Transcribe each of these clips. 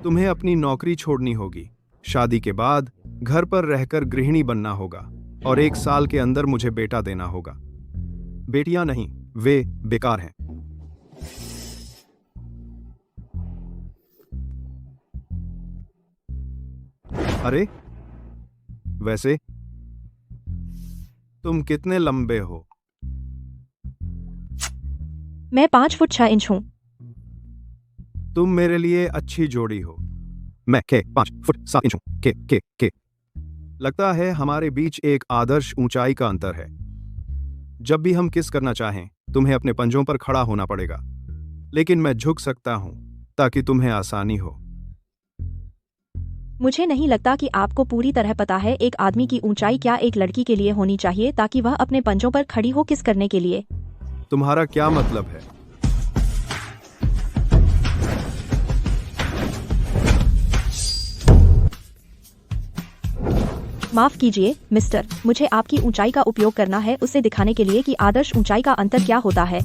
तुम्हें अपनी नौकरी छोड़नी होगी, शादी के बाद घर पर रहकर गृहिणी बनना होगा और 1 साल के अंदर मुझे बेटा देना होगा। बेटियां नहीं, वे बेकार हैं। अरे वैसे तुम कितने लंबे हो? मैं 5 फुट 6 इंच हूँ। तुम मेरे लिए अच्छी जोड़ी हो। मैं 5 फुट 7 इंच हूँ। के लगता है हमारे बीच एक आदर्श ऊंचाई का अंतर है। जब भी हम किस करना चाहें, तुम्हें अपने पंजों पर खड़ा होना पड़ेगा, लेकिन मैं झुक सकता हूं ताकि तुम्हें आसानी हो। मुझे नहीं लगता कि आपको पूरी तरह पता है एक आदमी की ऊंचाई क्या एक लड़की के लिए होनी चाहिए ताकि वह अपने पंजों पर खड़ी हो किस करने के लिए। तुम्हारा क्या मतलब है? माफ कीजिए मिस्टर, मुझे आपकी ऊंचाई का उपयोग करना है उसे दिखाने के लिए कि आदर्श ऊंचाई का अंतर क्या होता है।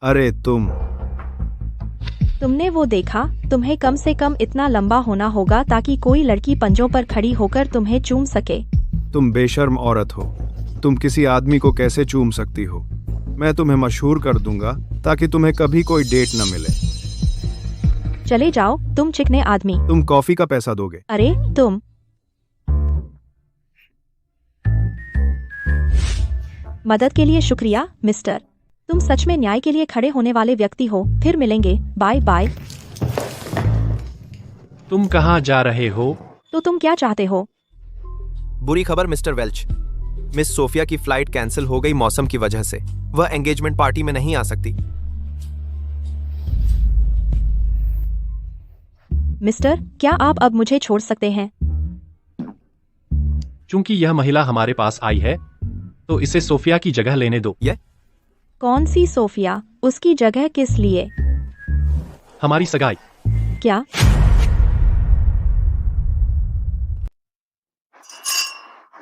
अरे तुमने वो देखा? तुम्हें कम से कम इतना लंबा होना होगा ताकि कोई लड़की पंजों पर खड़ी होकर तुम्हें चूम सके। तुम बेशर्म औरत हो। तुम किसी आदमी को कैसे चूम सकती हो? मैं तुम्हें मशहूर कर दूंगा ताकि तुम्हें कभी कोई डेट न मिले। चले जाओ तुम चिकने आदमी। तुम कॉफी का पैसा दोगे? अरे तुम मदद के लिए शुक्रिया मिस्टर। तुम सच में न्याय के लिए खड़े होने वाले व्यक्ति हो। फिर मिलेंगे, बाय बाय। तुम कहाँ जा रहे हो? तो तुम क्या चाहते हो? बुरी खबर मिस्टर वेल्च, मिस सोफिया की फ्लाइट कैंसिल हो गई मौसम की वजह से। वह एंगेजमेंट पार्टी में नहीं आ सकती। मिस्टर, क्या आप अब मुझे छोड़ सकते हैं? चूंकि यह महिला हमारे पास आई है, तो इसे सोफिया की जगह लेने दो। ये कौन सी सोफिया? उसकी जगह किस लिए? हमारी सगाई। क्या?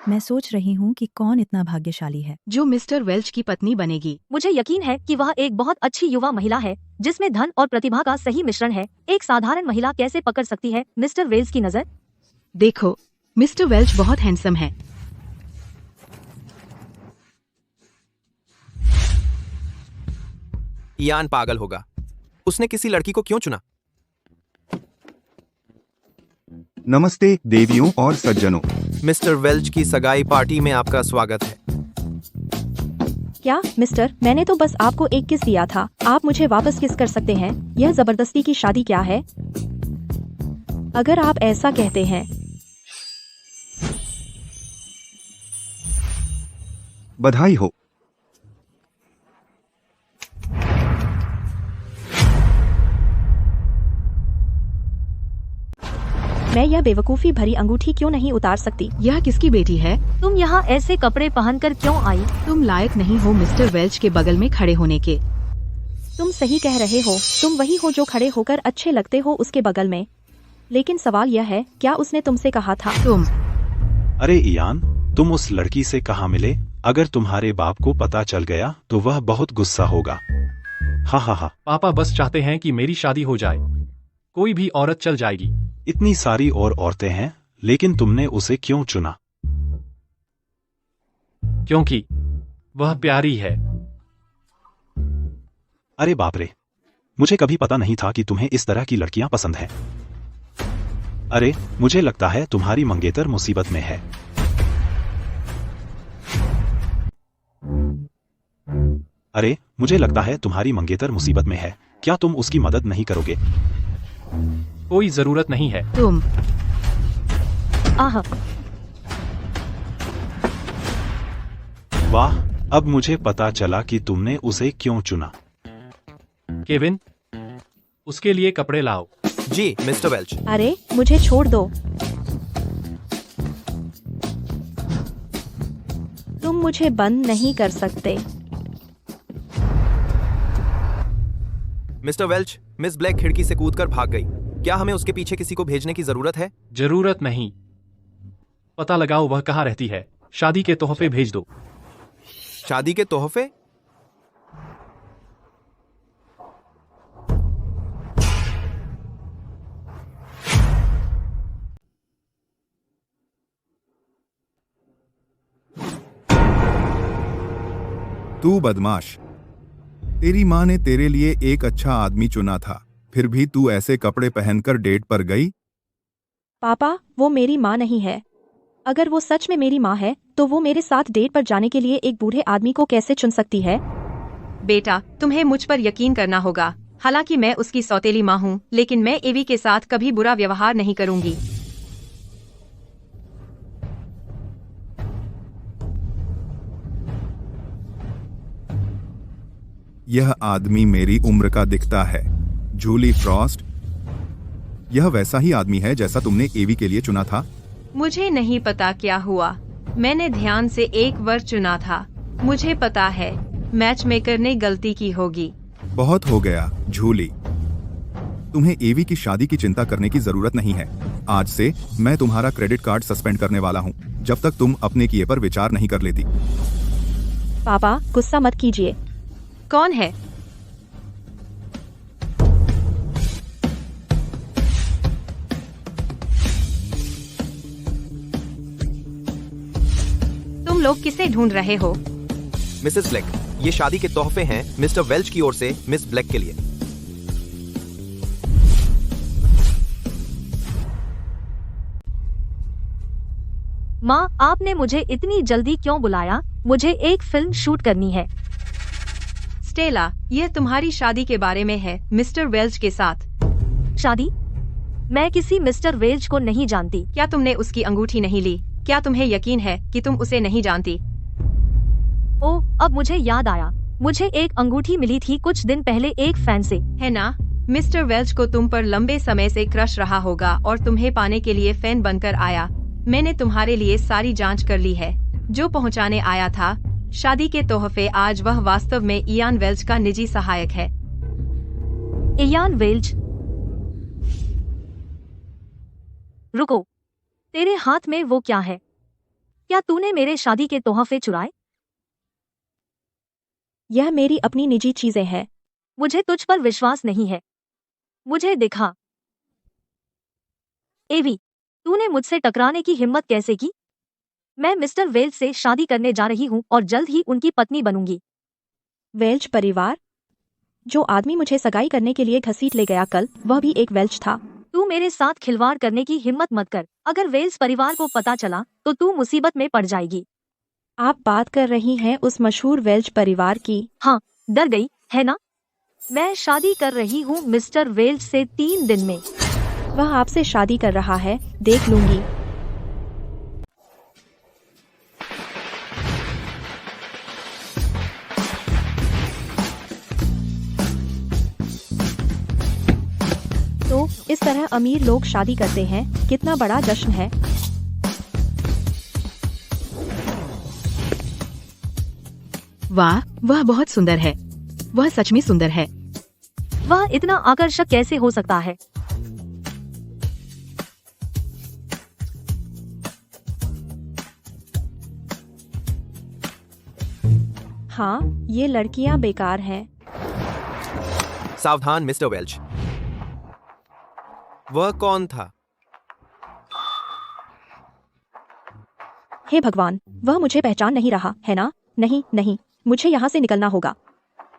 मैं सोच रही हूँ कि कौन इतना भाग्यशाली है जो मिस्टर वेल्च की पत्नी बनेगी। मुझे यकीन है कि वह एक बहुत अच्छी युवा महिला है जिसमें धन और प्रतिभा का सही मिश्रण है। एक साधारण महिला कैसे पकड़ सकती है मिस्टर वेल्स की नजर? देखो, मिस्टर वेल्च बहुत हैंडसम है। इयान पागल होगा। उसने किसी लड़की को क्यों चुना? नमस्ते देवियों और सज्जनों। मिस्टर वेल्च की सगाई पार्टी में आपका स्वागत है। क्या मिस्टर, मैंने तो बस आपको एक किस दिया था। आप मुझे वापस किस कर सकते हैं। यह जबरदस्ती की शादी क्या है? अगर आप ऐसा कहते हैं। बधाई हो। मैं यह बेवकूफ़ी भरी अंगूठी क्यों नहीं उतार सकती? यह किसकी बेटी है? तुम यहाँ ऐसे कपड़े पहनकर क्यों आई? तुम लायक नहीं हो मिस्टर वेल्च के बगल में खड़े होने के। तुम सही कह रहे हो। तुम वही हो जो खड़े होकर अच्छे लगते हो उसके बगल में। लेकिन सवाल यह है, क्या उसने तुमसे कहा था? तुम अरे इयान, तुम उस लड़की से कहाँ मिले? अगर तुम्हारे बाप को पता चल गया तो वह बहुत गुस्सा होगा। हा। पापा बस चाहते हैं कि मेरी शादी हो जाए। कोई भी औरत चल जाएगी। इतनी सारी और औरतें हैं, लेकिन तुमने उसे क्यों चुना? क्योंकि वह प्यारी है। अरे बाप रे, मुझे कभी पता नहीं था कि तुम्हें इस तरह की लड़कियां पसंद हैं। अरे मुझे लगता है तुम्हारी मंगेतर मुसीबत में है। अरे मुझे लगता है तुम्हारी मंगेतर मुसीबत में है। क्या तुम उसकी मदद नहीं करोगे? कोई जरूरत नहीं है। तुम आह, वाह, अब मुझे पता चला कि तुमने उसे क्यों चुना। केविन, उसके लिए कपड़े लाओ। जी मिस्टर वेल्च। अरे मुझे छोड़ दो। तुम मुझे बंद नहीं कर सकते। मिस्टर वेल्च, मिस ब्लैक खिड़की से कूदकर भाग गई। क्या हमें उसके पीछे किसी को भेजने की जरूरत है? जरूरत नहीं। पता लगाओ वह कहाँ रहती है। शादी के तोहफे भेज दो। शादी के तोहफे? तू बदमाश। तेरी माँ ने तेरे लिए एक अच्छा आदमी चुना था, फिर भी तू ऐसे कपड़े पहनकर डेट पर गई। पापा, वो मेरी माँ नहीं है। अगर वो सच में मेरी माँ है तो वो मेरे साथ डेट पर जाने के लिए एक बूढ़े आदमी को कैसे चुन सकती है? बेटा, तुम्हें मुझ पर यकीन करना होगा। हालांकि मैं उसकी सौतेली माँ हूँ, लेकिन मैं एवी के साथ कभी बुरा व्यवहार नहीं करूंगी। यह आदमी मेरी उम्र का दिखता है। जूली फ्रॉस्ट, यह वैसा ही आदमी है जैसा तुमने एवी के लिए चुना था? मुझे नहीं पता क्या हुआ। मैंने ध्यान से एक वर्ड चुना था। मुझे पता है मैच मेकर ने गलती की होगी। बहुत हो गया जूली। तुम्हें एवी की शादी की चिंता करने की जरूरत नहीं है। आज से मैं तुम्हारा क्रेडिट कार्ड सस्पेंड करने वाला हूँ, जब तक तुम अपने किए पर विचार नहीं कर लेती। पापा, गुस्सा मत कीजिए। कौन है? तुम लोग किसे ढूंढ रहे हो? मिसेस ब्लैक, ये शादी के तोहफे हैं मिस्टर वेल्च की ओर से मिस ब्लैक के लिए। माँ, आपने मुझे इतनी जल्दी क्यों बुलाया? मुझे एक फिल्म शूट करनी है। स्टेला, यह तुम्हारी शादी के बारे में है, मिस्टर वेल्च के साथ। शादी? मैं किसी मिस्टर वेल्च को नहीं जानती। क्या तुमने उसकी अंगूठी नहीं ली? क्या तुम्हें यकीन है कि तुम उसे नहीं जानती? ओह, अब मुझे याद आया। मुझे एक अंगूठी मिली थी कुछ दिन पहले एक फैन से। है ना? मिस्टर वेल्च को तुम पर लंबे समय से क्रश रहा होगा और तुम्हें पाने के लिए फैन बनकर आया। मैंने तुम्हारे लिए सारी जांच कर ली है। जो पहुंचाने आया था शादी के तोहफे, आज वह वास्तव में इयान वेल्च का निजी सहायक है। Ian Welch? रुको, तेरे हाथ में वो क्या है? क्या तूने मेरे शादी के तोहफे चुराए? यह मेरी अपनी निजी चीजें हैं। मुझे तुझ पर विश्वास नहीं है। मुझे दिखा। एवी, तूने मुझसे टकराने की हिम्मत कैसे की? मैं मिस्टर वेल्च से शादी करने जा रही हूँ और जल्द ही उनकी पत्नी बनूंगी। वेल्च परिवार? जो आदमी मुझे सगाई करने के लिए घसीट ले गया कल, वह भी एक वेल्च था। तू मेरे साथ खिलवाड़ करने की हिम्मत मत कर। अगर वेल्च परिवार को पता चला तो तू मुसीबत में पड़ जाएगी। आप बात कर रही हैं उस मशहूर वेल्च परिवार की? हाँ, डर गई है ना? मैं शादी कर रही हूँ मिस्टर वेल्च से 3 दिन में। वह आपसे शादी कर रहा है, देख लूंगी। तो इस तरह अमीर लोग शादी करते हैं। कितना बड़ा जश्न है। वाह, वह बहुत सुंदर है। वह सच में सुंदर है। वह इतना आकर्षक कैसे हो सकता है? हाँ, ये लड़कियां बेकार हैं। सावधान मिस्टर वेल्च। वह कौन था? हे भगवान, वह मुझे पहचान नहीं रहा है ना? नहीं नहीं, मुझे यहाँ से निकलना होगा।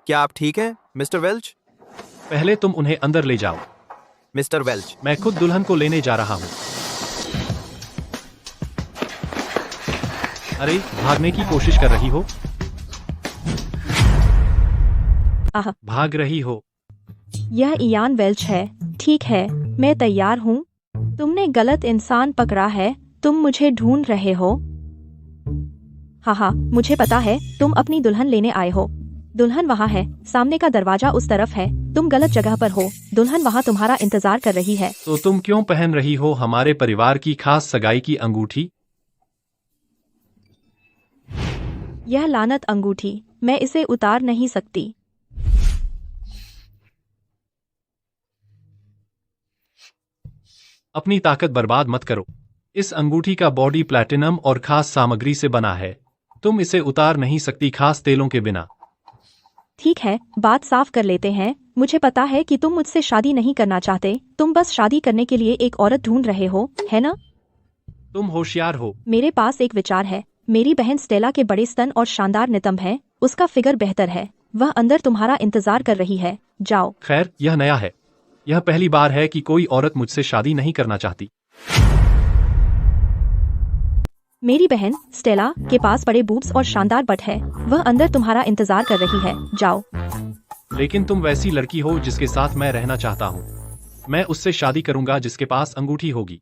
क्या आप ठीक हैं मिस्टर वेल्च? पहले तुम उन्हें अंदर ले जाओ। मिस्टर वेल्च, मैं खुद दुल्हन को लेने जा रहा हूँ। अरे, भागने की कोशिश कर रही हो? आह, भाग रही हो? यह इयान वेल्च है। ठीक है, मैं तैयार हूँ। तुमने गलत इंसान पकड़ा है। तुम मुझे ढूंढ रहे हो। हाँ, मुझे पता है, तुम अपनी दुल्हन लेने आए हो। दुल्हन वहाँ है, सामने का दरवाजा उस तरफ है। तुम गलत जगह पर हो। दुल्हन वहाँ तुम्हारा इंतजार कर रही है। तो तुम क्यों पहन रही हो हमारे परिवार की खास सगाई की अंगूठी? यह लानत अंगूठी, मैं इसे उतार नहीं सकती। अपनी ताकत बर्बाद मत करो। इस अंगूठी का बॉडी प्लैटिनम और खास सामग्री से बना है। तुम इसे उतार नहीं सकती खास तेलों के बिना। ठीक है, बात साफ कर लेते हैं। मुझे पता है कि तुम मुझसे शादी नहीं करना चाहते, तुम बस शादी करने के लिए एक औरत ढूंढ रहे हो, है ना? तुम होशियार हो। मेरे पास एक विचार है। मेरी बहन स्टेला के बड़े स्तन और शानदार नितंब हैं, उसका फिगर बेहतर है। वह अंदर तुम्हारा इंतजार कर रही है, जाओ। खैर, यह नया है। यह पहली बार है कि कोई औरत मुझसे शादी नहीं करना चाहती। मेरी बहन स्टेला के पास बड़े बूब्स और शानदार बट है, वह अंदर तुम्हारा इंतजार कर रही है, जाओ। लेकिन तुम वैसी लड़की हो जिसके साथ मैं रहना चाहता हूँ। मैं उससे शादी करूंगा जिसके पास अंगूठी होगी।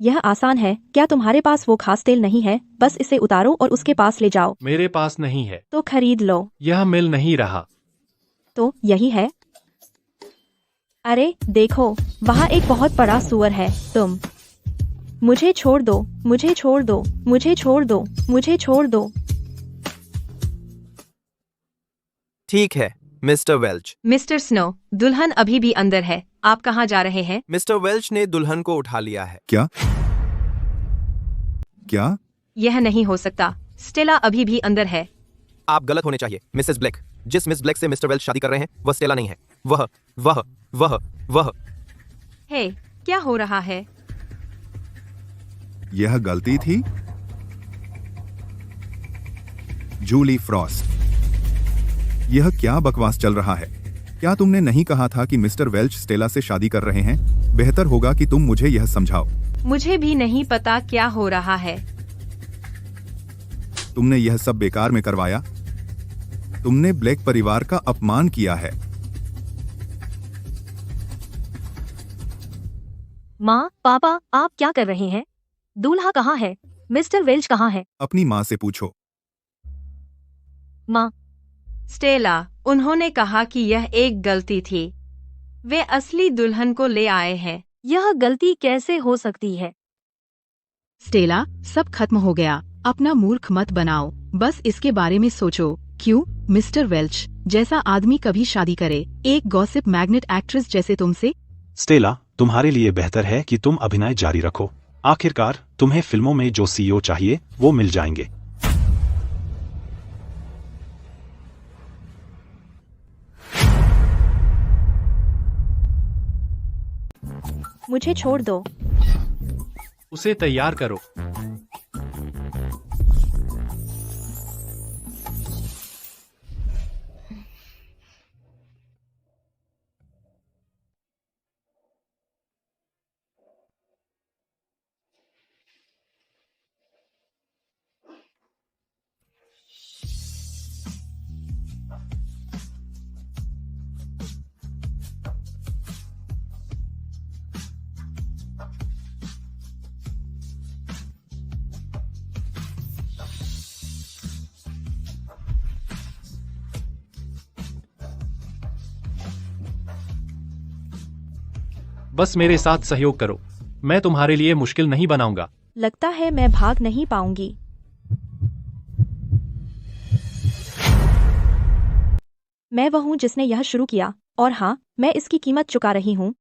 यह आसान है। क्या तुम्हारे पास वो खास तेल नहीं है? बस इसे उतारो और उसके पास ले जाओ। मेरे पास नहीं है। तो खरीद लो। यह मिल नहीं रहा। तो यही है। अरे देखो, वहाँ एक बहुत बड़ा सुअर है। तुम मुझे छोड़ दो, मुझे छोड़ दो, मुझे छोड़ दो, मुझे छोड़ दो। ठीक है मिस्टर वेल्च। मिस्टर स्नो, दुल्हन अभी भी अंदर है। आप कहाँ जा रहे हैं? मिस्टर वेल्च ने दुल्हन को उठा लिया है। क्या? क्या? यह नहीं हो सकता। स्टेला अभी भी अंदर है। आप गलत होने चाहिए मिसेस ब्लैक। जिस मिस ब्लैक से मिस्टर वेल्च शादी कर रहे हैं वह स्टेला नहीं है। वह हे, क्या हो रहा है? यह गलती थी। जूली फ्रॉस्ट, यह क्या बकवास चल रहा है? क्या तुमने नहीं कहा था कि मिस्टर वेल्च स्टेला से शादी कर रहे हैं? बेहतर होगा कि तुम मुझे यह समझाओ। मुझे भी नहीं पता क्या हो रहा है। तुमने यह सब बेकार में करवाया। तुमने ब्लैक परिवार का अपमान किया है। माँ, पापा, आप क्या कर रहे हैं? दूल्हा कहाँ है? मिस्टर वेल्च कहाँ है? अपनी माँ से पूछो। माँ, स्टेला, उन्होंने कहा कि यह एक गलती थी। वे असली दुल्हन को ले आए हैं। यह गलती कैसे हो सकती है? स्टेला, सब खत्म हो गया। अपना मूर्ख मत बनाओ। बस इसके बारे में सोचो। क्यों मिस्टर वेल्च जैसा आदमी कभी शादी करे एक गॉसिप मैग्नेट एक्ट्रेस जैसे तुमसे? स्टेला, तुम्हारे लिए बेहतर है कि तुम अभिनय जारी रखो। आखिरकार तुम्हें फिल्मों में जो सीईओ चाहिए वो मिल जाएंगे। मुझे छोड़ दो। उसे तैयार करो। बस मेरे साथ सहयोग करो। मैं तुम्हारे लिए मुश्किल नहीं बनाऊंगा। लगता है मैं भाग नहीं पाऊंगी। मैं वह हूं जिसने यह शुरू किया, और हाँ, मैं इसकी कीमत चुका रही हूँ।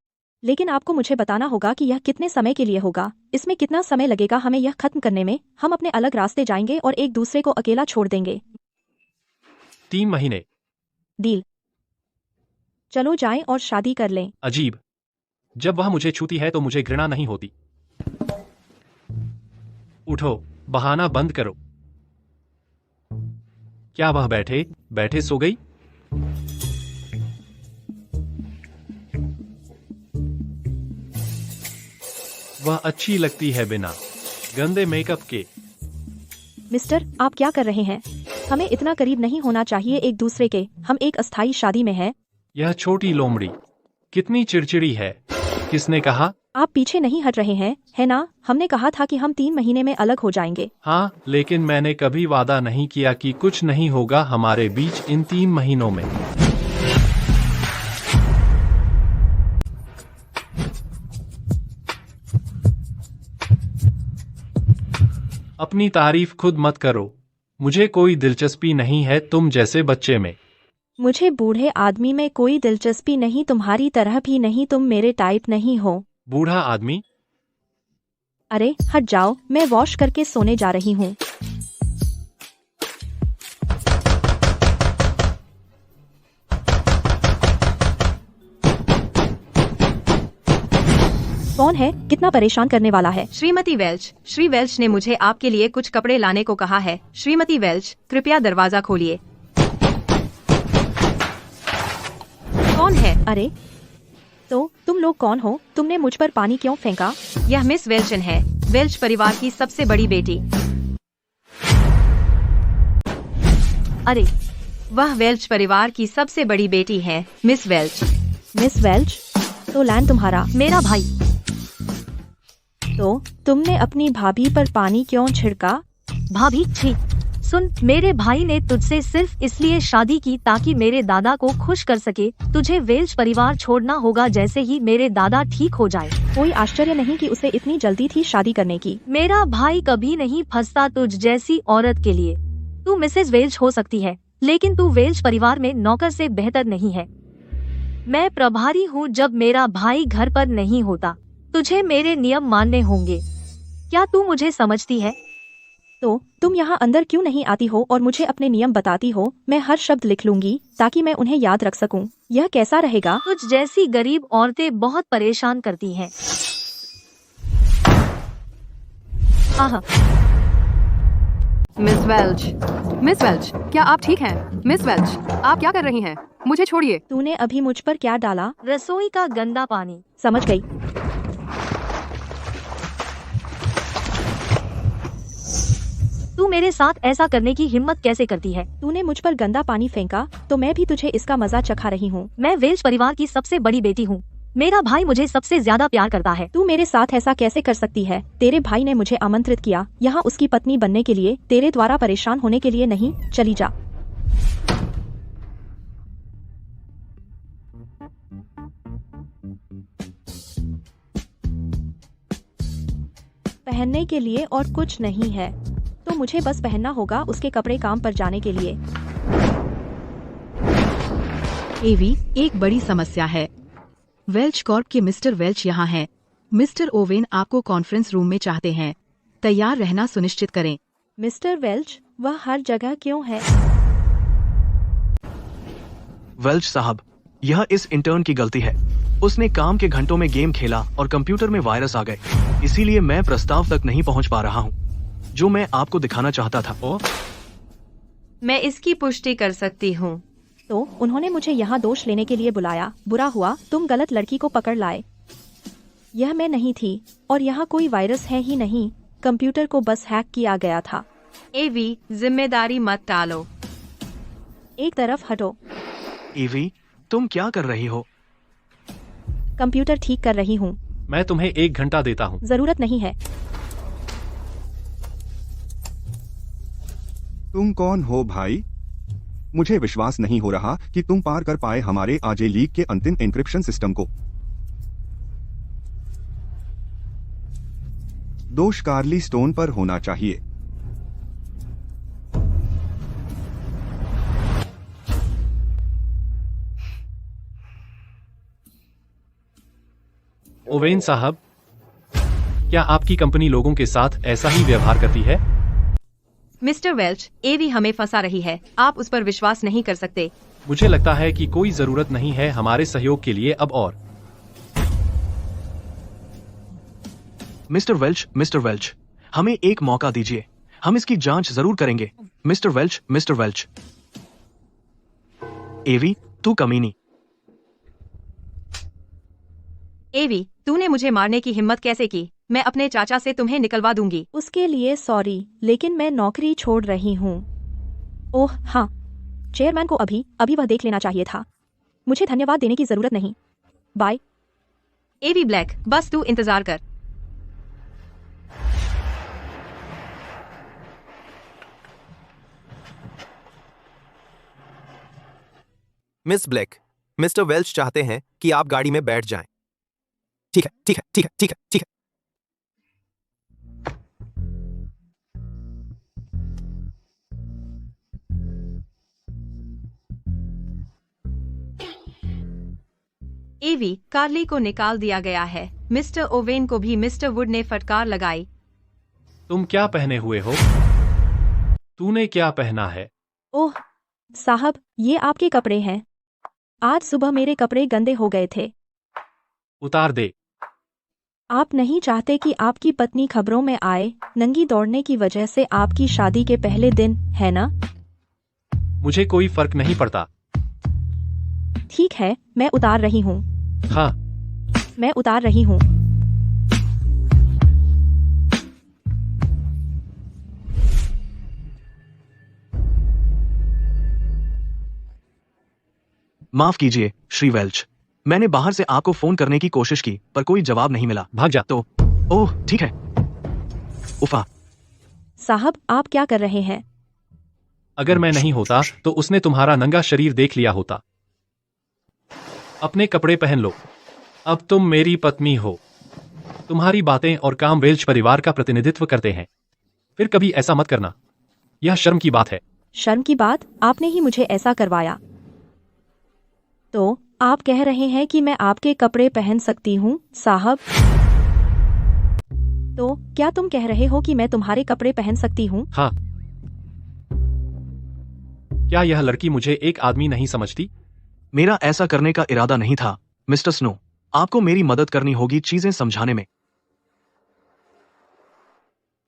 लेकिन आपको मुझे बताना होगा कि यह कितने समय के लिए होगा। इसमें कितना समय लगेगा हमें यह खत्म करने में? हम अपने अलग रास्ते जाएंगे और एक दूसरे को अकेला छोड़ देंगे। 3 महीने। डील। चलो जाएं और शादी कर लें। अजीब। जब वह मुझे छूती है तो मुझे घृणा नहीं होती। उठो, बहाना बंद करो। क्या वह बैठे बैठे सो गई? वह अच्छी लगती है बिना गंदे मेकअप के। मिस्टर, आप क्या कर रहे हैं? हमें इतना करीब नहीं होना चाहिए एक दूसरे के। हम एक अस्थायी शादी में हैं। यह छोटी लोमड़ी कितनी चिड़चिड़ी है। किसने कहा? आप पीछे नहीं हट रहे हैं, है ना? हमने कहा था कि हम 3 महीने में अलग हो जाएंगे। हाँ, लेकिन मैंने कभी वादा नहीं किया कि कुछ नहीं होगा हमारे बीच इन 3 महीनों में। अपनी तारीफ खुद मत करो। मुझे कोई दिलचस्पी नहीं है तुम जैसे बच्चे में। मुझे बूढ़े आदमी में कोई दिलचस्पी नहीं, तुम्हारी तरह भी नहीं। तुम मेरे टाइप नहीं हो। बूढ़ा आदमी? अरे हट जाओ, मैं वॉश करके सोने जा रही हूँ। कौन है? कितना परेशान करने वाला है? श्रीमती वेल्च, श्री वेल्च ने मुझे आपके लिए कुछ कपड़े लाने को कहा है। श्रीमती वेल्च, कृपया दरवाजा खोलिए। कौन है? अरे तो तुम लोग कौन हो? तुमने मुझ पर पानी क्यों फेंका? यह मिस वेल्चन है, वेल्च परिवार की सबसे बड़ी बेटी। अरे वह वेल्च परिवार की सबसे बड़ी बेटी है, मिस वेल्च। मिस वेल्च, तो लैन तुम्हारा? मेरा भाई। तो तुमने अपनी भाभी पर पानी क्यों छिड़का? भाभी छी। सुन, मेरे भाई ने तुझसे सिर्फ इसलिए शादी की ताकि मेरे दादा को खुश कर सके। तुझे वेल्च परिवार छोड़ना होगा जैसे ही मेरे दादा ठीक हो जाए। कोई आश्चर्य नहीं कि उसे इतनी जल्दी थी शादी करने की। मेरा भाई कभी नहीं फंसता तुझ जैसी औरत के लिए। तू मिसेस वेल्च हो सकती है, लेकिन तू वेल्च परिवार में नौकर से बेहतर नहीं है। मैं प्रभारी हूँ जब मेरा भाई घर पर नहीं होता। तुझे मेरे नियम मानने होंगे। क्या तू मुझे समझती है? तो तुम यहाँ अंदर क्यों नहीं आती हो और मुझे अपने नियम बताती हो? मैं हर शब्द लिख लूंगी ताकि मैं उन्हें याद रख सकूं। यह कैसा रहेगा? तुझ जैसी गरीब औरतें बहुत परेशान करती हैं। आहा। मिस वेल्च, मिस वेल्च, क्या आप ठीक हैं? मिस वेल्च, आप क्या कर रही हैं? मुझे छोड़िए। तूने अभी मुझ पर क्या डाला? रसोई का गंदा पानी। समझ गई। तू मेरे साथ ऐसा करने की हिम्मत कैसे करती है? तूने मुझ पर गंदा पानी फेंका तो मैं भी तुझे इसका मजा चखा रही हूँ। मैं वेल्च परिवार की सबसे बड़ी बेटी हूँ। मेरा भाई मुझे सबसे ज्यादा प्यार करता है। तू मेरे साथ ऐसा कैसे कर सकती है? तेरे भाई ने मुझे आमंत्रित किया यहाँ उसकी पत्नी बनने के लिए, तेरे द्वारा परेशान होने के लिए नहीं। चली जा। पहनने के लिए और कुछ नहीं है, तो मुझे बस पहनना होगा उसके कपड़े काम पर जाने के लिए। एवी, एक बड़ी समस्या है। वेल्च कॉर्प के मिस्टर वेल्च यहाँ हैं। मिस्टर ओवेन आपको कॉन्फ्रेंस रूम में चाहते हैं। तैयार रहना सुनिश्चित करें। मिस्टर वेल्च, वह हर जगह क्यों है? वेल्च साहब, यह इस इंटर्न की गलती है। उसने काम के घंटों में गेम खेला और कंप्यूटर में वायरस आ गए। इसीलिए मैं प्रस्ताव तक नहीं पहुंच पा रहा हूं, जो मैं आपको दिखाना चाहता था। मैं इसकी पुष्टि कर सकती हूँ। तो उन्होंने मुझे यहाँ दोष लेने के लिए बुलाया। बुरा हुआ तुम गलत लड़की को पकड़ लाए। यह मैं नहीं थी और यहाँ कोई वायरस है ही नहीं। कंप्यूटर को बस हैक किया गया था। एवी, जिम्मेदारी मत टालो। एक तरफ हटो। एवी, तुम क्या कर रही हो? कंप्यूटर ठीक कर रही हूँ। मैं तुम्हें 1 घंटा देता हूँ। जरूरत नहीं है। तुम कौन हो भाई? मुझे विश्वास नहीं हो रहा कि तुम पार कर पाए हमारे आजे लीग के अंतिम एन्क्रिप्शन सिस्टम को। दोष कार्ली स्टोन पर होना चाहिए। ओवेन साहब, क्या आपकी कंपनी लोगों के साथ ऐसा ही व्यवहार करती है? मिस्टर वेल्च, एवी हमें फंसा रही है। आप उस पर विश्वास नहीं कर सकते। मुझे लगता है कि कोई जरूरत नहीं है हमारे सहयोग के लिए अब और। मिस्टर वेल्च, हमें एक मौका दीजिए। हम इसकी जांच जरूर करेंगे। Mister Welch. एवी, तू कमीनी। एवी, तूने मुझे मारने की हिम्मत कैसे की? मैं अपने चाचा से तुम्हें निकलवा दूंगी। उसके लिए सॉरी, लेकिन मैं नौकरी छोड़ रही हूँ। ओह हाँ, चेयरमैन को अभी वह देख लेना चाहिए था। मुझे धन्यवाद देने की जरूरत नहीं। बाय। एवी ब्लैक, बस तू इंतजार कर। मिस ब्लैक, मिस्टर वेल्च चाहते हैं कि आप गाड़ी में बैठ जाएं। ठीक है। एवी, कार्ली को निकाल दिया गया है। मिस्टर ओवेन को भी मिस्टर वुड ने फटकार लगाई। तुम क्या पहने हुए हो? तूने क्या पहना है? ओह साहब, ये आपके कपड़े हैं। आज सुबह मेरे कपड़े गंदे हो गए थे। उतार दे। आप नहीं चाहते कि आपकी पत्नी खबरों में आए नंगी दौड़ने की वजह से आपकी शादी के पहले दिन, है ना? मुझे कोई फर्क नहीं पड़ता। ठीक है, मैं उतार रही हूँ। हाँ, मैं उतार रही हूँ। माफ कीजिए श्री वेल्च, मैंने बाहर से आपको फोन करने की कोशिश की पर कोई जवाब नहीं मिला। भाग जा। तो ओह ठीक है। उफा। साहब, आप क्या कर रहे हैं? अगर मैं नहीं होता तो उसने तुम्हारा नंगा शरीर देख लिया होता। अपने कपड़े पहन लो। अब तुम मेरी पत्नी हो। तुम्हारी बातें और काम वेल्च परिवार का प्रतिनिधित्व करते हैं। फिर कभी ऐसा मत करना। यह शर्म की बात है। शर्म की बात? आपने ही मुझे ऐसा करवाया। तो आप कह रहे हैं कि मैं आपके कपड़े पहन सकती हूँ, साहब? तो क्या तुम कह रहे हो कि मैं तुम्हारे कपड़े पहन सकती हूँ? हाँ। क्या यह लड़की मुझे एक आदमी नहीं समझती? मेरा ऐसा करने का इरादा नहीं था मिस्टर स्नो। आपको मेरी मदद करनी होगी चीजें समझाने में।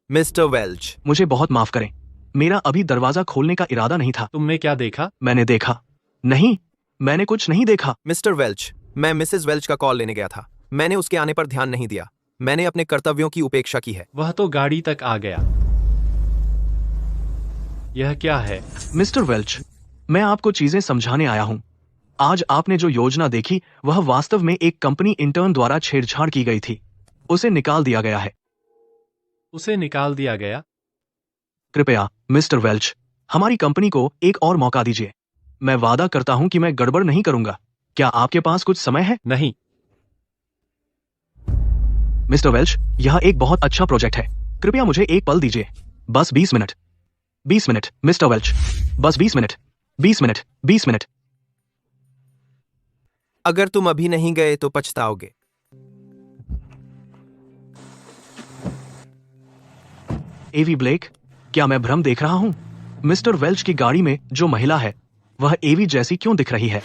मिस्टर वेल्च, मुझे बहुत माफ करें, मेरा अभी दरवाजा खोलने का इरादा नहीं था। तुमने क्या देखा? मैंने देखा नहीं, मैंने कुछ नहीं देखा। मिस्टर वेल्च, मैं मिसेस वेल्च का कॉल लेने गया था। मैंने उसके आने पर ध्यान नहीं दिया। मैंने अपने कर्तव्यों की उपेक्षा की है। वह तो गाड़ी तक आ गया। यह क्या है? मिस्टर वेल्च, मैं आपको चीजें समझाने आया हूँ। आज आपने जो योजना देखी वह वास्तव में एक कंपनी इंटर्न द्वारा छेड़छाड़ की गई थी। उसे निकाल दिया गया है। उसे निकाल दिया गया? कृपया मिस्टर वेल्च, हमारी कंपनी को एक और मौका दीजिए। मैं वादा करता हूं कि मैं गड़बड़ नहीं करूंगा। क्या आपके पास कुछ समय है? नहीं। मिस्टर वेल्च, यह एक बहुत अच्छा प्रोजेक्ट है। कृपया मुझे एक पल दीजिए। बस 20 मिनट। 20 मिनट मिस्टर वेल्च, बस 20 मिनट। 20 minute 20 minute. अगर तुम अभी नहीं गए तो पछताओगे। एवी ब्लेक, क्या मैं भ्रम देख रहा हूं? मिस्टर वेल्च की गाड़ी में जो महिला है वह एवी जैसी क्यों दिख रही है?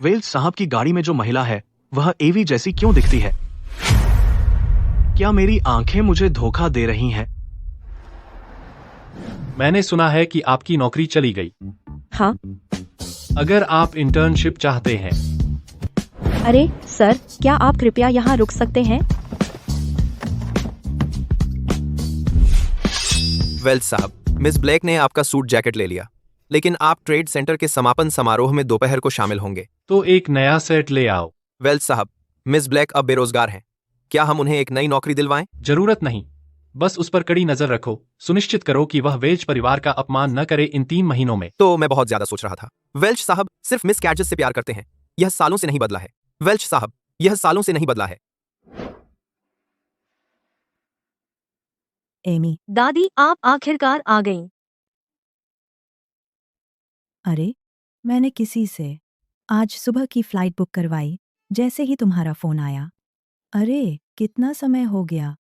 वेल्च साहब की गाड़ी में जो महिला है वह एवी जैसी क्यों दिखती है? क्या मेरी आंखें मुझे धोखा दे रही हैं? मैंने सुना है कि आपकी नौकरी चली गई। हाँ। अगर आप इंटर्नशिप चाहते हैं। अरे सर, क्या आप कृपया यहाँ रुक सकते हैं? वेल्च साहब, मिस ब्लेक ने आपका सूट जैकेट ले लिया, लेकिन आप ट्रेड सेंटर के समापन समारोह में दोपहर को शामिल होंगे। तो एक नया सेट ले आओ। वेल्च साहब, मिस ब्लेक अब बेरोजगार हैं। क्या हम उन्हें एक नई नौकरी दिलवाएं? जरूरत नहीं। बस उस पर कड़ी नजर रखो। सुनिश्चित करो कि वह वेल्च परिवार का अपमान न करे इन 3 महीनों में। तो मैं बहुत ज्यादा सोच रहा था। वेल्च साहब सिर्फ मिस कैडजेस से प्यार करते हैं। यह सालों से नहीं बदला है। वेल्च साहब, यह सालों से नहीं बदला है। एमी। दादी, आप आखिरकार आ गईं। अरे, मैंने किसी से आज सुबह की फ्लाइट बुक करवाई जैसे ही तुम्हारा फोन आया। अरे, कितना समय हो गया।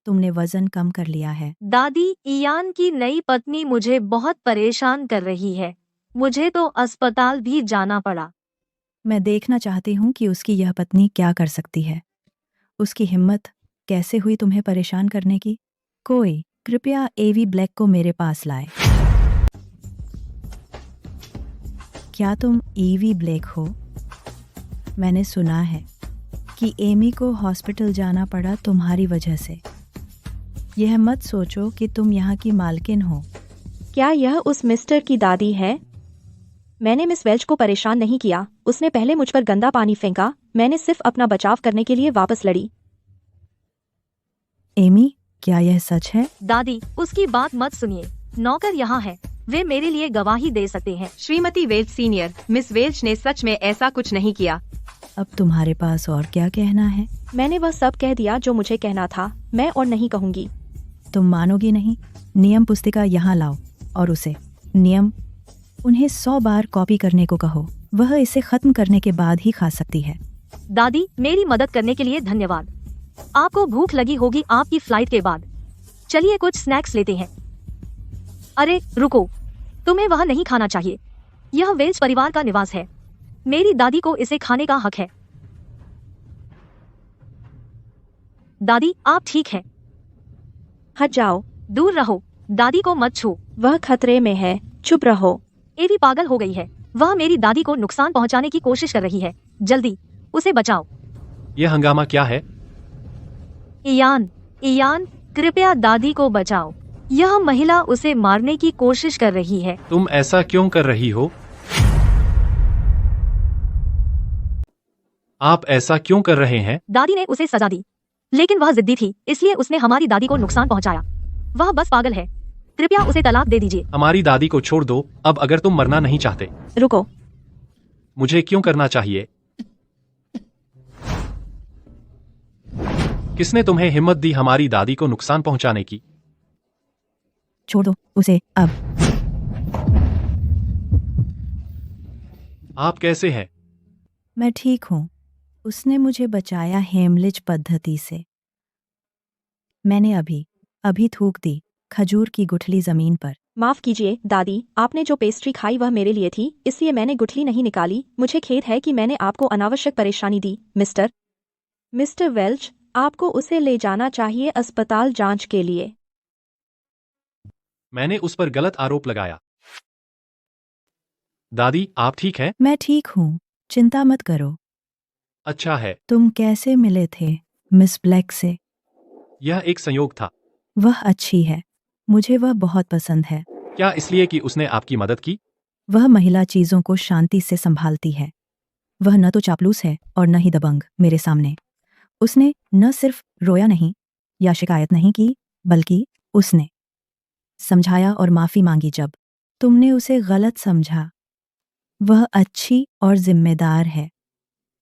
तुमने वजन कम कर लिया है। दादी, इयान की नई पत्नी मुझे बहुत परेशान कर रही है। मुझे तो अस्पताल भी जाना पड़ा। मैं देखना चाहती हूँ कि उसकी यह पत्नी क्या कर सकती है। उसकी हिम्मत कैसे हुई तुम्हें परेशान करने की? कोई कृपया एवी ब्लैक को मेरे पास लाए। क्या तुम एवी ब्लैक हो? मैंने सुना है कि एमी को हॉस्पिटल जाना पड़ा तुम्हारी वजह से। यह मत सोचो कि तुम यहाँ की मालकिन हो। क्या यह उस मिस्टर की दादी है? मैंने मिस वेल्च को परेशान नहीं किया। उसने पहले मुझ पर गंदा पानी फेंका। मैंने सिर्फ अपना बचाव करने के लिए वापस लड़ी। एमी, क्या यह सच है? दादी, उसकी बात मत सुनिए। नौकर यहाँ है, वे मेरे लिए गवाही दे सकते हैं। Shrimati Welch senior, miss Welch ने सच में ऐसा कुछ नहीं किया। अब तुम्हारे पास और क्या कहना है? मैंने वह सब कह दिया जो मुझे कहना था। मैं और नहीं कहूँगी। तुम मानोगी नहीं। नियम पुस्तिका यहाँ लाओ और उसे नियम उन्हें 100 बार कॉपी करने को कहो। वह इसे खत्म करने के बाद ही खा सकती है। दादी, मेरी मदद करने के लिए धन्यवाद। आपको भूख लगी होगी आपकी फ्लाइट के बाद। चलिए कुछ स्नैक्स लेते हैं। अरे रुको, तुम्हें वह नहीं खाना चाहिए। यह वेल्च परिवार का निवास है। मेरी दादी को इसे खाने का हक है। दादी आप ठीक हैं? हट जाओ, दूर रहो, दादी को मत छू। वह खतरे में है, चुप रहो। एवी पागल हो गई है। वह मेरी दादी को नुकसान पहुंचाने की कोशिश कर रही है। जल्दी उसे बचाओ। यह हंगामा क्या है? इयान, कृपया दादी को बचाओ। यह महिला उसे मारने की कोशिश कर रही है। तुम ऐसा क्यों कर रही हो? आप ऐसा क्यों कर रहे हैं? दादी ने उसे सजा दी, लेकिन वह जिद्दी थी, इसलिए उसने हमारी दादी को नुकसान पहुंचाया। वह बस पागल है। कृपया उसे तलाक दे दीजिए। हमारी दादी को छोड़ दो अब, अगर तुम मरना नहीं चाहते। रुको, मुझे क्यों करना चाहिए? किसने तुम्हें हिम्मत दी हमारी दादी को नुकसान पहुंचाने की? छोड़ दो उसे अब। आप कैसे हैं? मैं ठीक हूँ। उसने मुझे बचाया हेमलिज पद्धति से। मैंने अभी थूक दी खजूर की गुठली जमीन पर। माफ कीजिए दादी, आपने जो पेस्ट्री खाई वह मेरे लिए थी, इसलिए मैंने गुठली नहीं निकाली। मुझे खेद है कि मैंने आपको अनावश्यक परेशानी दी। मिस्टर वेल्च, आपको उसे ले जाना चाहिए अस्पताल जांच के लिए। मैंने उस पर गलत आरोप लगाया। दादी आप ठीक हैं? मैं ठीक हूँ, चिंता मत करो। अच्छा है। तुम कैसे मिले थे मिस ब्लैक से? यह एक संयोग था। वह अच्छी है, मुझे वह बहुत पसंद है। क्या इसलिए कि उसने आपकी मदद की? वह महिला चीजों को शांति से संभालती है। वह न तो चापलूस है और न ही दबंग। मेरे सामने उसने न सिर्फ रोया नहीं या शिकायत नहीं की, बल्कि उसने समझाया और माफी मांगी जब तुमने उसे गलत समझा। वह अच्छी और जिम्मेदार है।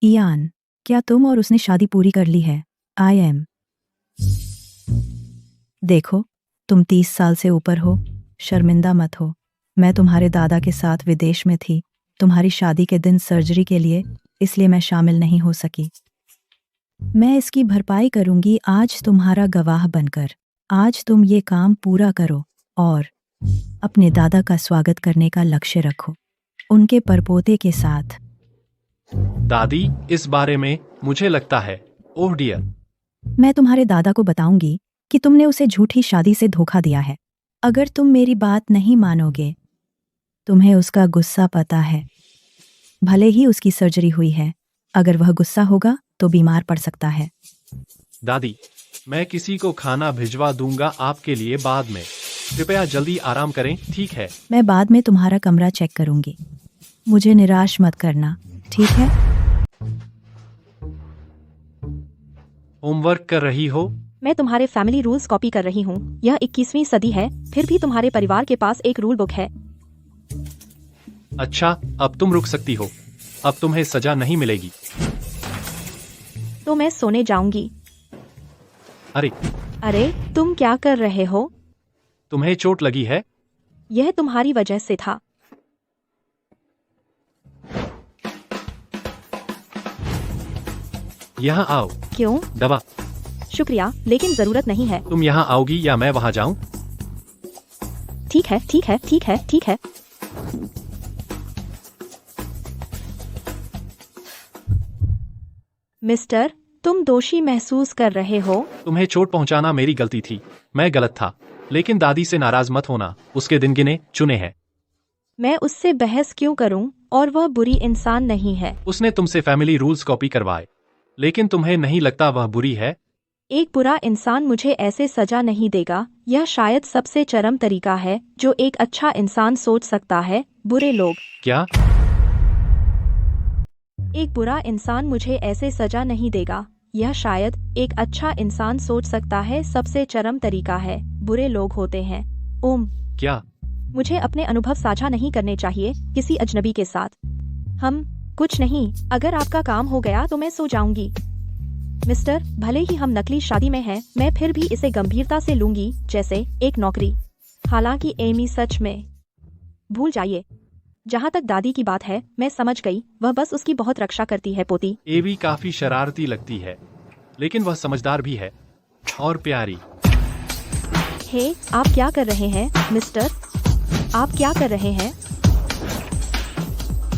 इयान, क्या तुम और उसने शादी पूरी कर ली है? देखो, तुम 30 साल से ऊपर हो, शर्मिंदा मत हो। मैं तुम्हारे दादा के साथ विदेश में थी तुम्हारी शादी के दिन सर्जरी के लिए, इसलिए मैं शामिल नहीं हो सकी। मैं इसकी भरपाई करूंगी आज तुम्हारा गवाह बनकर। आज तुम ये काम पूरा करो और अपने दादा का स्वागत करने का लक्ष्य रखो, उनके परपोते के साथ। दादी, इस बारे में मुझे लगता है, ओह डियर। मैं तुम्हारे दादा को बताऊंगी कि तुमने उसे झूठी शादी से धोखा दिया है। अगर तुम मेरी बात नहीं मानोगे, तुम्हें उसका गुस्सा पता है। भले ही उसकी सर्जरी हुई है, अगर वह गुस्सा होगा तो बीमार पड़ सकता है। दादी, मैं किसी को खाना भिजवा दूंगा आपके लिए बाद में। कृपया जल्दी आराम करें, ठीक है? मैं बाद में तुम्हारा कमरा चेक करूंगी। मुझे निराश मत करना, ठीक है? होमवर्क कर रही हो? मैं तुम्हारे फैमिली रूल्स कॉपी कर रही हूँ। यह 21वीं सदी है, फिर भी तुम्हारे परिवार के पास एक रूल बुक है। अच्छा, अब तुम रुक सकती हो। अब तुम्हें सजा नहीं मिलेगी। तो मैं सोने जाऊंगी। अरे, तुम क्या कर रहे हो? तुम्हें चोट लगी है? यह तुम्हारी वजह से था। यहाँ आओ। क्यों? दवा। शुक्रिया, लेकिन जरूरत नहीं है। तुम यहाँ आओगी या मैं वहाँ जाऊँ? ठीक है, ठीक है, ठीक है, ठीक है। मिस्टर, तुम दोषी महसूस कर रहे हो? तुम्हें चोट पहुँचाना मेरी गलती थी, मैं गलत था। लेकिन दादी से नाराज मत होना, उसके दिन गिने चुने हैं। मैं उससे बहस क्यों करूं? और वह बुरी इंसान नहीं है। उसने तुमसे फैमिली रूल्स कॉपी करवाए, लेकिन तुम्हें नहीं लगता वह बुरी है? एक बुरा इंसान मुझे ऐसे सजा नहीं देगा। यह शायद सबसे चरम तरीका है जो एक अच्छा इंसान सोच सकता है। बुरे लोग। क्या? एक बुरा इंसान मुझे ऐसे सजा नहीं देगा। यह शायद एक अच्छा इंसान सोच सकता है। सबसे चरम तरीका है, बुरे लोग होते हैं। क्या? मुझे अपने अनुभव साझा नहीं करने चाहिए किसी अजनबी के साथ। हम कुछ नहीं। अगर आपका काम हो गया तो मैं सो जाऊंगी। मिस्टर, भले ही हम नकली शादी में हैं, मैं फिर भी इसे गंभीरता से लूंगी जैसे एक नौकरी। हालांकि एमी सच में भूल जाइए। जहाँ तक दादी की बात है, मैं समझ गई, वह बस उसकी बहुत रक्षा करती है पोती। एवी काफी शरारती लगती है, लेकिन वह समझदार भी है और प्यारी। हे, आप क्या कर रहे हैं, मिस्टर? आप क्या कर रहे हैं?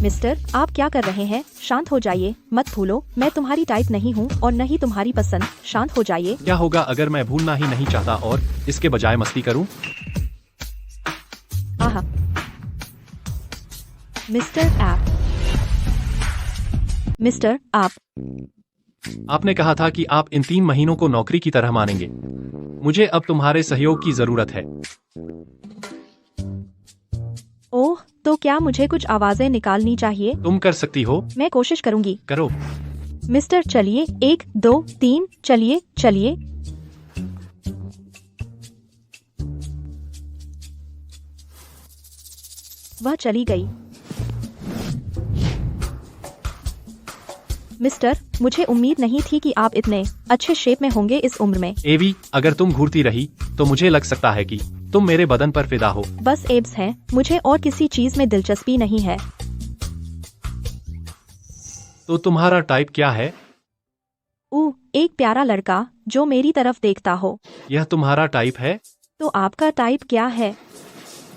मिस्टर, आप क्या कर रहे हैं? शांत हो जाइए, मत भूलो, मैं तुम्हारी टाइप नहीं हूँ और न ही तुम्हारी पसंद। शांत हो जाइए। क्या होगा अगर मैं भूलना ही नहीं चाहता और इसके बजाय मस्ती करूं? आहा। मिस्टर आप आपने कहा था कि आप इन 3 महीनों को नौकरी की तरह मानेंगे। मुझे अब तुम्हारे सहयोग की जरूरत है। ओह, तो क्या मुझे कुछ आवाजें निकालनी चाहिए? तुम कर सकती हो। मैं कोशिश करूंगी। करो। मिस्टर, चलिए, 1 2 3, चलिए चलिए। वह चली गई। मिस्टर, मुझे उम्मीद नहीं थी कि आप इतने अच्छे शेप में होंगे इस उम्र में। एवी, अगर तुम घूरती रही तो मुझे लग सकता है कि तुम मेरे बदन पर फिदा हो। बस एब्स हैं, मुझे और किसी चीज में दिलचस्पी नहीं है। तो तुम्हारा टाइप क्या है? एक प्यारा लड़का जो मेरी तरफ देखता हो। यह तुम्हारा टाइप है? तो आपका टाइप क्या है?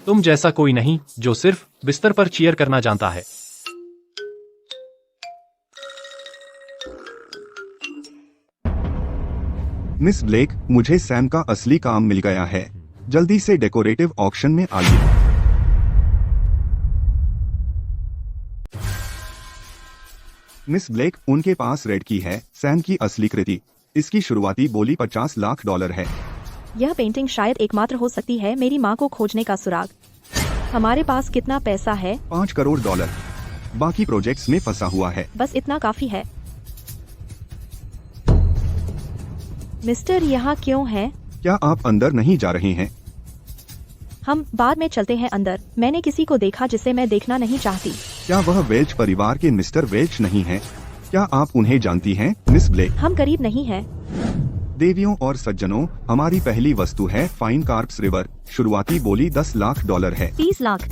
तुम जैसा कोई नहीं जो सिर्फ बिस्तर पर चीयर करना जानता है। मिस ब्लेक, मुझे सैम का असली काम मिल गया है। जल्दी से डेकोरेटिव ऑक्शन में आइए। मिस ब्लेक, उनके पास रेड की है, सैम की असली कृति। इसकी शुरुआती बोली $50 लाख है। यह पेंटिंग शायद एकमात्र हो सकती है मेरी माँ को खोजने का सुराग। हमारे पास कितना पैसा है? $5 करोड़। बाकी प्रोजेक्ट्स में फंसा हुआ है। बस इतना काफी है। मिस्टर, यहाँ क्यों हैं? क्या आप अंदर नहीं जा रहे हैं? हम बाद में चलते हैं अंदर। मैंने किसी को देखा जिसे मैं देखना नहीं चाहती। क्या वह वेल्च परिवार के मिस्टर वेल्च नहीं हैं? क्या आप उन्हें जानती हैं, मिस ब्लेक? हम करीब नहीं हैं। देवियों और सज्जनों, हमारी पहली वस्तु है फाइन कार्प्स रिवर। शुरुआती बोली $10 लाख है। 30 लाख।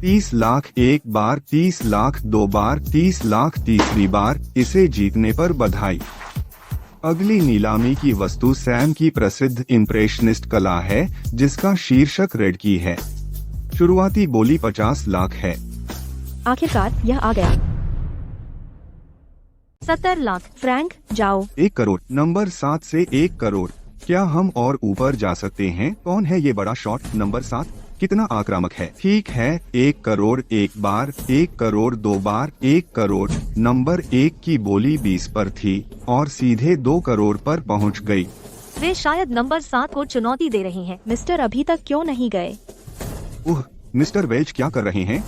30 लाख एक बार, 30 लाख 2 बार, 30 लाख तीसरी बार। इसे जीतने पर बधाई। अगली नीलामी की वस्तु सैम की प्रसिद्ध इम्प्रेशनिस्ट कला है, जिसका शीर्षक रेड की है। शुरुआती बोली $50 लाख है। आखिरकार यह आ गया। 70 लाख। फ्रैंक, जाओ। 1 करोड़। नंबर 7 से 1 करोड़। क्या हम और ऊपर जा सकते हैं? कौन है ये बड़ा शॉट? नंबर 7 कितना आक्रामक है। ठीक है, 1 करोड़ एक बार, 1 करोड़ 2 बार, 1 करोड़। नंबर 1 की बोली 20 पर थी और सीधे 2 करोड़ पर पहुंच गई। वे शायद नंबर 7 को चुनौती दे रही हैं। मिस्टर अभी तक क्यों नहीं गए? मिस्टर वेल्च क्या कर रहे हैं?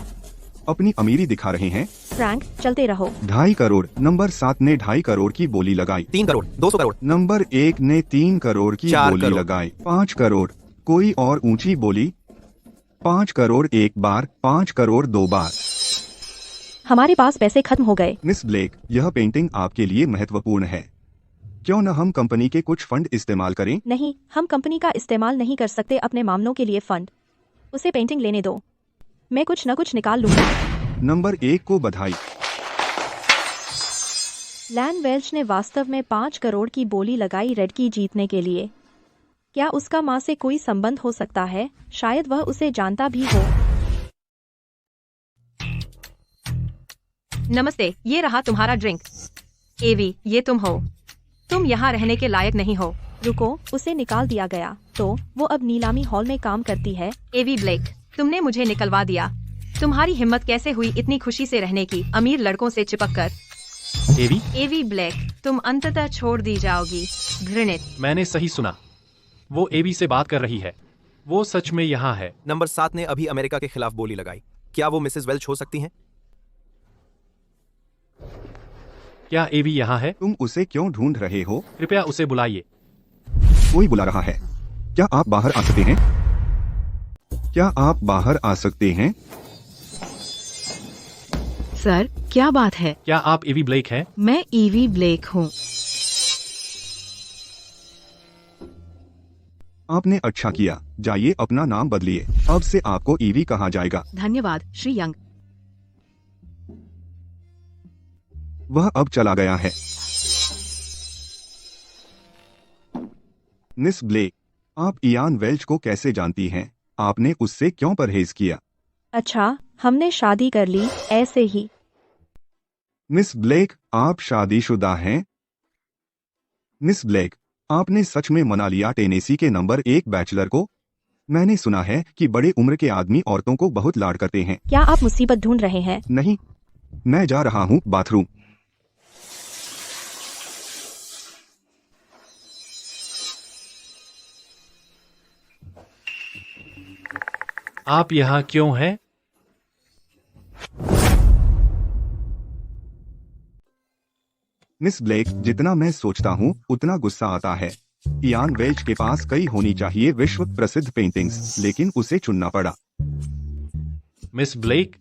अपनी अमीरी दिखा रहे हैं। फ्रैंक, चलते रहो। 2.5 करोड़। नंबर 7 ने 2.5 करोड़ की बोली लगाई। 3 करोड़, 200 करोड़। नंबर 1 ने 3 करोड़ की 4 बोली करोड़। लगाई। 5 करोड़। कोई और ऊंची बोली? 5 करोड़ एक बार, 5 करोड़ 2 बार। हमारे पास पैसे खत्म हो गए। मिस ब्लेक, यह पेंटिंग आपके लिए महत्वपूर्ण है। क्यों न हम कंपनी के कुछ फंड इस्तेमाल करें? नहीं, हम कंपनी का इस्तेमाल नहीं कर सकते अपने मामलों के लिए फंड। उसे पेंटिंग लेने दो, मैं कुछ न कुछ निकाल लूंगा। नंबर 1 को बधाई। लैन वेल्च ने वास्तव में 5 करोड़ की बोली लगाई रेड की जीतने के लिए। क्या उसका माँ से कोई संबंध हो सकता है? शायद वह उसे जानता भी हो। नमस्ते, ये रहा तुम्हारा ड्रिंक। एवी, ये तुम हो। तुम यहाँ रहने के लायक नहीं हो। रुको, उसे निकाल दिया गया। तो वो अब नीलामी हॉल में काम करती है। एवी ब्लेक, तुमने मुझे निकलवा दिया। तुम्हारी हिम्मत कैसे हुई इतनी खुशी से रहने की, अमीर लड़कों से चिपक कर? एवी ब्लेक, तुम अंततः छोड़ दी जाओगी। घृणित। मैंने सही सुना, वो एवी से बात कर रही है। वो सच में यहाँ है। नंबर 7 ने अभी अमेरिका के खिलाफ बोली लगाई। क्या वो मिसेस वेल्च हो सकती हैं? क्या एवी यहाँ है? तुम उसे क्यों ढूंढ रहे हो? कृपया उसे बुलाइए। कोई बुला रहा है। क्या आप बाहर आ सकते हैं? क्या आप बाहर आ सकते हैं? सर, क्या बात है? क्या आप एवी ब्लेक हैं? मैं ईवी ब्लेक हूँ। आपने अच्छा किया। जाइए अपना नाम बदलिए। अब से आपको ईवी कहा जाएगा। धन्यवाद श्री यंग। वह अब चला गया है। मिस ब्लेक, आप इयान वेल्च को कैसे जानती हैं? आपने उससे क्यों परहेज किया? अच्छा, हमने शादी कर ली, ऐसे ही। मिस ब्लेक, आप शादीशुदा हैं? मिस ब्लेक, आपने सच में मना लिया टेनेसी के नंबर 1 बैचलर को? मैंने सुना है कि बड़े उम्र के आदमी औरतों को बहुत लाड करते हैं। क्या आप मुसीबत ढूंढ रहे हैं? नहीं, मैं जा रहा हूँ बाथरूम। आप यहाँ क्यों हैं? मिस ब्लेक, जितना मैं सोचता हूँ उतना गुस्सा आता है। इयान वेल्च के पास कई होनी चाहिए विश्व प्रसिद्ध पेंटिंग्स, लेकिन उसे चुनना पड़ा। मिस ब्लेक,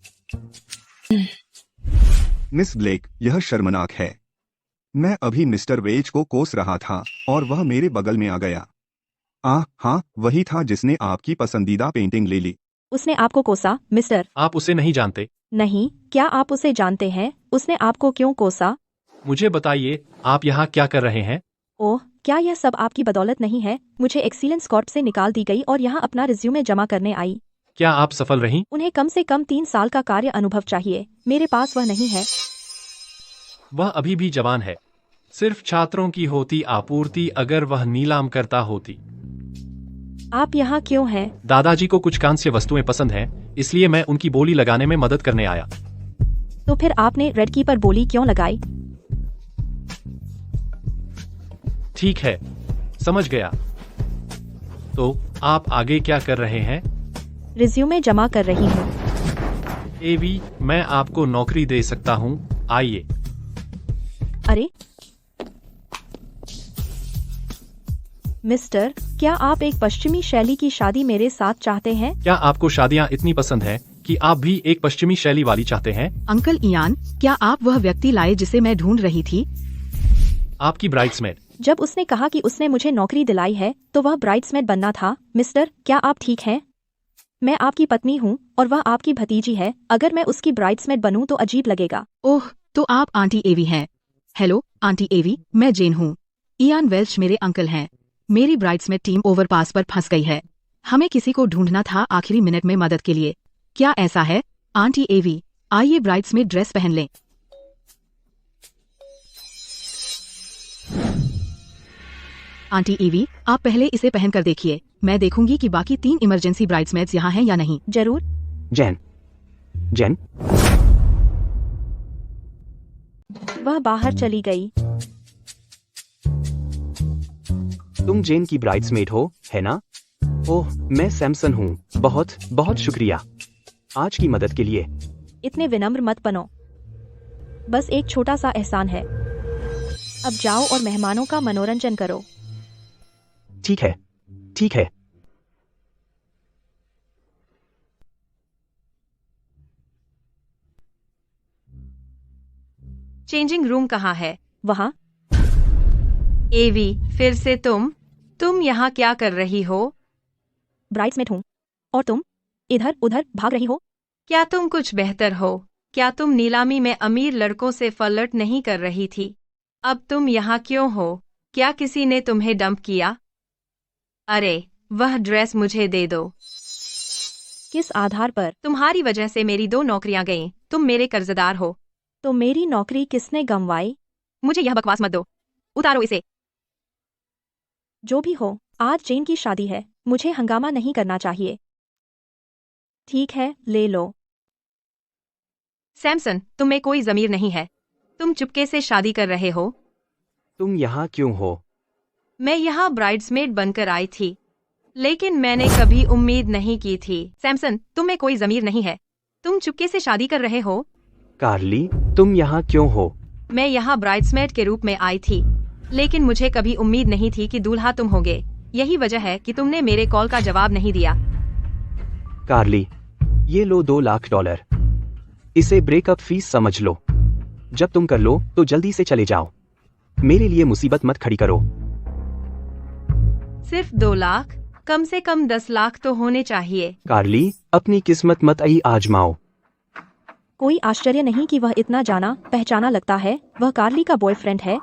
मिस ब्लेक, यह शर्मनाक है। मैं अभी मिस्टर वेल्च को कोस रहा था और वह मेरे बगल में आ गया। हाँ, वही था जिसने आपकी पसंदीदा पेंटिंग ले ली। उसने आपको कोसा, मिस्टर? आप उसे नहीं जानते। नहीं, क्या आप उसे जानते हैं? उसने आपको क्यों कोसा? मुझे बताइए, आप यहाँ क्या कर रहे हैं? ओह, क्या यह सब आपकी बदौलत नहीं है? मुझे एक्सीलेंस कॉर्प से निकाल दी गई और यहाँ अपना रिज्यूमे जमा करने आई। क्या आप सफल रहीं? उन्हें कम से कम 3 साल का कार्य अनुभव चाहिए। मेरे पास वह नहीं है। वह अभी भी जवान है। सिर्फ छात्रों की होती आपूर्ति अगर वह नीलाम करता होती। आप यहाँ क्यों हैं? दादाजी को कुछ कांस्य वस्तुएं पसंद हैं, इसलिए मैं उनकी बोली लगाने में मदद करने आया। तो फिर आपने रेड की पर बोली क्यों लगाई? ठीक है, समझ गया। तो आप आगे क्या कर रहे हैं? रिज्यूमे जमा कर रही हूँ। एवी, मैं आपको नौकरी दे सकता हूँ, आइए। अरे मिस्टर, क्या आप एक पश्चिमी शैली की शादी मेरे साथ चाहते हैं? क्या आपको शादियाँ इतनी पसंद हैं कि आप भी एक पश्चिमी शैली वाली चाहते हैं? अंकल इयान, क्या आप वह व्यक्ति लाए जिसे मैं ढूंढ रही थी? आपकी ब्राइड्समेड। जब उसने कहा कि उसने मुझे नौकरी दिलाई है, तो वह ब्राइड्समेड बनना था। मिस्टर, क्या आप ठीक हैं? मैं आपकी पत्नी हूँ और वह आपकी भतीजी है। अगर मैं उसकी ब्राइड्समेड बनूं तो अजीब लगेगा। ओह, तो आप आंटी एवी हैं। हेलो आंटी एवी, मैं जेन हूँ। इयान वेल्च मेरे अंकल हैं। मेरी ब्राइड्समेड टीम ओवरपास पर फंस गई है। हमें किसी को ढूंढना था आखिरी मिनट में मदद के लिए। क्या ऐसा है आंटी एवी? आइए ब्राइड्समेड ड्रेस पहन लें। आंटी एवी, आप पहले इसे पहन कर देखिए। मैं देखूंगी कि बाकी 3 इमरजेंसी ब्राइड्समेड्स यहाँ हैं या नहीं। जरूर। जेन, वह बाहर चली गई। तुम जेन की ब्राइड्समेड हो, है ना? ओह, मैं सैमसन हूँ। बहुत बहुत शुक्रिया आज की मदद के लिए। इतने विनम्र मत बनो। बस एक छोटा सा एहसान है। अब जाओ और मेहमानों का मनोरंजन करो। ठीक है, ठीक है। चेंजिंग रूम कहाँ है? वहाँ। एवी, फिर से तुम यहाँ क्या कर रही हो? ब्राइड्समेड हूँ। और तुम इधर उधर भाग रही हो। क्या तुम कुछ बेहतर हो? क्या तुम नीलामी में अमीर लड़कों से फ्लर्ट नहीं कर रही थी? अब तुम यहाँ क्यों हो? क्या किसी ने तुम्हें डंप किया? अरे, वह ड्रेस मुझे दे दो। किस आधार पर? तुम्हारी वजह से मेरी 2 नौकरियां गईं। तुम मेरे कर्जदार हो। तो मेरी नौकरी किसने गंवाई? मुझे यह बकवास मत दो। उतारो इसे। जो भी हो, आज जेन की शादी है। मुझे हंगामा नहीं करना चाहिए। ठीक है, ले लो। सैमसन, तुम में कोई ज़मीर नहीं है। तुम चुपके से शादी कर रहे हो। तुम यहाँ क्यों हो? मैं यहाँ ब्राइड्समेड बनकर आई थी, लेकिन मैंने कभी उम्मीद नहीं की थी। सैमसन, तुम में कोई ज़मीर नहीं है। तुम चुपके से शादी कर रहे हो। कार्ली, तुम यहाँ क्यों हो? मैं यहाँ ब्राइड्समेड के रूप में आई थी, लेकिन मुझे कभी उम्मीद नहीं थी कि दूल्हा तुम होगे। यही वजह है कि तुमने मेरे कॉल का जवाब नहीं दिया। कार्ली, ये लो $2 लाख। इसे ब्रेकअप फीस समझ लो। जब तुम कर लो तो जल्दी से चले जाओ। मेरे लिए मुसीबत मत खड़ी करो। सिर्फ 2 लाख? कम से कम 10 लाख तो होने चाहिए। कार्ली, अपनी किस्मत मत आजमाओ। कोई आश्चर्य नहीं कि वह इतना जाना पहचाना लगता है। वह कार्ली का बॉयफ्रेंड है।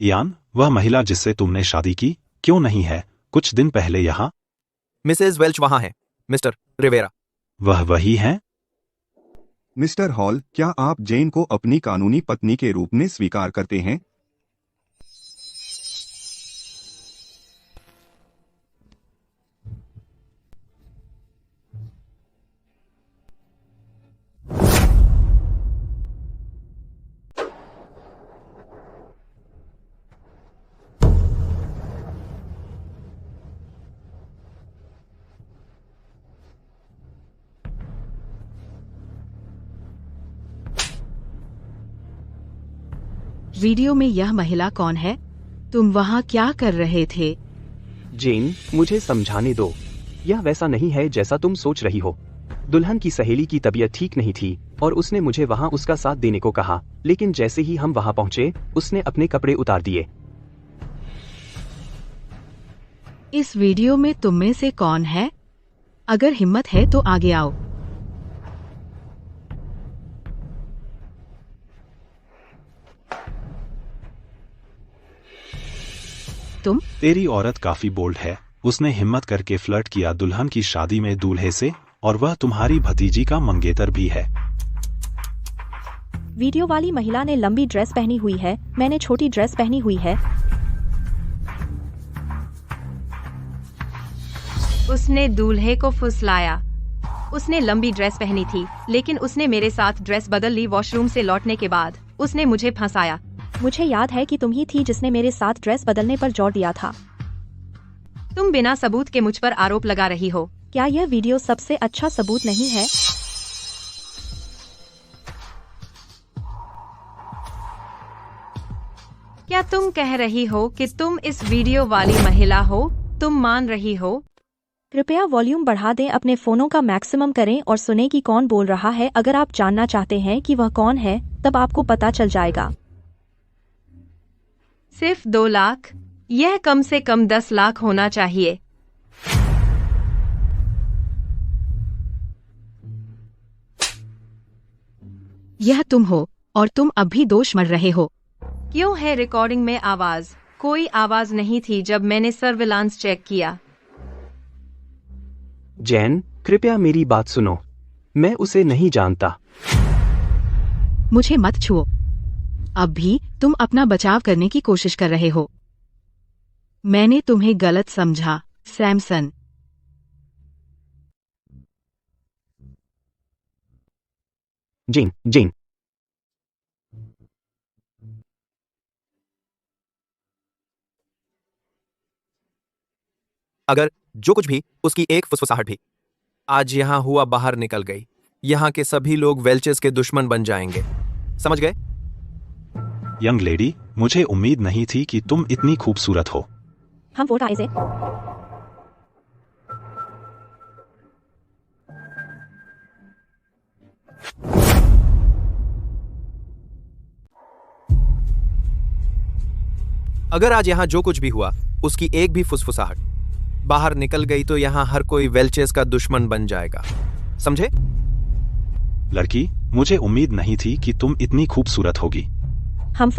इयान, वह महिला जिससे तुमने शादी की क्यों नहीं है कुछ दिन पहले यहाँ? मिसेज वेल्च वहां है, मिस्टर रिवेरा। वह वही है? मिस्टर हॉल, क्या आप जेन को अपनी कानूनी पत्नी के रूप में स्वीकार करते हैं? वीडियो में यह महिला कौन है? तुम वहाँ क्या कर रहे थे? जेन, मुझे समझाने दो। यह वैसा नहीं है जैसा तुम सोच रही हो। दुल्हन की सहेली की तबीयत ठीक नहीं थी और उसने मुझे वहाँ उसका साथ देने को कहा, लेकिन जैसे ही हम वहाँ पहुँचे उसने अपने कपड़े उतार दिए। इस वीडियो में तुम में से कौन है? अगर हिम्मत है तो आगे आओ। तुम? तेरी औरत काफी बोल्ड है। उसने हिम्मत करके फ्लर्ट किया दुल्हन की शादी में दूल्हे से, और वह तुम्हारी भतीजी का मंगेतर भी है। वीडियो वाली महिला ने लंबी ड्रेस पहनी हुई है, मैंने छोटी ड्रेस पहनी हुई है। उसने दूल्हे को फुसलाया। उसने लंबी ड्रेस पहनी थी, लेकिन उसने मेरे साथ ड्रेस बदल ली। वॉशरूम से लौटने के बाद उसने मुझे फंसाया। मुझे याद है कि तुम ही थी जिसने मेरे साथ ड्रेस बदलने पर जोर दिया था। तुम बिना सबूत के मुझ पर आरोप लगा रही हो। क्या यह वीडियो सबसे अच्छा सबूत नहीं है? क्या तुम कह रही हो कि तुम इस वीडियो वाली महिला हो? तुम मान रही हो? कृपया वॉल्यूम बढ़ा दें, अपने फोनों का मैक्सिमम करें और सुने कि कौन बोल रहा है। अगर आप जानना चाहते हैं कि वह कौन है, तब आपको पता चल जाएगा। सिर्फ 2 लाख? यह कम से कम 10 लाख होना चाहिए। यह तुम हो और तुम अब भी दोष मर रहे हो। क्यों है रिकॉर्डिंग में आवाज? कोई आवाज नहीं थी जब मैंने सर्विलांस चेक किया। जैन, कृपया मेरी बात सुनो। मैं उसे नहीं जानता। मुझे मत छुओ। अब भी तुम अपना बचाव करने की कोशिश कर रहे हो। मैंने तुम्हें गलत समझा, सैमसन। जेन, जेन। अगर जो कुछ भी, उसकी एक फुसफुसाहट भी आज यहाँ हुआ बाहर निकल गई, यहाँ के सभी लोग वेल्चेस के दुश्मन बन जाएंगे। समझ गए? यंग लेडी, मुझे उम्मीद नहीं थी कि तुम इतनी खूबसूरत हो। हम वोट आए से। अगर आज यहाँ जो कुछ भी हुआ, उसकी एक भी फुसफुसाहट बाहर निकल गई तो यहाँ हर कोई वेल्चेस का दुश्मन बन जाएगा। समझे? लड़की, मुझे उम्मीद नहीं थी कि तुम इतनी खूबसूरत होगी। हम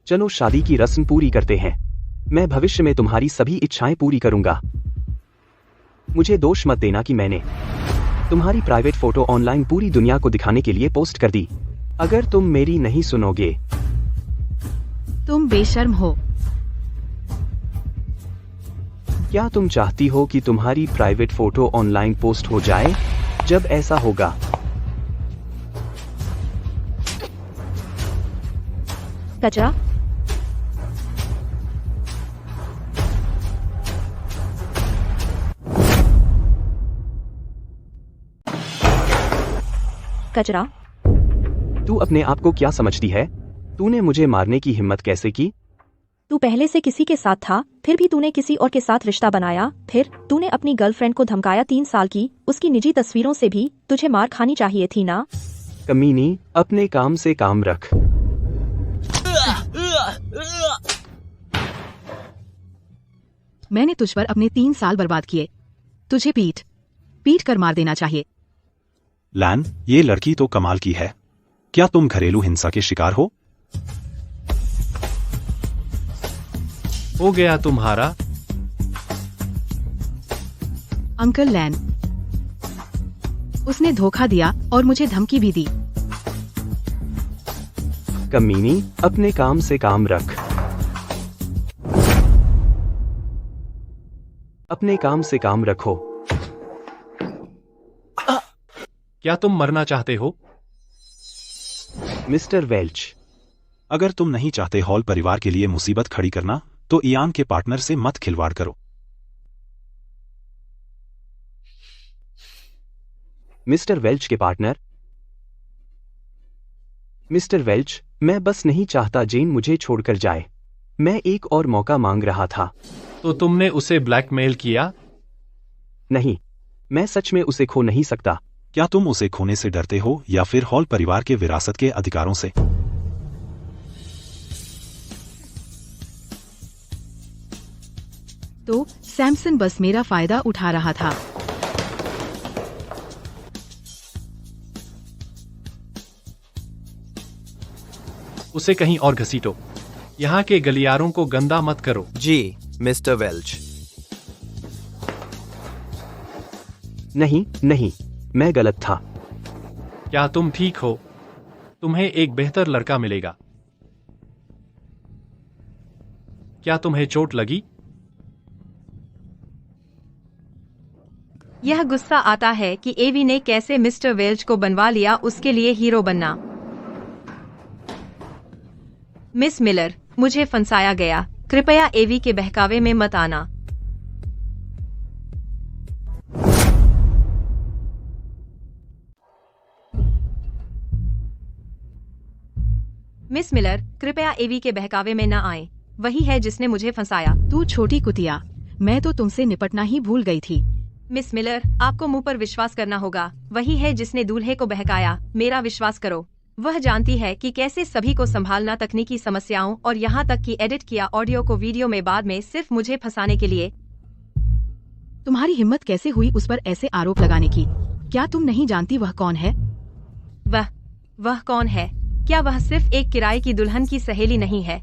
चलो शादी की रस्म पूरी करते हैं। मैं भविष्य में तुम्हारी सभी इच्छाएं पूरी करूंगा। मुझे दोष मत देना कि मैंने तुम्हारी प्राइवेट फोटो ऑनलाइन पूरी दुनिया को दिखाने के लिए पोस्ट कर दी। अगर तुम मेरी नहीं सुनोगे। तुम बेशर्म हो। क्या तुम चाहती हो कि तुम्हारी प्राइवेट फोटो ऑनलाइन पोस्ट हो जाए? जब ऐसा होगा, कचरा। कचरा। तू अपने आप को क्या समझती है? तूने मुझे मारने की हिम्मत कैसे की? तू पहले से किसी के साथ था, फिर भी तूने किसी और के साथ रिश्ता बनाया, फिर तूने अपनी गर्लफ्रेंड को धमकाया 3 साल की, उसकी निजी तस्वीरों से भी। तुझे मार खानी चाहिए थी ना? कमीनी, अपने काम से काम रख। मैंने तुझ पर अपने 3 साल बर्बाद किए। तुझे पीट कर मार देना चाहिए। लैन, ये लड़की तो कमाल की है। क्या तुम घरेलू हिंसा के शिकार हो? हो गया तुम्हारा। अंकल लैन, उसने धोखा दिया और मुझे धमकी भी दी। कमीनी, अपने काम से काम रख। अपने काम से काम रखो। क्या तुम मरना चाहते हो? मिस्टर वेल्च, अगर तुम नहीं चाहते हॉल परिवार के लिए मुसीबत खड़ी करना, तो इयान के पार्टनर से मत खिलवाड़ करो। मिस्टर वेल्च के पार्टनर? मिस्टर वेल्च, मैं बस नहीं चाहता जेन मुझे छोड़कर जाए। मैं एक और मौका मांग रहा था। तो तुमने उसे ब्लैकमेल किया? नहीं, मैं सच में उसे खो नहीं सकता। क्या तुम उसे खोने से डरते हो या फिर हॉल परिवार के विरासत के अधिकारों से? तो सैमसन बस मेरा फायदा उठा रहा था। उसे कहीं और घसीटो। यहाँ के गलियारों को गंदा मत करो। जी मिस्टर वेल्च। नहीं नहीं, मैं गलत था। क्या तुम ठीक हो? तुम्हें एक बेहतर लड़का मिलेगा। क्या तुम्हें चोट लगी? यह गुस्सा आता है कि एवी ने कैसे मिस्टर वेल्च को बनवा लिया उसके लिए हीरो बनना। मिस मिलर, मुझे फंसाया गया। कृपया एवी के बहकावे में मत आना। मिस मिलर, कृपया एवी के बहकावे में न आए। वही है जिसने मुझे फंसाया। तू छोटी कुतिया, मैं तो तुमसे निपटना ही भूल गई थी। मिस मिलर, आपको मुंह पर विश्वास करना होगा। वही है जिसने दूल्हे को बहकाया। मेरा विश्वास करो। वह जानती है कि कैसे सभी को संभालना, तकनीकी समस्याओं और यहाँ तक कि एडिट किया ऑडियो को वीडियो में बाद में सिर्फ मुझे फंसाने के लिए। तुम्हारी हिम्मत कैसे हुई उस पर ऐसे आरोप लगाने की? क्या तुम नहीं जानती वह कौन है? वह कौन है? क्या वह सिर्फ एक किराए की दुल्हन की सहेली नहीं है?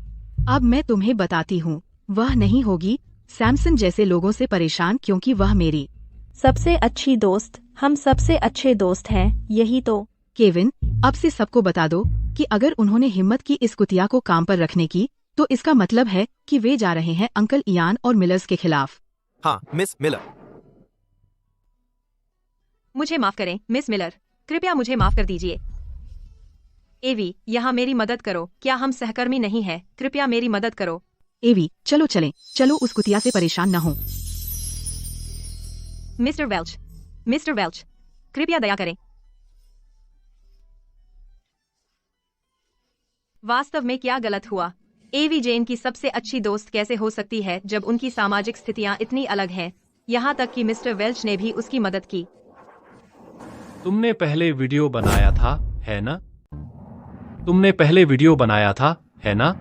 अब मैं तुम्हें बताती हूँ। वह नहीं होगी सैमसन जैसे लोगों से परेशान, क्योंकि वह मेरी सबसे अच्छी दोस्त। हम सबसे अच्छे दोस्त हैं, यही तो। केविन, अब से सबको बता दो कि अगर उन्होंने हिम्मत की इस कुतिया को काम पर रखने की, तो इसका मतलब है कि वे जा रहे हैं अंकल इयान और मिलर्स के खिलाफ। हाँ मिस मिलर। मुझे माफ करें मिस मिलर, कृपया मुझे माफ कर दीजिए। एवी, यहाँ मेरी मदद करो। क्या हम सहकर्मी नहीं हैं? कृपया मेरी मदद करो। एवी, चलो चलें। चलो उस कुतिया से परेशान न हो। मिस्टर वेल्च, कृपया दया करें। वास्तव में क्या गलत हुआ? एवी जेन की सबसे अच्छी दोस्त कैसे हो सकती है जब उनकी सामाजिक स्थितियां इतनी अलग हैं? यहाँ तक कि मिस्टर वेल्च ने भी उसकी मदद की। तुमने पहले वीडियो बनाया था, है ना? तुमने पहले वीडियो बनाया था, है ना?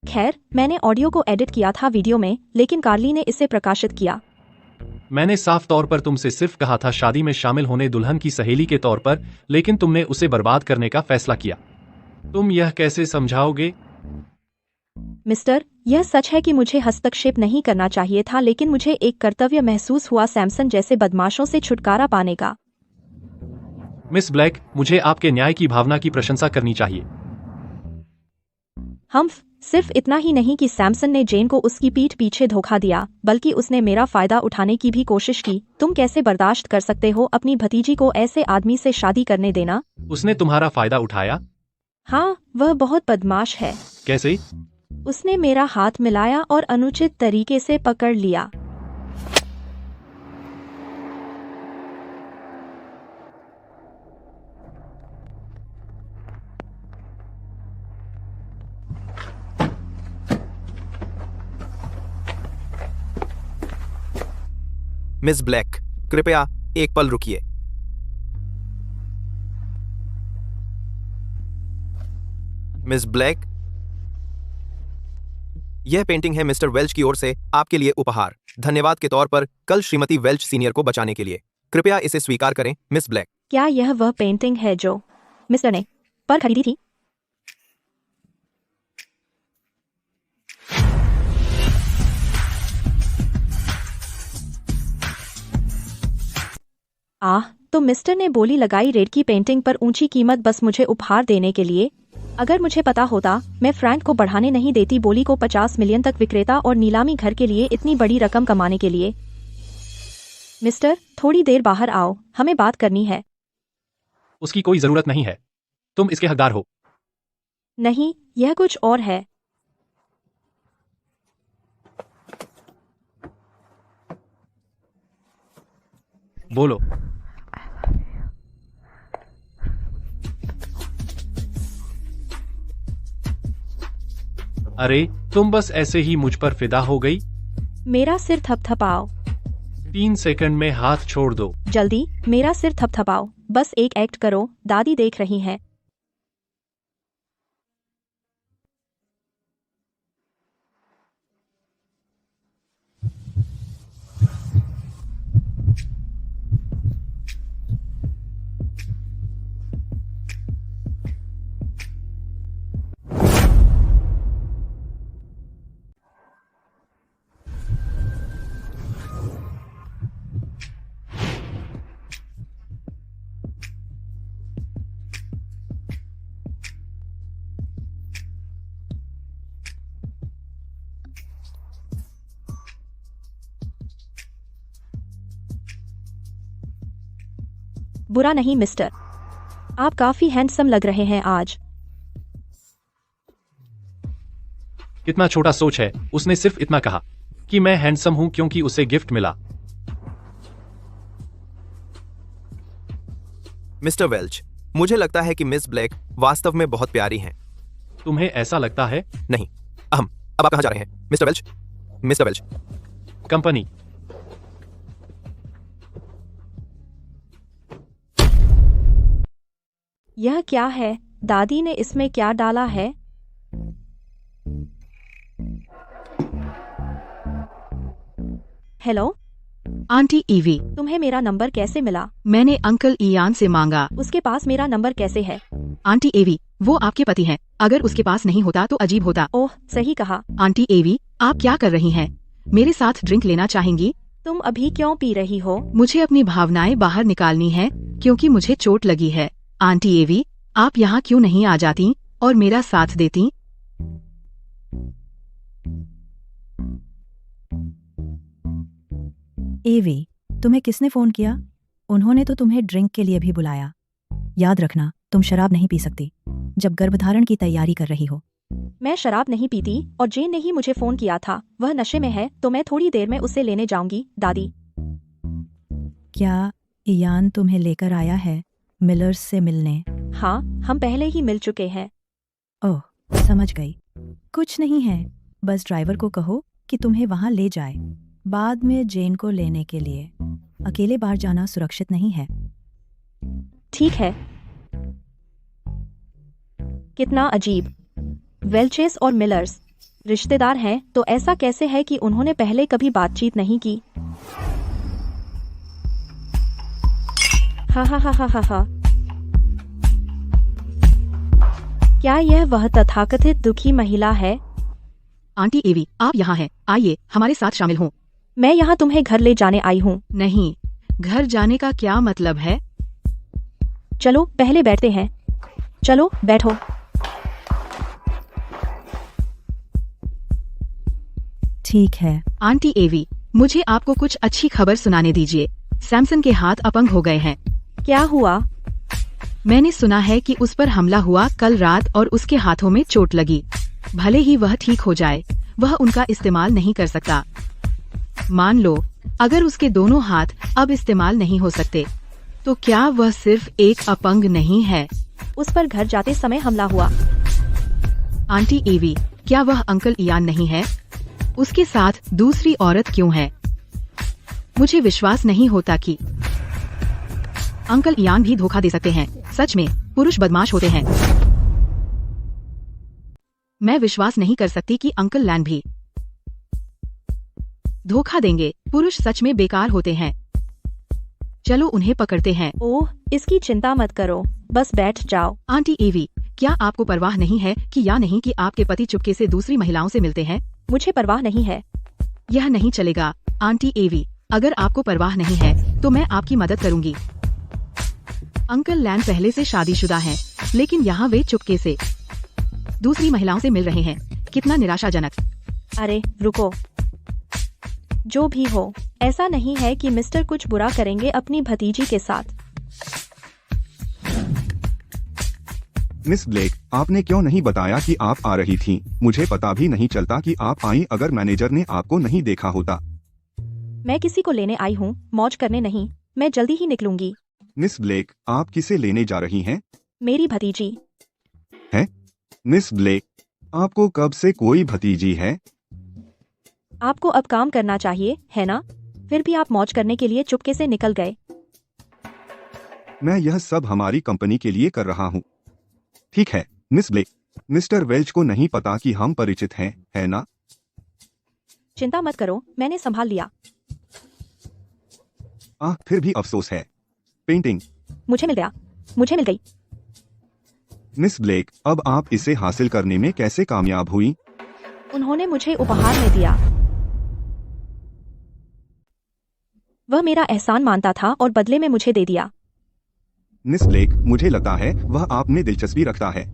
खैर, मैंने ऑडियो को एडिट किया था वीडियो में, लेकिन कार्ली ने इसे प्रकाशित किया। मैंने साफ तौर पर तुमसे सिर्फ कहा था शादी में शामिल होने दुल्हन की सहेली के तौर पर, लेकिन तुमने उसे बर्बाद करने का फैसला किया। तुम यह कैसे समझाओगे? मिस्टर, यह सच है कि मुझे हस्तक्षेप नहीं करना चाहिए था, लेकिन मुझे एक कर्तव्य महसूस हुआ सैमसन जैसे बदमाशों से छुटकारा पाने का। मिस ब्लैक, मुझे आपके न्याय की भावना की प्रशंसा करनी चाहिए। हम सिर्फ इतना ही नहीं कि सैमसन ने जेन को उसकी पीठ पीछे धोखा दिया, बल्कि उसने मेरा फायदा उठाने की भी कोशिश की। तुम कैसे बर्दाश्त कर सकते हो अपनी भतीजी को ऐसे आदमी से शादी करने देना? उसने तुम्हारा फायदा उठाया? हाँ, वह बहुत बदमाश है। कैसे? उसने मेरा हाथ मिलाया और अनुचित तरीके से पकड़ लिया। मिस ब्लैक, कृपया एक पल रुकिए। मिस ब्लैक, यह पेंटिंग है मिस्टर वेल्च की ओर से आपके लिए उपहार, धन्यवाद के तौर पर कल श्रीमती वेल्च सीनियर को बचाने के लिए। कृपया इसे स्वीकार करें मिस ब्लैक। क्या यह वह पेंटिंग है जो मिस्टर ने पर खरीदी थी? तो मिस्टर ने बोली लगाई रेड की पेंटिंग पर ऊंची कीमत बस मुझे उपहार देने के लिए। अगर मुझे पता होता मैं फ्रैंक को बढ़ाने नहीं देती बोली को 50 मिलियन तक विक्रेता और नीलामी घर के लिए इतनी बड़ी रकम कमाने के लिए। मिस्टर थोड़ी देर बाहर आओ, हमें बात करनी है। उसकी कोई जरूरत नहीं है, तुम इसके हकदार हो। नहीं, यह कुछ और है। बोलो। अरे तुम बस ऐसे ही मुझ पर फिदा हो गई। मेरा सिर थपथपाओ। 3 सेकंड में हाथ छोड़ दो। जल्दी मेरा सिर थपथपाओ, बस एक एक्ट करो, दादी देख रही हैं। बुरा नहीं मिस्टर, आप काफी हैंडसम लग रहे हैं आज। कितना छोटा सोच है, उसने सिर्फ इतना कहा कि मैं हैंडसम हूं क्योंकि उसे गिफ्ट मिला। मिस्टर वेल्च, मुझे लगता है कि मिस ब्लैक वास्तव में बहुत प्यारी हैं। तुम्हें ऐसा लगता है? नहीं। अब आप कहां जा रहे हैं mister Welch? Mister Welch. Company. यह क्या है? दादी ने इसमें क्या डाला है? हेलो आंटी ईवी, तुम्हें मेरा नंबर कैसे मिला? मैंने अंकल इयान से मांगा। उसके पास मेरा नंबर कैसे है? आंटी एवी, वो आपके पति हैं। अगर उसके पास नहीं होता तो अजीब होता। ओह, सही कहा। आंटी एवी, आप क्या कर रही हैं? मेरे साथ ड्रिंक लेना चाहेंगी? तुम अभी क्यों पी रही हो? मुझे अपनी भावनाएं बाहर निकालनी है क्योंकि मुझे चोट लगी है। आंटी एवी, आप यहाँ क्यों नहीं आ जाती और मेरा साथ देती? एवी, तुम्हें किसने फोन किया? उन्होंने तो तुम्हें ड्रिंक के लिए भी बुलाया। याद रखना, तुम शराब नहीं पी सकती जब गर्भधारण की तैयारी कर रही हो। मैं शराब नहीं पीती और जेन ने ही मुझे फोन किया था। वह नशे में है तो मैं थोड़ी देर में उसे लेने जाऊंगी। दादी, क्या इयान तुम्हें लेकर आया है मिलर्स से मिलने? हाँ, हम पहले ही मिल चुके हैं। ओह, समझ गई। कुछ नहीं है, बस ड्राइवर को कहो कि तुम्हें वहां ले जाए, बाद में जेन को लेने के लिए। अकेले बाहर जाना सुरक्षित नहीं है। ठीक है। कितना अजीब, वेल्चेस और मिलर्स रिश्तेदार हैं तो ऐसा कैसे है कि उन्होंने पहले कभी बातचीत नहीं की? हा हा हा हा हा हा। क्या यह वह तथाकथित दुखी महिला है? आंटी एवी, आप यहाँ हैं, आइए हमारे साथ शामिल हों। मैं यहाँ तुम्हें घर ले जाने आई हूँ। नहीं, घर जाने का क्या मतलब है? चलो पहले बैठते हैं। चलो बैठो। ठीक है। आंटी एवी, मुझे आपको कुछ अच्छी खबर सुनाने दीजिए। सैमसन के हाथ अपंग हो गए हैं। क्या हुआ? मैंने सुना है कि उस पर हमला हुआ कल रात और उसके हाथों में चोट लगी। भले ही वह ठीक हो जाए, वह उनका इस्तेमाल नहीं कर सकता। मान लो अगर उसके दोनों हाथ अब इस्तेमाल नहीं हो सकते, तो क्या वह सिर्फ एक अपंग नहीं है? उस पर घर जाते समय हमला हुआ। आंटी एवी, क्या वह अंकल इयान नहीं है? उसके साथ दूसरी औरत क्यों है? मुझे विश्वास नहीं होता कि अंकल इयान भी धोखा दे सकते हैं। सच में पुरुष बदमाश होते हैं। मैं विश्वास नहीं कर सकती कि अंकल लैन भी धोखा देंगे। पुरुष सच में बेकार होते हैं। चलो उन्हें पकड़ते हैं। ओह, इसकी चिंता मत करो, बस बैठ जाओ। आंटी एवी, क्या आपको परवाह नहीं है कि या नहीं कि आपके पति चुपके से दूसरी महिलाओं से मिलते हैं? मुझे परवाह नहीं है। यह नहीं चलेगा आंटी एवी, अगर आपको परवाह नहीं है तो मैं आपकी मदद करूंगी। अंकल लैन पहले से शादीशुदा हैं, लेकिन यहाँ वे चुपके से दूसरी महिलाओं से मिल रहे हैं। कितना निराशाजनक। अरे रुको, जो भी हो, ऐसा नहीं है कि मिस्टर कुछ बुरा करेंगे अपनी भतीजी के साथ। मिस ब्लेक, आपने क्यों नहीं बताया कि आप आ रही थीं? मुझे पता भी नहीं चलता कि आप आई अगर मैनेजर ने आपको नहीं देखा होता। मैं किसी को लेने आई हूँ, मौज करने नहीं। मैं जल्दी ही निकलूंगी। मिस ब्लेक, आप किसे लेने जा रही हैं? मेरी भतीजी। है? मिस ब्लेक, आपको कब से कोई भतीजी है? आपको अब काम करना चाहिए, है ना? फिर भी आप मौज करने के लिए चुपके से निकल गए। मैं यह सब हमारी कंपनी के लिए कर रहा हूँ। ठीक है मिस ब्लेक, मिस्टर वेल्च को नहीं पता कि हम परिचित हैं, है ना? चिंता मत करो, मैंने संभाल लिया। फिर भी अफसोस है। पेंटिंग मुझे मिल गया, मुझे मिल गई। मिस ब्लेक, अब आप इसे हासिल करने में कैसे कामयाब हुई? उन्होंने मुझे उपहार में दिया। वह मेरा एहसान मानता था और बदले में मुझे दे दिया। मिस ब्लेक, मुझे लगता है वह आप में दिलचस्पी रखता है।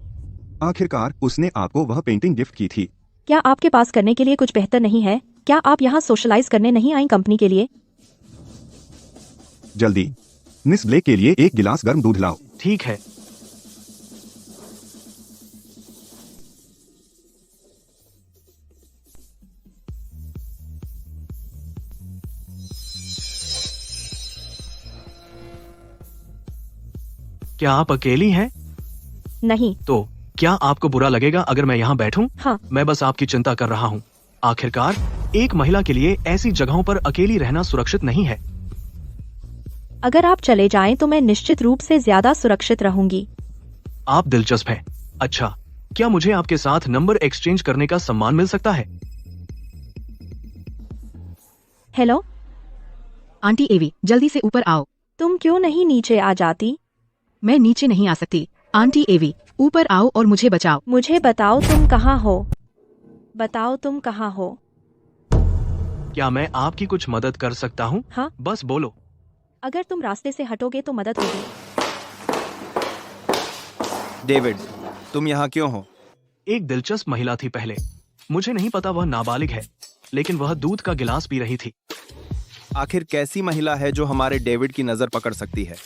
आखिरकार उसने आपको वह पेंटिंग गिफ्ट की थी। क्या आपके पास करने के लिए कुछ बेहतर नहीं है? क्या आप यहाँ सोशलाइज करने नहीं आई कंपनी के लिए? जल्दी मिस ब्लेक के लिए एक गिलास गर्म दूध लाओ। ठीक है। क्या आप अकेली हैं? नहीं। तो क्या आपको बुरा लगेगा अगर मैं यहाँ बैठूं? हाँ। मैं बस आपकी चिंता कर रहा हूँ। आखिरकार एक महिला के लिए ऐसी जगहों पर अकेली रहना सुरक्षित नहीं है। अगर आप चले जाएं तो मैं निश्चित रूप से ज्यादा सुरक्षित रहूंगी। आप दिलचस्प हैं। अच्छा, क्या मुझे आपके साथ नंबर एक्सचेंज करने का सम्मान मिल सकता है? हेलो आंटी एवी, जल्दी से ऊपर आओ। तुम क्यों नहीं नीचे आ जाती? मैं नीचे नहीं आ सकती। आंटी एवी, ऊपर आओ और मुझे बचाओ। मुझे बताओ तुम कहाँ हो? बताओ तुम कहाँ हो? क्या मैं आपकी कुछ मदद कर सकता हूँ? हाँ, बस बोलो। अगर तुम रास्ते से हटोगे तो मदद होगी। डेविड, तुम यहाँ क्यों हो? एक दिलचस्प महिला थी पहले। मुझे नहीं पता वह नाबालिग है, लेकिन वह दूध का गिलास पी रही थी। आखिर कैसी महिला है जो हमारे डेविड की नजर पकड़ सकती है?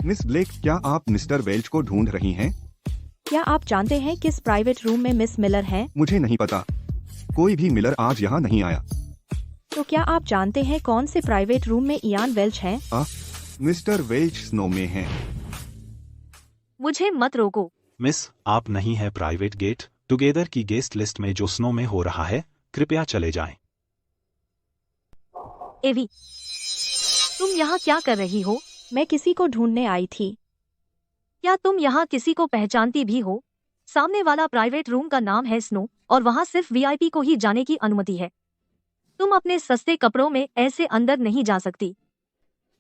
मिस ब्लेक, क्या आप मिस्टर वेल्च को ढूंढ रही हैं? क्या आप जानते हैं किस प्राइवेट रूम में मिस मिलर हैं? मुझे नहीं पता। कोई भी मिलर आज यहाँ नहीं आया। तो क्या आप जानते हैं कौन से प्राइवेट रूम में इयान वेल्च हैं? मिस्टर वेल्च स्नो में हैं। मुझे मत रोको। मिस, आप नहीं है प्राइवेट गेट टुगेदर की गेस्ट लिस्ट में जो स्नो में हो रहा है। कृपया चले जाएं। एवी, तुम यहाँ क्या कर रही हो? मैं किसी को ढूंढने आई थी। क्या तुम यहाँ किसी को पहचानती भी हो? सामने वाला प्राइवेट रूम का नाम है स्नो और वहाँ सिर्फ वीआईपी को ही जाने की अनुमति है। तुम अपने सस्ते कपड़ों में ऐसे अंदर नहीं जा सकती।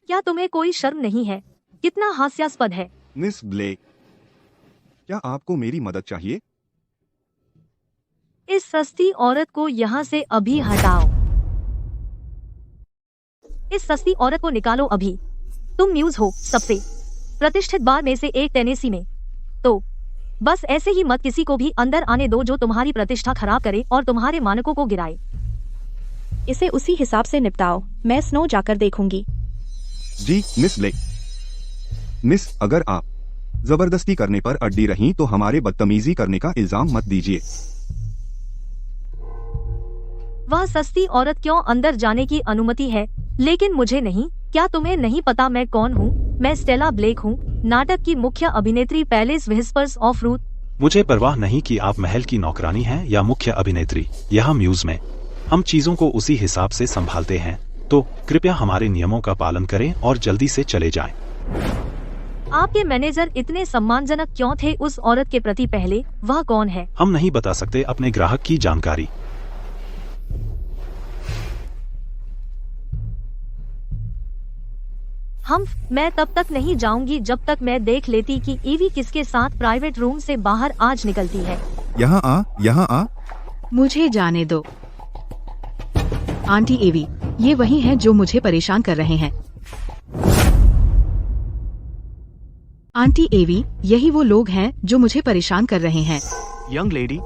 क्या तुम्हें कोई शर्म नहीं है? कितना हास्यास्पद है। मिस ब्लेक, क्या आपको मेरी मदद चाहिए? इस सस्ती औरत को यहाँ से अभी हटाओ। इस सस्ती औरत को निकालो अभी। तुम न्यूज़ हो सबसे प्रतिष्ठित बार में से एक टेनेसी में। तो बस ऐसे ही मत किसी को भी अंदर आने दो जो तुम्हारी प्रतिष्ठा खराब करे और तुम्हारे मानकों को गिराए। इसे उसी हिसाब से निपटाओ। मैं स्नो जाकर देखूंगी। जी मिस ब्लेक। मिस, अगर आप जबरदस्ती करने पर अड्डी रहीं तो हमारे बदतमीजी करने का इल्जाम मत दीजिए। वह सस्ती औरत क्यों अंदर जाने की अनुमति है, लेकिन मुझे नहीं? क्या तुम्हें नहीं पता मैं कौन हूँ? मैं स्टेला ब्लेक हूँ, नाटक की मुख्य अभिनेत्री पैलेस व्हिस्पर्स ऑफ रूथ। मुझे परवाह नहीं कि आप महल की नौकरानी हैं या मुख्य अभिनेत्री। यहाँ म्यूज में हम चीजों को उसी हिसाब से संभालते हैं, तो कृपया हमारे नियमों का पालन करें और जल्दी से चले जाएं। आपके मैनेजर इतने सम्मानजनक क्यों थे उस औरत के प्रति पहले? वह कौन है? हम नहीं बता सकते अपने ग्राहक की जानकारी। मैं तब तक नहीं जाऊंगी जब तक मैं देख लेती कि ईवी किसके साथ प्राइवेट रूम से बाहर आज निकलती है। यहाँ आ। मुझे जाने दो। आंटी एवी, ये वही हैं जो मुझे परेशान कर रहे हैं। आंटी एवी, यही वो लोग हैं जो मुझे परेशान कर रहे हैं। यंग लेडी,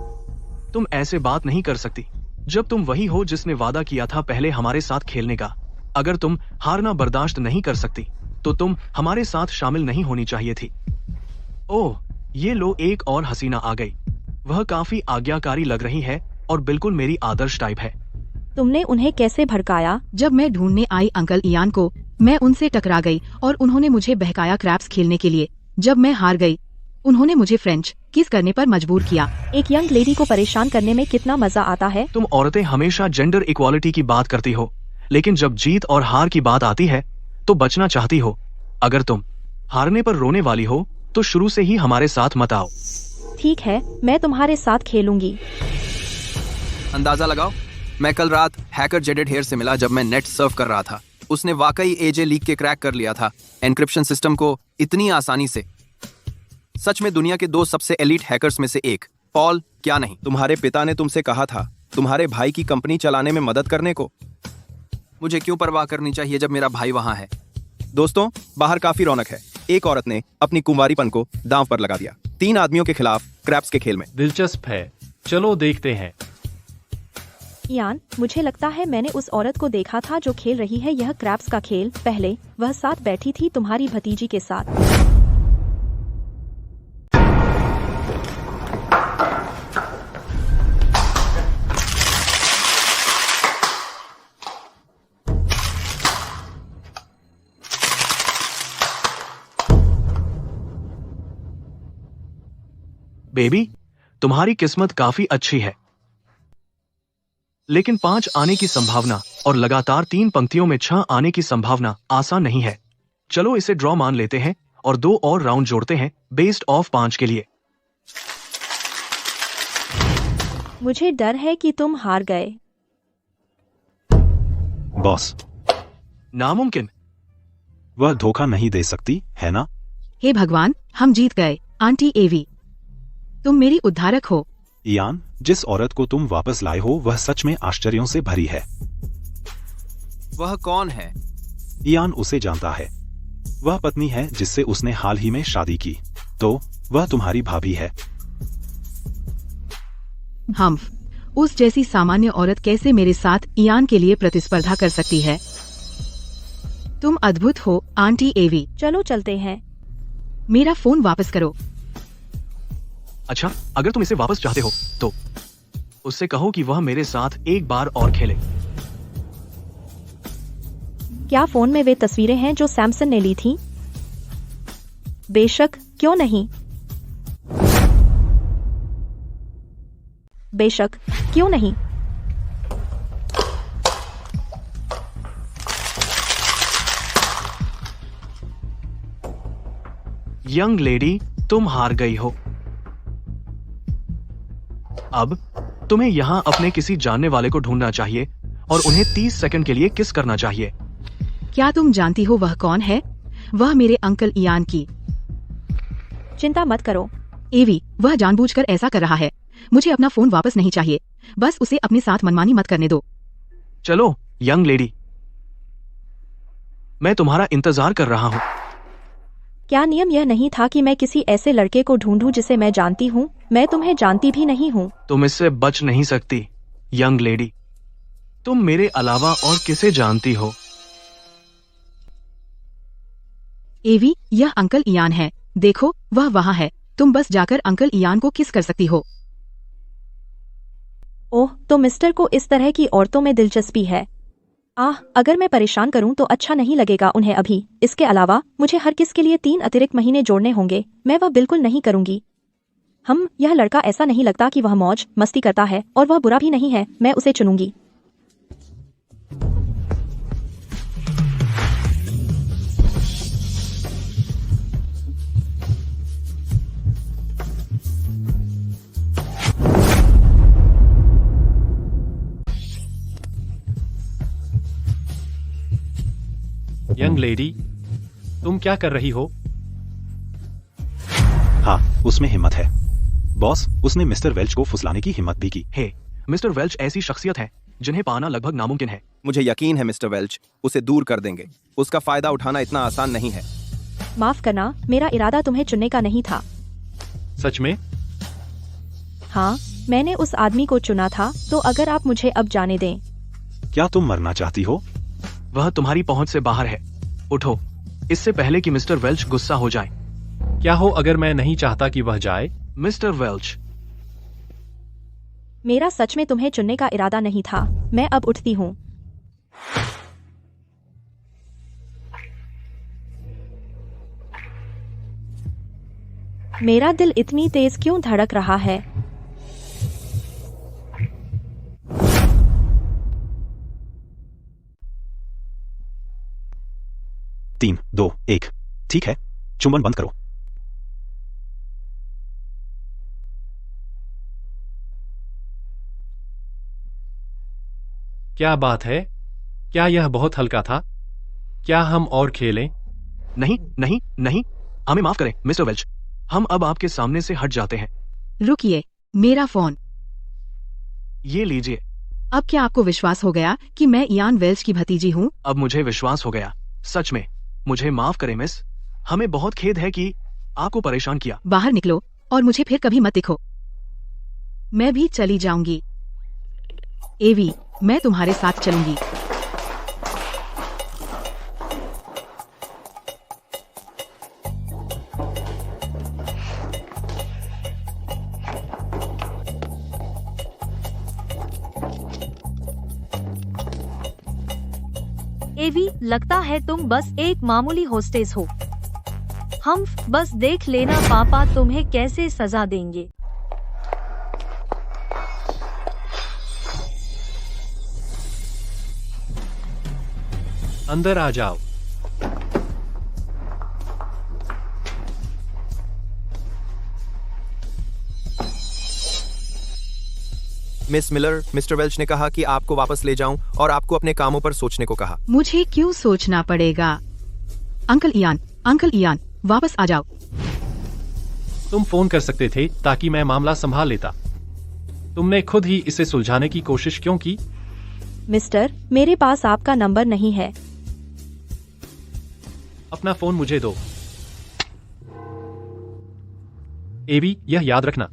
तुम ऐसे बात नहीं कर सकती जब तुम वही हो जिसने वादा किया था पहले हमारे साथ खेलने का। अगर तुम हारना बर्दाश्त नहीं कर सकती तो तुम हमारे साथ शामिल नहीं होनी चाहिए थी। ओह, ये लो, एक और हसीना आ गई। वह काफी आज्ञाकारी लग रही है और बिल्कुल मेरी आदर्श टाइप है। तुमने उन्हें कैसे भड़काया? जब मैं ढूंढने आई अंकल इयान को, मैं उनसे टकरा गई और उन्होंने मुझे बहकाया क्रैप्स खेलने के लिए। जब मैं हार गई, उन्होंने मुझे फ्रेंच किस करने पर मजबूर किया। एक यंग लेडी को परेशान करने में कितना मजा आता है। तुम औरतें हमेशा जेंडर इक्वालिटी की बात करती हो, लेकिन जब जीत और हार की बात आती है तो बचना चाहती हो। अगर तुम हारने पर रोने वाली हो तो शुरू से ही हमारे साथ मत आओ। ठीक है, मैं तुम्हारे साथ खेलूंगी। अंदाजा लगाओ, मैं कल रात हैकर जेडेड हेयर से मिला जब मैं नेट सर्फ कर रहा था। उसने वाकई एजे लीक के क्रैक कर लिया था एन्क्रिप्शन सिस्टम को इतनी आसानी से। सच में दुनिया के 2 सबसे एलीट हैकर्स में से एक। पॉल, क्या नहीं तुम्हारे पिता ने तुमसे कहा था तुम्हारे भाई की कंपनी चलाने में मदद करने को? मुझे क्यों परवाह करनी चाहिए जब मेरा भाई वहां है? दोस्तों, बाहर काफी रौनक है। एक औरत ने अपनी कुंवारीपन को दांव पर लगा दिया 3 आदमियों के खिलाफ क्रैप्स के खेल में। दिलचस्प है, चलो देखते हैं। इयान, मुझे लगता है मैंने उस औरत को देखा था जो खेल रही है यह क्रैप्स का खेल। पहले वह साथ बैठी थी तुम्हारी भतीजी के साथ। बेबी, तुम्हारी किस्मत काफी अच्छी है, लेकिन 5 आने की संभावना और लगातार 3 पंक्तियों में 6 आने की संभावना आसान नहीं है। चलो इसे ड्रॉ मान लेते हैं और 2 और राउंड जोड़ते हैं बेस्ड ऑफ 5 के लिए। मुझे डर है कि तुम हार गए। बॉस, नामुमकिन। वह धोखा नहीं दे सकती है ना? हे भगवान, हम जीत गए। आंटी एवी, तुम मेरी उद्धारक हो। इयान, जिस औरत को तुम वापस लाए हो वह सच में आश्चर्यों से भरी है। वह कौन है? इयान उसे जानता है। वह पत्नी है जिससे उसने हाल ही में शादी की। तो वह तुम्हारी भाभी है। हम उस जैसी सामान्य औरत कैसे मेरे साथ इयान के लिए प्रतिस्पर्धा कर सकती है? तुम अद्भुत हो आंटी एवी। चलो चलते हैं। मेरा फोन वापस करो। अच्छा, अगर तुम इसे वापस चाहते हो तो उससे कहो कि वह मेरे साथ एक बार और खेले। क्या फोन में वे तस्वीरें हैं जो सैमसन ने ली थीं? बेशक, क्यों नहीं? बेशक, क्यों नहीं? यंग लेडी, तुम हार गई हो। अब तुम्हें यहाँ अपने किसी जानने वाले को ढूंढना चाहिए और उन्हें 30 सेकंड के लिए किस करना चाहिए। क्या तुम जानती हो वह कौन है? वह मेरे अंकल इयान की। चिंता मत करो एवी, वह जानबूझकर ऐसा कर रहा है। मुझे अपना फोन वापस नहीं चाहिए। बस उसे अपने साथ मनमानी मत करने दो। चलो यंग लेडी, मैं तुम्हारा इंतजार कर रहा हूँ। क्या नियम यह नहीं था कि मैं किसी ऐसे लड़के को ढूंढूं जिसे मैं जानती हूँ? मैं तुम्हें जानती भी नहीं हूँ। तुम इससे बच नहीं सकती यंग लेडी। तुम मेरे अलावा और किसे जानती हो? एवी, यह अंकल इयान है। देखो, वह वहाँ है। तुम बस जाकर अंकल इयान को किस कर सकती हो। ओह, तो मिस्टर को इस तरह की औरतों में दिलचस्पी है। अगर मैं परेशान करूं तो अच्छा नहीं लगेगा उन्हें अभी। इसके अलावा मुझे हर किस के लिए 3 अतिरिक्त महीने जोड़ने होंगे। मैं वह बिल्कुल नहीं करूंगी। यह लड़का ऐसा नहीं लगता कि वह मौज मस्ती करता है और वह बुरा भी नहीं है। मैं उसे चुनूंगी। यंग लेडी, तुम क्या कर रही हो? हाँ, उसमें हिम्मत है। बॉस, उसने मिस्टर वेल्च को फुसलाने की हिम्मत भी की। हे, मिस्टर वेल्च ऐसी शख्सियत है जिन्हें पाना लगभग नामुमकिन है। मुझे यकीन है मिस्टर वेल्च उसे दूर कर देंगे। उसका फायदा उठाना इतना आसान नहीं है। माफ करना, मेरा इरादा तुम्हें चुनने का नहीं था। सच में? हाँ, मैंने उस आदमी को चुना था, तो अगर आप मुझे अब जाने दें। क्या तुम मरना चाहती हो? वह तुम्हारी पहुंच से बाहर है। उठो, इससे पहले कि मिस्टर वेल्च गुस्सा हो जाए। क्या हो अगर मैं नहीं चाहता कि वह जाए? मिस्टर वेल्च, मेरा सच में तुम्हें चुनने का इरादा नहीं था। मैं अब उठती हूँ। मेरा दिल इतनी तेज क्यों धड़क रहा है? तीन, दो, एक। ठीक है, चुंबन बंद करो। क्या बात है? क्या यह बहुत हल्का था? क्या हम और खेलें? नहीं नहीं नहीं, हमें माफ करें मिस्टर वेल्च, हम अब आपके सामने से हट जाते हैं। रुकिए, मेरा फोन। ये लीजिए। अब क्या आपको विश्वास हो गया कि मैं इयान वेल्च की भतीजी हूँ? अब मुझे विश्वास हो गया। सच में, मुझे माफ करें मिस, हमें बहुत खेद है कि आपको परेशान किया। बाहर निकलो और मुझे फिर कभी मत दिखो। मैं भी चली जाऊंगी। एवी, मैं तुम्हारे साथ चलूंगी। एवी, लगता है तुम बस एक मामूली होस्टेस हो। हम बस देख लेना पापा तुम्हें कैसे सजा देंगे। अंदर आ जाओ। मिस मिलर, मिस्टर वेल्च ने कहा कि आपको वापस ले जाऊं और आपको अपने कामों पर सोचने को कहा। मुझे क्यों सोचना पड़ेगा? अंकल इयान, वापस आ जाओ। तुम फोन कर सकते थे ताकि मैं मामला संभाल लेता। तुमने खुद ही इसे सुलझाने की कोशिश क्यों की? मिस्टर, मेरे पास आपका नंबर नहीं है। अपना फोन मुझे दो। एवी, यह याद रखना,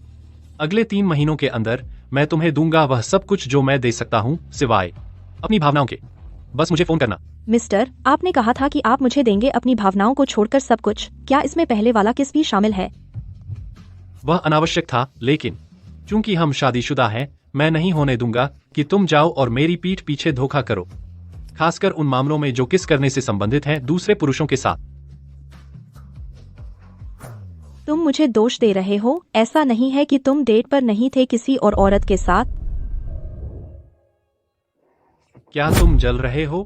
अगले 3 महीनों के अंदर मैं तुम्हें दूंगा वह सब कुछ जो मैं दे सकता हूँ, सिवाय अपनी भावनाओं के। बस मुझे फोन करना। मिस्टर, आपने कहा था कि आप मुझे देंगे अपनी भावनाओं को छोड़कर सब कुछ। क्या इसमें पहले वाला किस भी शामिल है? वह अनावश्यक था, लेकिन चूंकि हम शादीशुदा हैं, मैं नहीं होने दूंगा कि तुम जाओ और मेरी पीठ पीछे धोखा करो, खासकर उन मामलों में जो किस करने से संबंधित हैं दूसरे पुरुषों के साथ। तुम मुझे दोष दे रहे हो। ऐसा नहीं है कि तुम डेट पर नहीं थे किसी और औरत के साथ। क्या तुम जल रहे हो?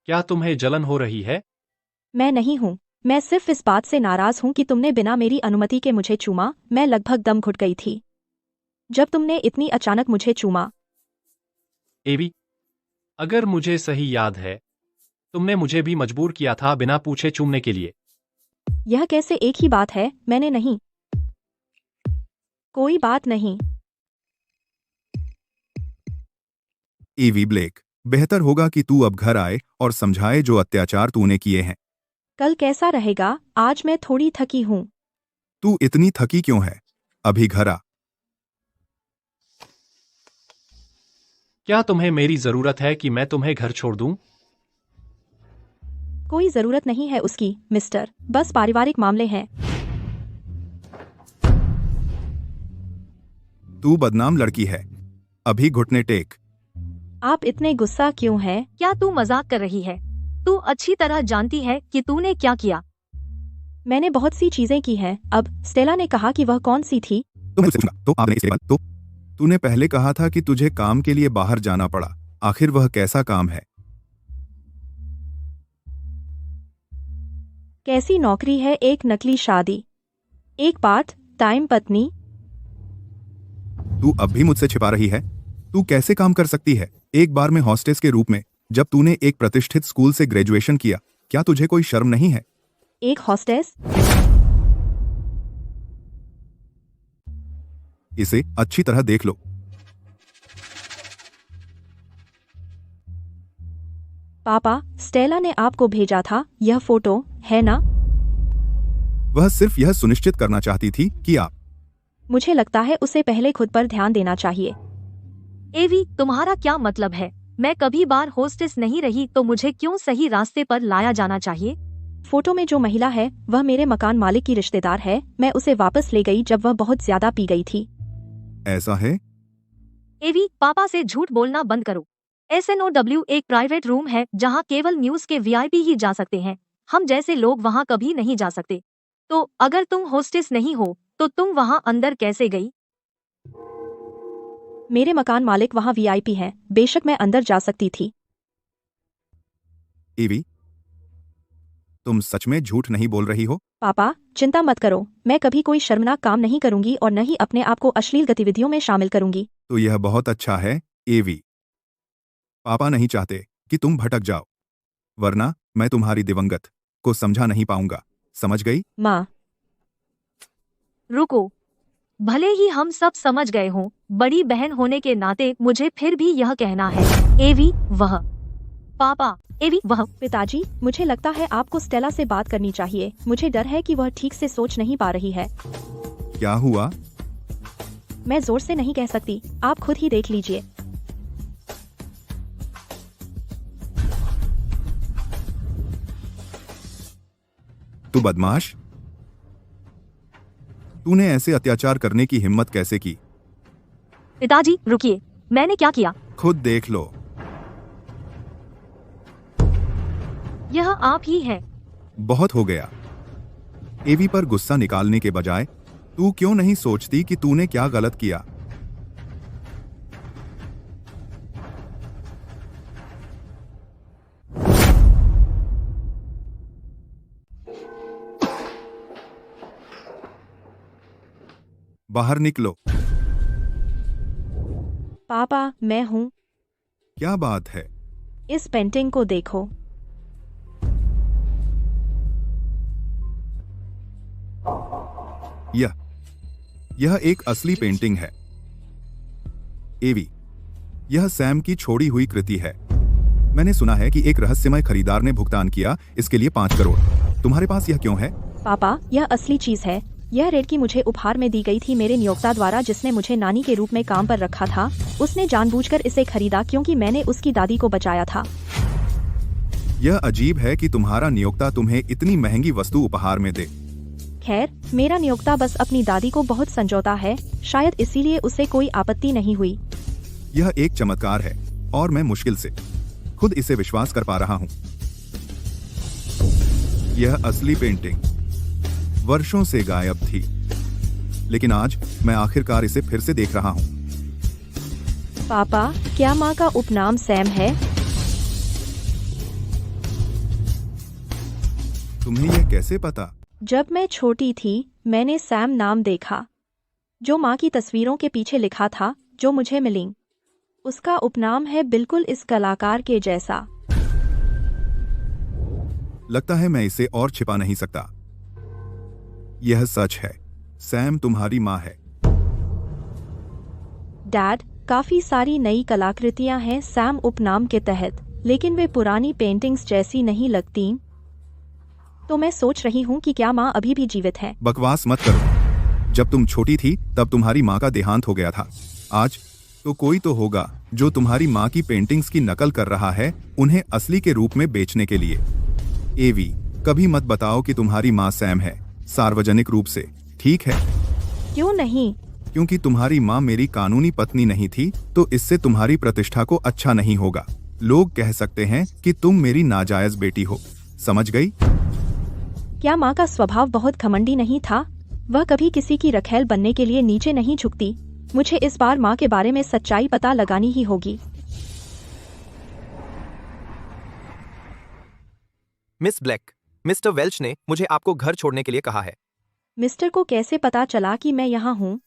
क्या तुम्हें जलन हो रही है? मैं नहीं हूँ। मैं सिर्फ इस बात से नाराज हूँ कि तुमने बिना मेरी अनुमति के मुझे चूमा। मैं लगभग दम घुट गई थी जब तुमने इतनी अचानक मुझे चूमा। एवी, अगर मुझे सही याद है, तुमने मुझे भी मजबूर किया था बिना पूछे चूमने के लिए। यह कैसे एक ही बात है? मैंने नहीं। कोई बात नहीं। ईवी ब्लेक, बेहतर होगा कि तू अब घर आए और समझाए जो अत्याचार तूने किए हैं। कल कैसा रहेगा? आज मैं थोड़ी थकी हूँ। तू इतनी थकी क्यों है? अभी घर आ। क्या तुम्हें मेरी जरूरत है कि मैं तुम्हें घर छोड़ दूं? कोई जरूरत नहीं है उसकी, मिस्टर। बस पारिवारिक मामले हैं। तू बदनाम लड़की है। अभी घुटने टेक। आप इतने गुस्सा क्यों हैं? क्या तू मजाक कर रही है? तू अच्छी तरह जानती है कि तूने क्या किया। मैंने बहुत सी चीजें की हैं। अब स्टेला ने कहा कि वह कौन सी थी? तो आपने इसके बाद तो तूने पहले कहा था कि तुझे काम के लिए बाहर जाना पड़ा। आखिर वह कैसा काम है? कैसी नौकरी है? एक नकली शादी, एक पार्ट टाइम पत्नी। तू अब भी मुझसे छिपा रही है? तू कैसे काम कर सकती है? एक बार में हॉस्टेस के रूप में, जब तूने एक प्रतिष्ठित स्कूल से ग्रेजुएशन किया, क्या तुझे कोई शर्म नहीं है? एक हॉस्टेस? इसे अच्छी तरह देख लो। पापा, स्टेला ने आपको भेजा था यह फोटो, है ना? वह सिर्फ यह सुनिश्चित करना चाहती थी कि आप। मुझे लगता है उसे पहले खुद पर ध्यान देना चाहिए। एवी, तुम्हारा क्या मतलब है? मैं कभी बार होस्टेस नहीं रही तो मुझे क्यों सही रास्ते पर लाया जाना चाहिए? फोटो में जो महिला है वह मेरे मकान मालिक की रिश्तेदार है। मैं उसे वापस ले गई जब वह बहुत ज्यादा पी गई थी। ऐसा है? एवी, पापा से झूठ बोलना बंद करो। SNOW एक प्राइवेट रूम है जहां केवल न्यूज के VIP ही जा सकते हैं। हम जैसे लोग वहां कभी नहीं जा सकते। तो अगर तुम होस्टेस नहीं हो तो तुम वहां अंदर कैसे गई? मेरे मकान मालिक वहां VIP हैं। बेशक मैं अंदर जा सकती थी। एवी, तुम सच में झूठ नहीं बोल रही हो? पापा, चिंता मत करो। मैं कभी कोई शर्मनाक काम नहीं करूंगी और न ही अपने आप को अश्लील गतिविधियों में शामिल करूंगी। तो यह बहुत अच्छा है एवी। पापा नहीं चाहते कि तुम भटक जाओ, वरना मैं तुम्हारी दिवंगत को समझा नहीं पाऊंगा। समझ गई? माँ, रुको। भले ही हम सब समझ गए हों, बड़ी बहन होने के नाते मुझे फिर भी यह कहना है। एवी, वह। पापा, एवी, वह। पिताजी, मुझे लगता है आपको स्टेला से बात करनी चाहिए। मुझे डर है कि वह ठीक से सोच नहीं पा रही है। क्या हुआ? मैं जोर से नहीं कह सकती, आप खुद ही देख लीजिए। तू बदमाश! तूने ऐसे अत्याचार करने की हिम्मत कैसे की? पिताजी, रुकिए। मैंने क्या किया? खुद देख लो। यह आप ही हैं। बहुत हो गया। एवी पर गुस्सा निकालने के बजाय तू क्यों नहीं सोचती कि तूने क्या गलत किया? बाहर निकलो। पापा, मैं हूँ। क्या बात है? इस पेंटिंग को देखो। यह एक असली पेंटिंग है। एवी, यह सैम की छोड़ी हुई कृति है। मैंने सुना है कि एक रहस्यमय खरीदार ने भुगतान किया इसके लिए 5 करोड़। तुम्हारे पास यह क्यों है? पापा, यह असली चीज है। यह रेड की मुझे उपहार में दी गई थी मेरे नियोक्ता द्वारा, जिसने मुझे नानी के रूप में काम पर रखा था। उसने जानबूझकर इसे खरीदा क्योंकि मैंने उसकी दादी को बचाया था। यह अजीब है कि तुम्हारा नियोक्ता तुम्हें इतनी महंगी वस्तु उपहार में दे। खैर, मेरा नियोक्ता बस अपनी दादी को बहुत संजोता है, शायद इसीलिए उसे कोई आपत्ति नहीं हुई। यह एक चमत्कार है और मैं मुश्किल से खुद इसे विश्वास कर पा रहा हूँ। यह असली पेंटिंग वर्षों से गायब थी, लेकिन आज मैं आखिरकार इसे फिर से देख रहा हूँ। पापा, क्या माँ का उपनाम सैम है? तुम्हें यह कैसे पता? जब मैं छोटी थी मैंने सैम नाम देखा, जो माँ की तस्वीरों के पीछे लिखा था जो मुझे मिली। उसका उपनाम है बिल्कुल इस कलाकार के जैसा। लगता है मैं इसे और छिपा नहीं सकता। यह सच है, सैम तुम्हारी माँ है। डैड, काफी सारी नई कलाकृतियां हैं सैम उपनाम के तहत, लेकिन वे पुरानी पेंटिंग्स जैसी नहीं लगती। तो मैं सोच रही हूँ कि क्या माँ अभी भी जीवित है। बकवास मत करो। जब तुम छोटी थी तब तुम्हारी माँ का देहांत हो गया था। आज तो कोई तो होगा जो तुम्हारी माँ की पेंटिंग्स की नकल कर रहा है, उन्हें असली के रूप में बेचने के लिए। एवी, कभी मत बताओ कि तुम्हारी माँ सैम है, सार्वजनिक रूप से, ठीक है? क्यों नहीं? क्योंकि तुम्हारी माँ मेरी कानूनी पत्नी नहीं थी, तो इससे तुम्हारी प्रतिष्ठा को अच्छा नहीं होगा। लोग कह सकते हैं कि तुम मेरी नाजायज बेटी हो। समझ गई? क्या माँ का स्वभाव बहुत घमंडी नहीं था? वह कभी किसी की रखैल बनने के लिए नीचे नहीं झुकती। मुझे इस बार माँ के बारे में सच्चाई पता लगानी ही होगी। मिस ब्लैक, मिस्टर वेल्च ने मुझे आपको घर छोड़ने के लिए कहा है। मिस्टर को कैसे पता चला कि मैं यहाँ हूँ?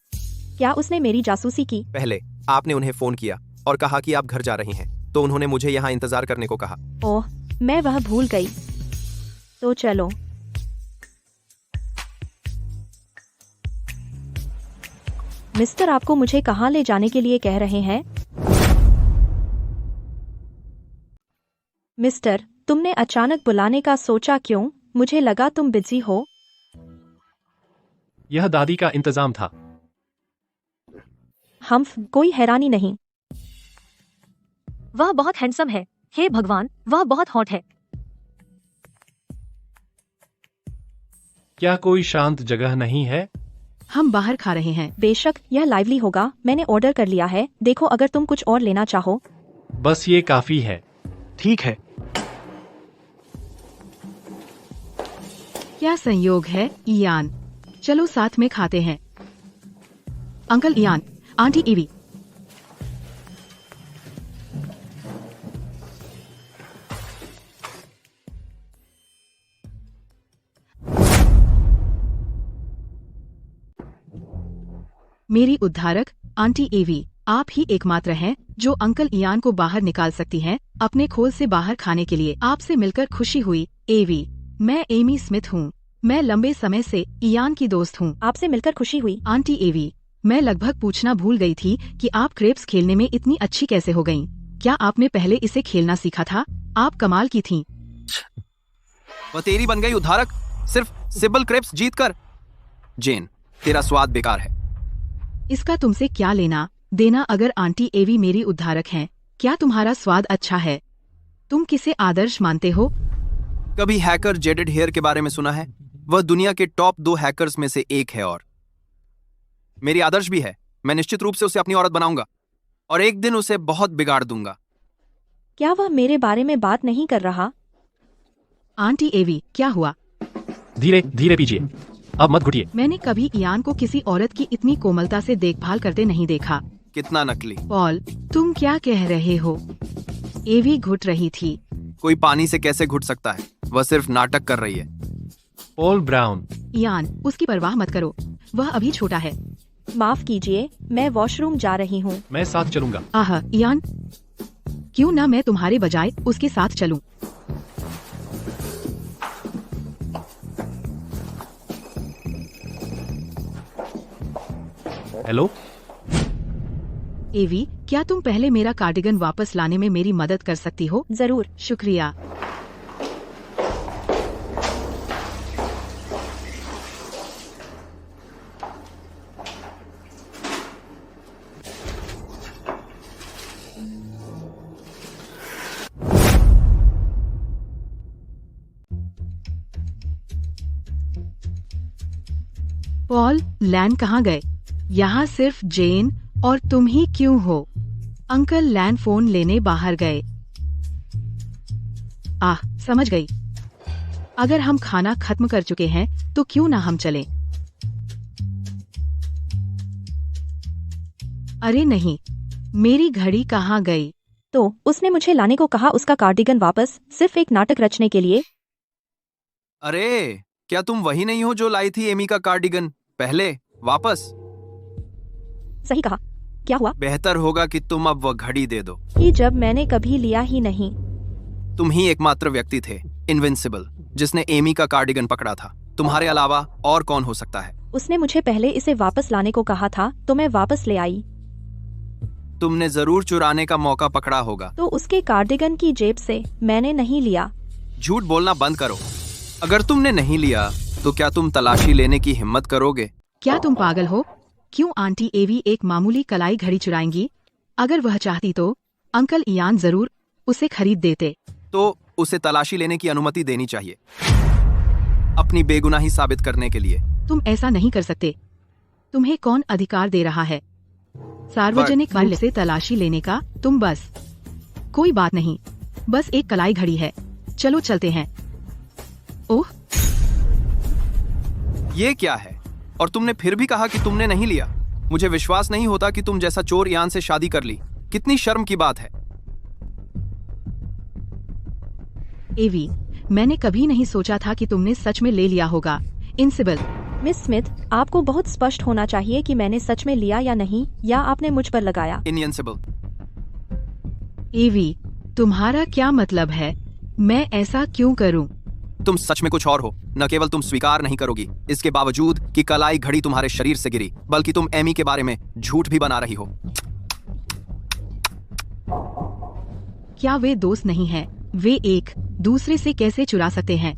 क्या उसने मेरी जासूसी की? पहले आपने उन्हें फोन किया और कहा कि आप घर जा रही हैं, तो उन्होंने मुझे यहाँ इंतजार करने को कहा। ओह, मैं वह भूल गई। तो चलो। मिस्टर, आपको मुझे कहाँ ले जाने के लिए कह रहे हैं? मिस्टर, तुमने अचानक बुलाने का सोचा क्यों? मुझे लगा तुम बिजी हो। यह दादी का इंतजाम था। कोई हैरानी नहीं। वह बहुत हैंडसम है। हे भगवान, वह बहुत हॉट है। क्या कोई शांत जगह नहीं है? हम बाहर खा रहे हैं। बेशक, यह लाइवली होगा। मैंने ऑर्डर कर लिया है। देखो अगर तुम कुछ और लेना चाहो। बस ये काफी है। ठीक है। क्या संयोग है इयान, चलो साथ में खाते हैं। Uncle Ian, aunty EV. मेरी उद्धारक आंटी एवी, आप ही एकमात्र हैं जो अंकल इयान को बाहर निकाल सकती हैं अपने खोल से बाहर खाने के लिए। आपसे मिलकर खुशी हुई एवी। मैं एमी स्मिथ हूँ। मैं लंबे समय से इयान की दोस्त हूँ। आपसे मिलकर खुशी हुई आंटी एवी। मैं लगभग पूछना भूल गई थी कि आप क्रेप्स खेलने में इतनी अच्छी कैसे हो गईं। क्या आपने पहले इसे खेलना सीखा था? आप कमाल की थीं। वह तेरी बन गई उद्धारक सिर्फ सिबल क्रेप्स जीत कर। जेन, तेरा स्वाद बेकार है। इसका तुमसे क्या लेना देना अगर आंटी एवी मेरी उद्धारक हैं? क्या तुम्हारा स्वाद अच्छा है? तुम किसे आदर्श मानते हो? कभी हैकर जेडेड हेयर के बारे में सुना है? वह दुनिया के टॉप 2 हैकर्स में से एक है और मेरी आदर्श भी है। मैं निश्चित रूप से उसे अपनी औरत बनाऊंगा और एक दिन उसे बहुत बिगाड़ दूंगा। क्या वह मेरे बारे में बात नहीं कर रहा? आंटी एवी, क्या हुआ? धीरे धीरे पीजिए, अब मत घुटिए। मैंने कभी इयान को किसी औरत की इतनी कोमलता से देखभाल करते नहीं देखा। कितना नकली। पॉल, तुम क्या कह रहे हो? एवी घुट रही थी। कोई पानी से कैसे घुट सकता है? वह सिर्फ नाटक कर रही है। Paul brown. इयान, उसकी परवाह मत करो, वह अभी छोटा है। माफ कीजिए, मैं वॉशरूम जा रही हूँ। मैं साथ चलूंगा। आह इयान, क्यों ना मैं तुम्हारे बजाय उसके साथ चलूं? हेलो एवी, क्या तुम पहले मेरा कार्डिगन वापस लाने में मेरी मदद कर सकती हो? जरूर। शुक्रिया। पॉल, लैन कहाँ गए? यहाँ सिर्फ जेन और तुम ही क्यों हो? अंकल लैन फोन लेने बाहर गए। समझ गई। अगर हम खाना खत्म कर चुके हैं तो क्यों ना हम चलें? अरे नहीं, मेरी घड़ी कहाँ गई? तो उसने मुझे लाने को कहा उसका कार्डिगन वापस, सिर्फ एक नाटक रचने के लिए। अरे, क्या तुम वही नहीं हो जो लाई थी एमी का कार्डिगन पहले वापस? सही कहा। क्या हुआ? बेहतर होगा कि तुम अब वह घड़ी दे दो। कि जब मैंने कभी लिया ही नहीं। तुम ही एकमात्र व्यक्ति थे, इनविंसिबल, जिसने एमी का कार्डिगन पकड़ा था। तुम्हारे अलावा और कौन हो सकता है? उसने मुझे पहले इसे वापस लाने को कहा था तो मैं वापस ले आई। तुमने जरूर चुराने का मौका पकड़ा होगा। तो उसके कार्डिगन की जेब से मैंने नहीं लिया। झूठ बोलना बंद करो। अगर तुमने नहीं लिया तो क्या तुम तलाशी लेने की हिम्मत करोगे? क्या तुम पागल हो? क्यों आंटी एवी एक मामूली कलाई घड़ी चुराएंगी? अगर वह चाहती तो अंकल इयान जरूर उसे खरीद देते। तो उसे तलाशी लेने की अनुमति देनी चाहिए, अपनी बेगुनाही साबित करने के लिए। तुम ऐसा नहीं कर सकते। तुम्हें कौन अधिकार दे रहा है सार्वजनिक वाले से तलाशी लेने का? तुम बस। कोई बात नहीं, बस एक कलाई घड़ी है। चलो चलते हैं। ओह, ये क्या है? और तुमने फिर भी कहा कि तुमने नहीं लिया। मुझे विश्वास नहीं होता कि तुम जैसा चोर इयान से शादी कर ली। कितनी शर्म की बात है। एवी, मैंने कभी नहीं सोचा था कि तुमने सच में ले लिया होगा। इनसिबल। मिस स्मिथ, आपको बहुत स्पष्ट होना चाहिए कि मैंने सच में लिया या नहीं, या आपने मुझ पर लगाया। इनविंसिबल। एवी, तुम्हारा क्या मतलब है? मैं ऐसा क्यों करूं? तुम सच में कुछ और हो। न केवल तुम स्वीकार नहीं करोगी, इसके बावजूद कि कल आई घड़ी तुम्हारे शरीर से गिरी, बल्कि तुम एमी के बारे में झूठ भी बना रही हो। क्या वे दोस्त नहीं हैं? वे एक दूसरे से कैसे चुरा सकते हैं?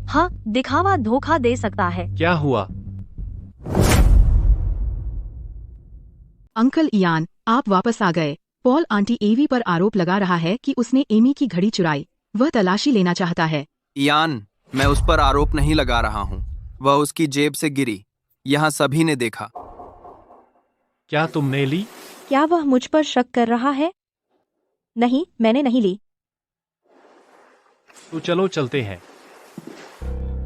हाँ, दिखावा धोखा दे सकता है। क्या हुआ? अंकल इयान, आप वापस आ गए। पॉल आंटी एवी पर आरोप लगा रहा है कि उसने एमी की घड़ी चुराई। वह तलाशी लेना चाहता है। इयान, मैं उस पर आरोप नहीं लगा रहा हूँ। वह उसकी जेब से गिरी, यहाँ सभी ने देखा। क्या तुमने ली? क्या वह मुझ पर शक कर रहा है? नहीं, मैंने नहीं ली। तो चलो चलते हैं।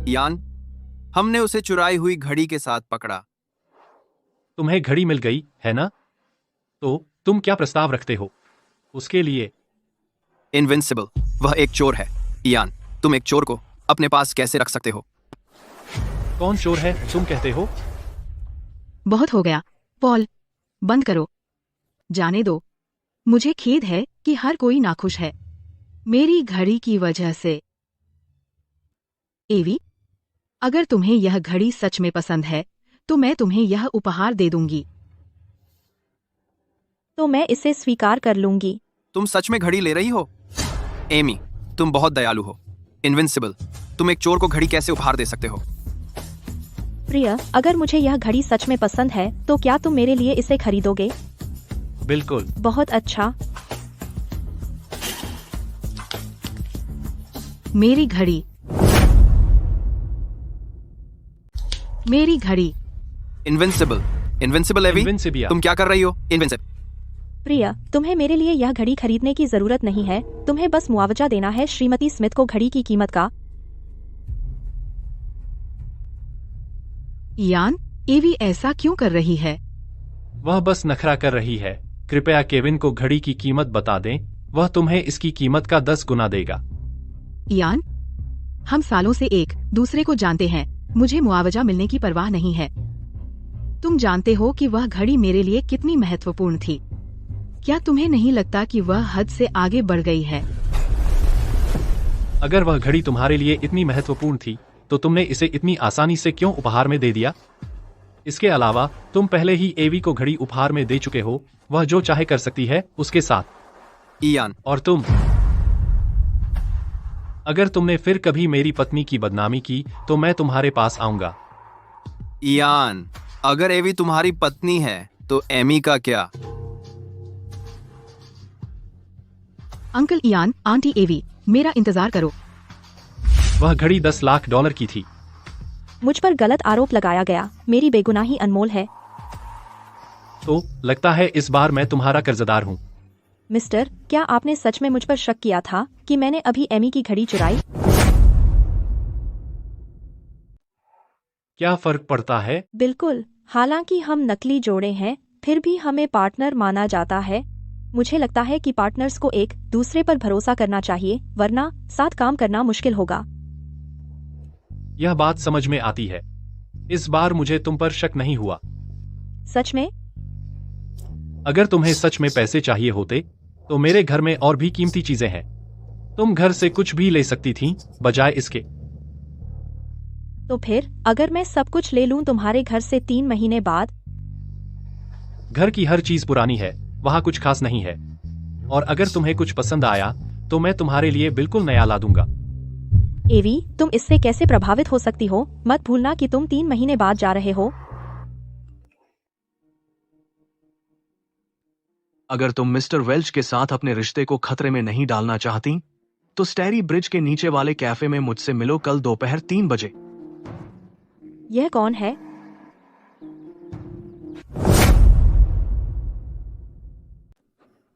इयान, हमने उसे चुराई हुई घड़ी के साथ पकड़ा। तुम्हें घड़ी मिल गई है ना? तो तुम क्या प्रस्ताव रखते हो उसके लिए? इनविंसिबल, वह एक चोर है। इयान, तुम एक चोर को अपने पास कैसे रख सकते हो? कौन चोर है तुम कहते हो? बहुत हो गया पॉल, बंद करो। जाने दो। मुझे खेद है कि हर कोई नाखुश है मेरी घड़ी की वजह से। एवी, अगर तुम्हें यह घड़ी सच में पसंद है तो मैं तुम्हें यह उपहार दे दूंगी। तो मैं इसे स्वीकार कर लूंगी। तुम सच में घड़ी ले रही हो? एमी, तुम बहुत दयालु हो। इनविंसिबल, तुम एक चोर को घड़ी कैसे उपहार दे सकते हो? प्रिया, अगर मुझे यह घड़ी सच में पसंद है तो क्या तुम मेरे लिए इसे खरीदोगे? बिल्कुल। बहुत अच्छा। मेरी घड़ी, मेरी घड़ी। इनविंसिबल, इनविंसिबल एवी, इनविंसिबिया। तुम क्या कर रही हो? इनविंसिबल। प्रिया, तुम्हें मेरे लिए यह घड़ी खरीदने की जरूरत नहीं है। तुम्हें बस मुआवजा देना है श्रीमती स्मिथ को घड़ी की कीमत का। इयान, एवी ऐसा क्यों कर रही है? वह बस नखरा कर रही है। कृपया केविन को घड़ी की कीमत बता दें, वह तुम्हें इसकी कीमत का 10 गुना देगा। इयान, हम सालों से एक दूसरे को जानते हैं। मुझे मुआवजा मिलने की परवाह नहीं है। तुम जानते हो कि वह घड़ी मेरे लिए कितनी महत्वपूर्ण थी। क्या तुम्हें नहीं लगता कि वह हद से आगे बढ़ गई है? अगर वह घड़ी तुम्हारे लिए इतनी महत्वपूर्ण थी तो तुमने इसे इतनी आसानी से क्यों उपहार में दे दिया? इसके अलावा तुम पहले ही एवी को घड़ी उपहार में दे चुके हो। वह जो चाहे कर सकती है उसके साथ। इयान, और तुम, अगर तुमने फिर कभी मेरी पत्नी की बदनामी की तो मैं तुम्हारे पास आऊंगा। इयान, अगर एवी तुम्हारी पत्नी है तो एमी का क्या? अंकल इयान, आंटी एवी, मेरा इंतजार करो। वह घड़ी $10 लाख की थी। मुझ पर गलत आरोप लगाया गया। मेरी बेगुनाही अनमोल है। तो लगता है इस बार मैं तुम्हारा कर्जदार हूँ। मिस्टर, क्या आपने सच में मुझ पर शक किया था कि मैंने अभी एमी की घड़ी चुराई? क्या फर्क पड़ता है? बिल्कुल। हालांकि हम नकली जोड़े हैं, फिर भी हमें पार्टनर माना जाता है। मुझे लगता है कि पार्टनर्स को एक दूसरे पर भरोसा करना चाहिए, वरना साथ काम करना मुश्किल होगा। यह बात समझ में आती है। इस बार मुझे तुम पर शक नहीं हुआ। सच में? अगर तुम्हें सच में पैसे चाहिए होते तो मेरे घर में और भी कीमती चीजें हैं। तुम घर से कुछ भी ले सकती थीं, बजाय इसके। तो फिर अगर मैं सब कुछ ले लूं तुम्हारे घर से 3 महीने बाद? घर की हर चीज पुरानी है, वहां कुछ खास नहीं है। और अगर तुम्हें कुछ पसंद आया तो मैं तुम्हारे लिए बिल्कुल नया ला दूंगा। एवी, तुम इससे कैसे प्रभावित हो सकती हो? मत भूलना कि तुम 3 महीने बाद जा रहे हो। अगर तुम मिस्टर वेल्च के साथ अपने रिश्ते को खतरे में नहीं डालना चाहती तो स्टैरी ब्रिज के नीचे वाले कैफे में मुझसे मिलो कल दोपहर 3 बजे। यह कौन है?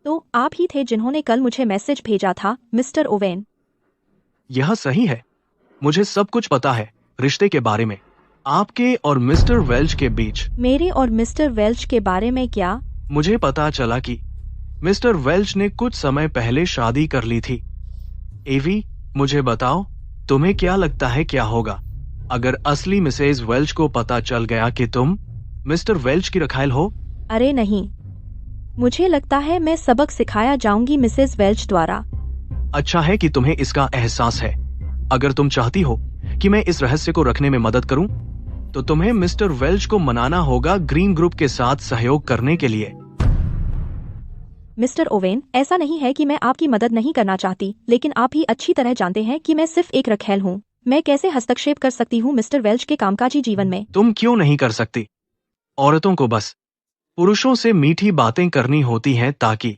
तो आप ही थे जिन्होंने कल मुझे मैसेज भेजा था, मिस्टर ओवेन। यह सही है। मुझे सब कुछ पता है रिश्ते के बारे में, आपके और मिस्टर वेल्च के बीच। मेरे और मिस्टर वेल्च के बारे में क्या? मुझे पता चला कि मिस्टर वेल्च ने कुछ समय पहले शादी कर ली थी। एवी, मुझे बताओ, तुम्हें क्या लगता है क्या होगा अगर असली मिसेज वेल्च को पता चल गया कि तुम मिस्टर वेल्च की रखायल हो? अरे नहीं, मुझे लगता है मैं सबक सिखाया जाऊंगी मिसेज वेल्च द्वारा। अच्छा है कि तुम्हें इसका एहसास है। अगर तुम चाहती हो कि मैं इस रहस्य को रखने में मदद करूं, तो तुम्हें मिस्टर वेल्च को मनाना होगा ग्रीन ग्रुप के साथ सहयोग करने के लिए। मिस्टर ओवेन, ऐसा नहीं है कि मैं आपकी मदद नहीं करना चाहती, लेकिन आप ही अच्छी तरह जानते हैं कि मैं सिर्फ एक रखेल हूँ। मैं कैसे हस्तक्षेप कर सकती हूँ मिस्टर वेल्च के कामकाजी जीवन में? तुम क्यों नहीं कर सकती? औरतों को बस पुरुषों से मीठी बातें करनी होती हैं ताकि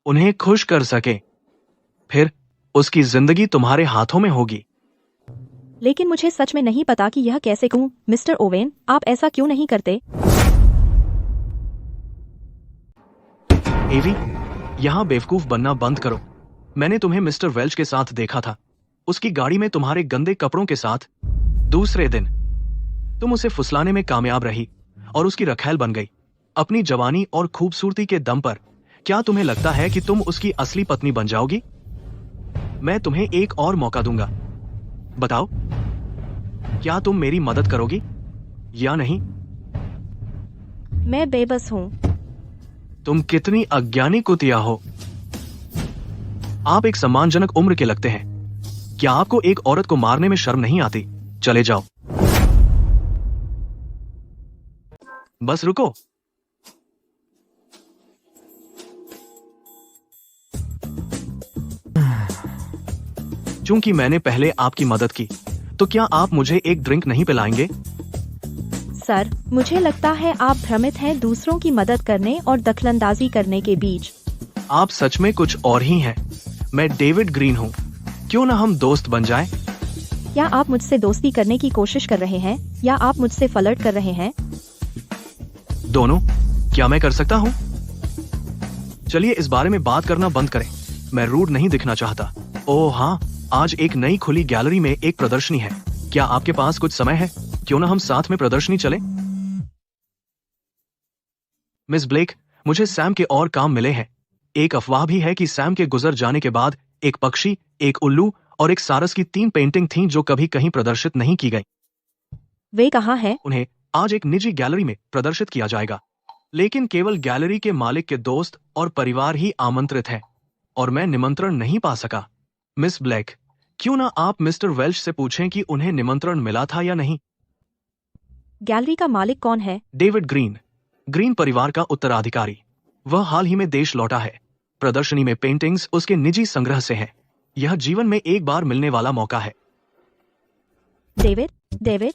उन्हें खुश कर सके। फिर उसकी जिंदगी तुम्हारे हाथों में होगी। लेकिन मुझे सच में नहीं पता कि यह कैसे कहूँ। मिस्टर ओवेन, आप ऐसा क्यों नहीं करते? एवी, यहाँ बेवकूफ बनना बंद करो। मैंने तुम्हें मिस्टर वेल्च के साथ देखा था, उसकी गाड़ी में तुम्हारे गंदे कपड़ों के साथ। दूसरे दिन तुम उसे फुसलाने में कामयाब रही और उसकी रखैल बन गई। अपनी जवानी और खूबसूरती के दम पर क्या तुम्हें लगता है कि तुम उसकी असली पत्नी बन जाओगी? मैं तुम्हें एक और मौका दूंगा। बताओ, क्या तुम मेरी मदद करोगी या नहीं? मैं बेबस हूँ। तुम कितनी अज्ञानी कुतिया हो। आप एक सम्मानजनक उम्र के लगते हैं। क्या आपको एक औरत को मारने में शर्म नहीं आती? चले जाओ। बस रुको। चूंकि मैंने पहले आपकी मदद की, तो क्या आप मुझे एक ड्रिंक नहीं पिलाएंगे? सर, मुझे लगता है आप भ्रमित हैं दूसरों की मदद करने और दखलंदाजी करने के बीच। आप सच में कुछ और ही हैं। मैं डेविड ग्रीन हूँ। क्यों ना हम दोस्त बन जाएं? क्या आप मुझसे दोस्ती करने की कोशिश कर रहे हैं या आप मुझसे फ्लर्ट कर रहे हैं? दोनों। क्या मैं कर सकता हूँ? चलिए इस बारे में बात करना बंद करें। मैं रूड नहीं दिखना चाहता। ओह हाँ, आज एक नई खुली गैलरी में एक प्रदर्शनी है। क्या आपके पास कुछ समय है? क्यों ना हम साथ में प्रदर्शनी चलें? मिस ब्लेक, मुझे सैम के और काम मिले हैं। एक अफवाह भी है कि सैम के गुजर जाने के बाद एक पक्षी, एक उल्लू और एक सारस की 3 पेंटिंग थीं जो कभी कहीं प्रदर्शित नहीं की गई। वे कहाँ हैं? उन्हें आज एक निजी गैलरी में प्रदर्शित किया जाएगा, लेकिन केवल गैलरी के मालिक के दोस्त और परिवार ही आमंत्रित हैं, और मैं निमंत्रण नहीं पा सका। मिस ब्लैक, क्यों ना आप मिस्टर वेल्च से पूछें कि उन्हें निमंत्रण मिला था या नहीं? गैलरी का मालिक कौन है? डेविड ग्रीन, ग्रीन परिवार का उत्तराधिकारी। वह हाल ही में देश लौटा है। प्रदर्शनी में पेंटिंग्स उसके निजी संग्रह से हैं। यह जीवन में एक बार मिलने वाला मौका है। डेविड,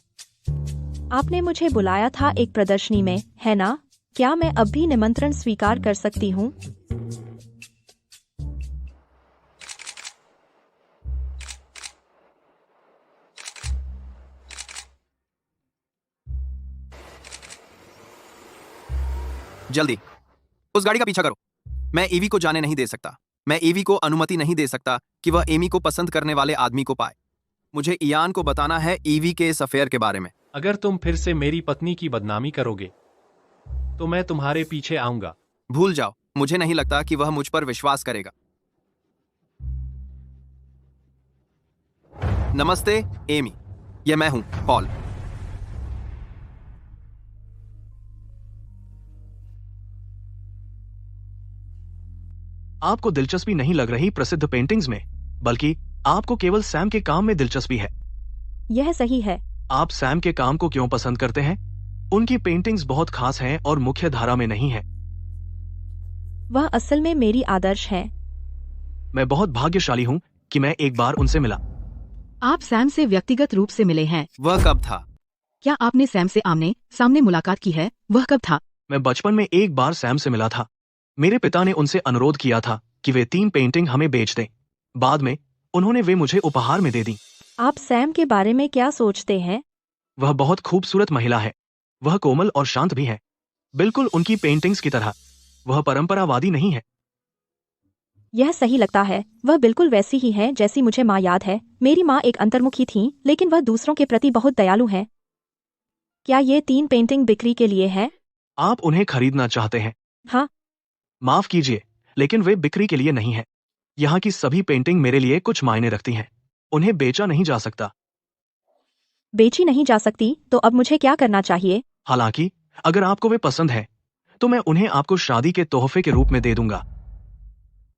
आपने मुझे बुलाया था एक प्रदर्शनी में, है ना? क्या मैं अब भी निमंत्रण स्वीकार कर सकती हूँ? जल्दी उस गाड़ी का पीछा करो। मैं ईवी को जाने नहीं दे सकता। मैं ईवी को अनुमति नहीं दे सकता कि वह एमी को पसंद करने वाले आदमी को पाए। मुझे इयान को बताना है ईवी के इस अफेयर के बारे में। अगर तुम फिर से मेरी पत्नी की बदनामी करोगे तो मैं तुम्हारे पीछे आऊंगा। भूल जाओ, मुझे नहीं लगता कि वह मुझ पर विश्वास करेगा। नमस्ते एमी, यह मैं हूं, पॉल। आपको दिलचस्पी नहीं लग रही प्रसिद्ध पेंटिंग्स में, बल्कि आपको केवल सैम के काम में दिलचस्पी है। यह सही है। आप सैम के काम को क्यों पसंद करते हैं? उनकी पेंटिंग्स बहुत खास हैं और मुख्य धारा में नहीं है। वह असल में मेरी आदर्श हैं। मैं बहुत भाग्यशाली हूँ कि मैं एक बार उनसे मिला। आप सैम से व्यक्तिगत रूप से मिले हैं? वह कब था? क्या आपने सैम से आमने सामने मुलाकात की है? वह कब था? मैं बचपन में एक बार सैम से मिला था। मेरे पिता ने उनसे अनुरोध किया था कि वे 3 पेंटिंग हमें बेच दें। बाद में उन्होंने वे मुझे उपहार में दे दी। आप सैम के बारे में क्या सोचते हैं? वह बहुत खूबसूरत महिला है। वह कोमल और शांत भी है, बिल्कुल उनकी पेंटिंग्स की तरह। वह परंपरावादी नहीं है। यह सही लगता है। वह बिल्कुल वैसी ही है जैसी मुझे माँ याद है। मेरी माँ एक अंतर्मुखी थी, लेकिन वह दूसरों के प्रति बहुत दयालु है। क्या ये 3 पेंटिंग बिक्री के लिए है? आप उन्हें खरीदना चाहते हैं? हाँ। माफ कीजिए, लेकिन वे बिक्री के लिए नहीं है। यहाँ की सभी पेंटिंग मेरे लिए कुछ मायने रखती हैं। उन्हें बेचा नहीं जा सकता। बेची नहीं जा सकती, तो अब मुझे क्या करना चाहिए? हालांकि अगर आपको वे पसंद है, तो मैं उन्हें आपको शादी के तोहफे के रूप में दे दूंगा।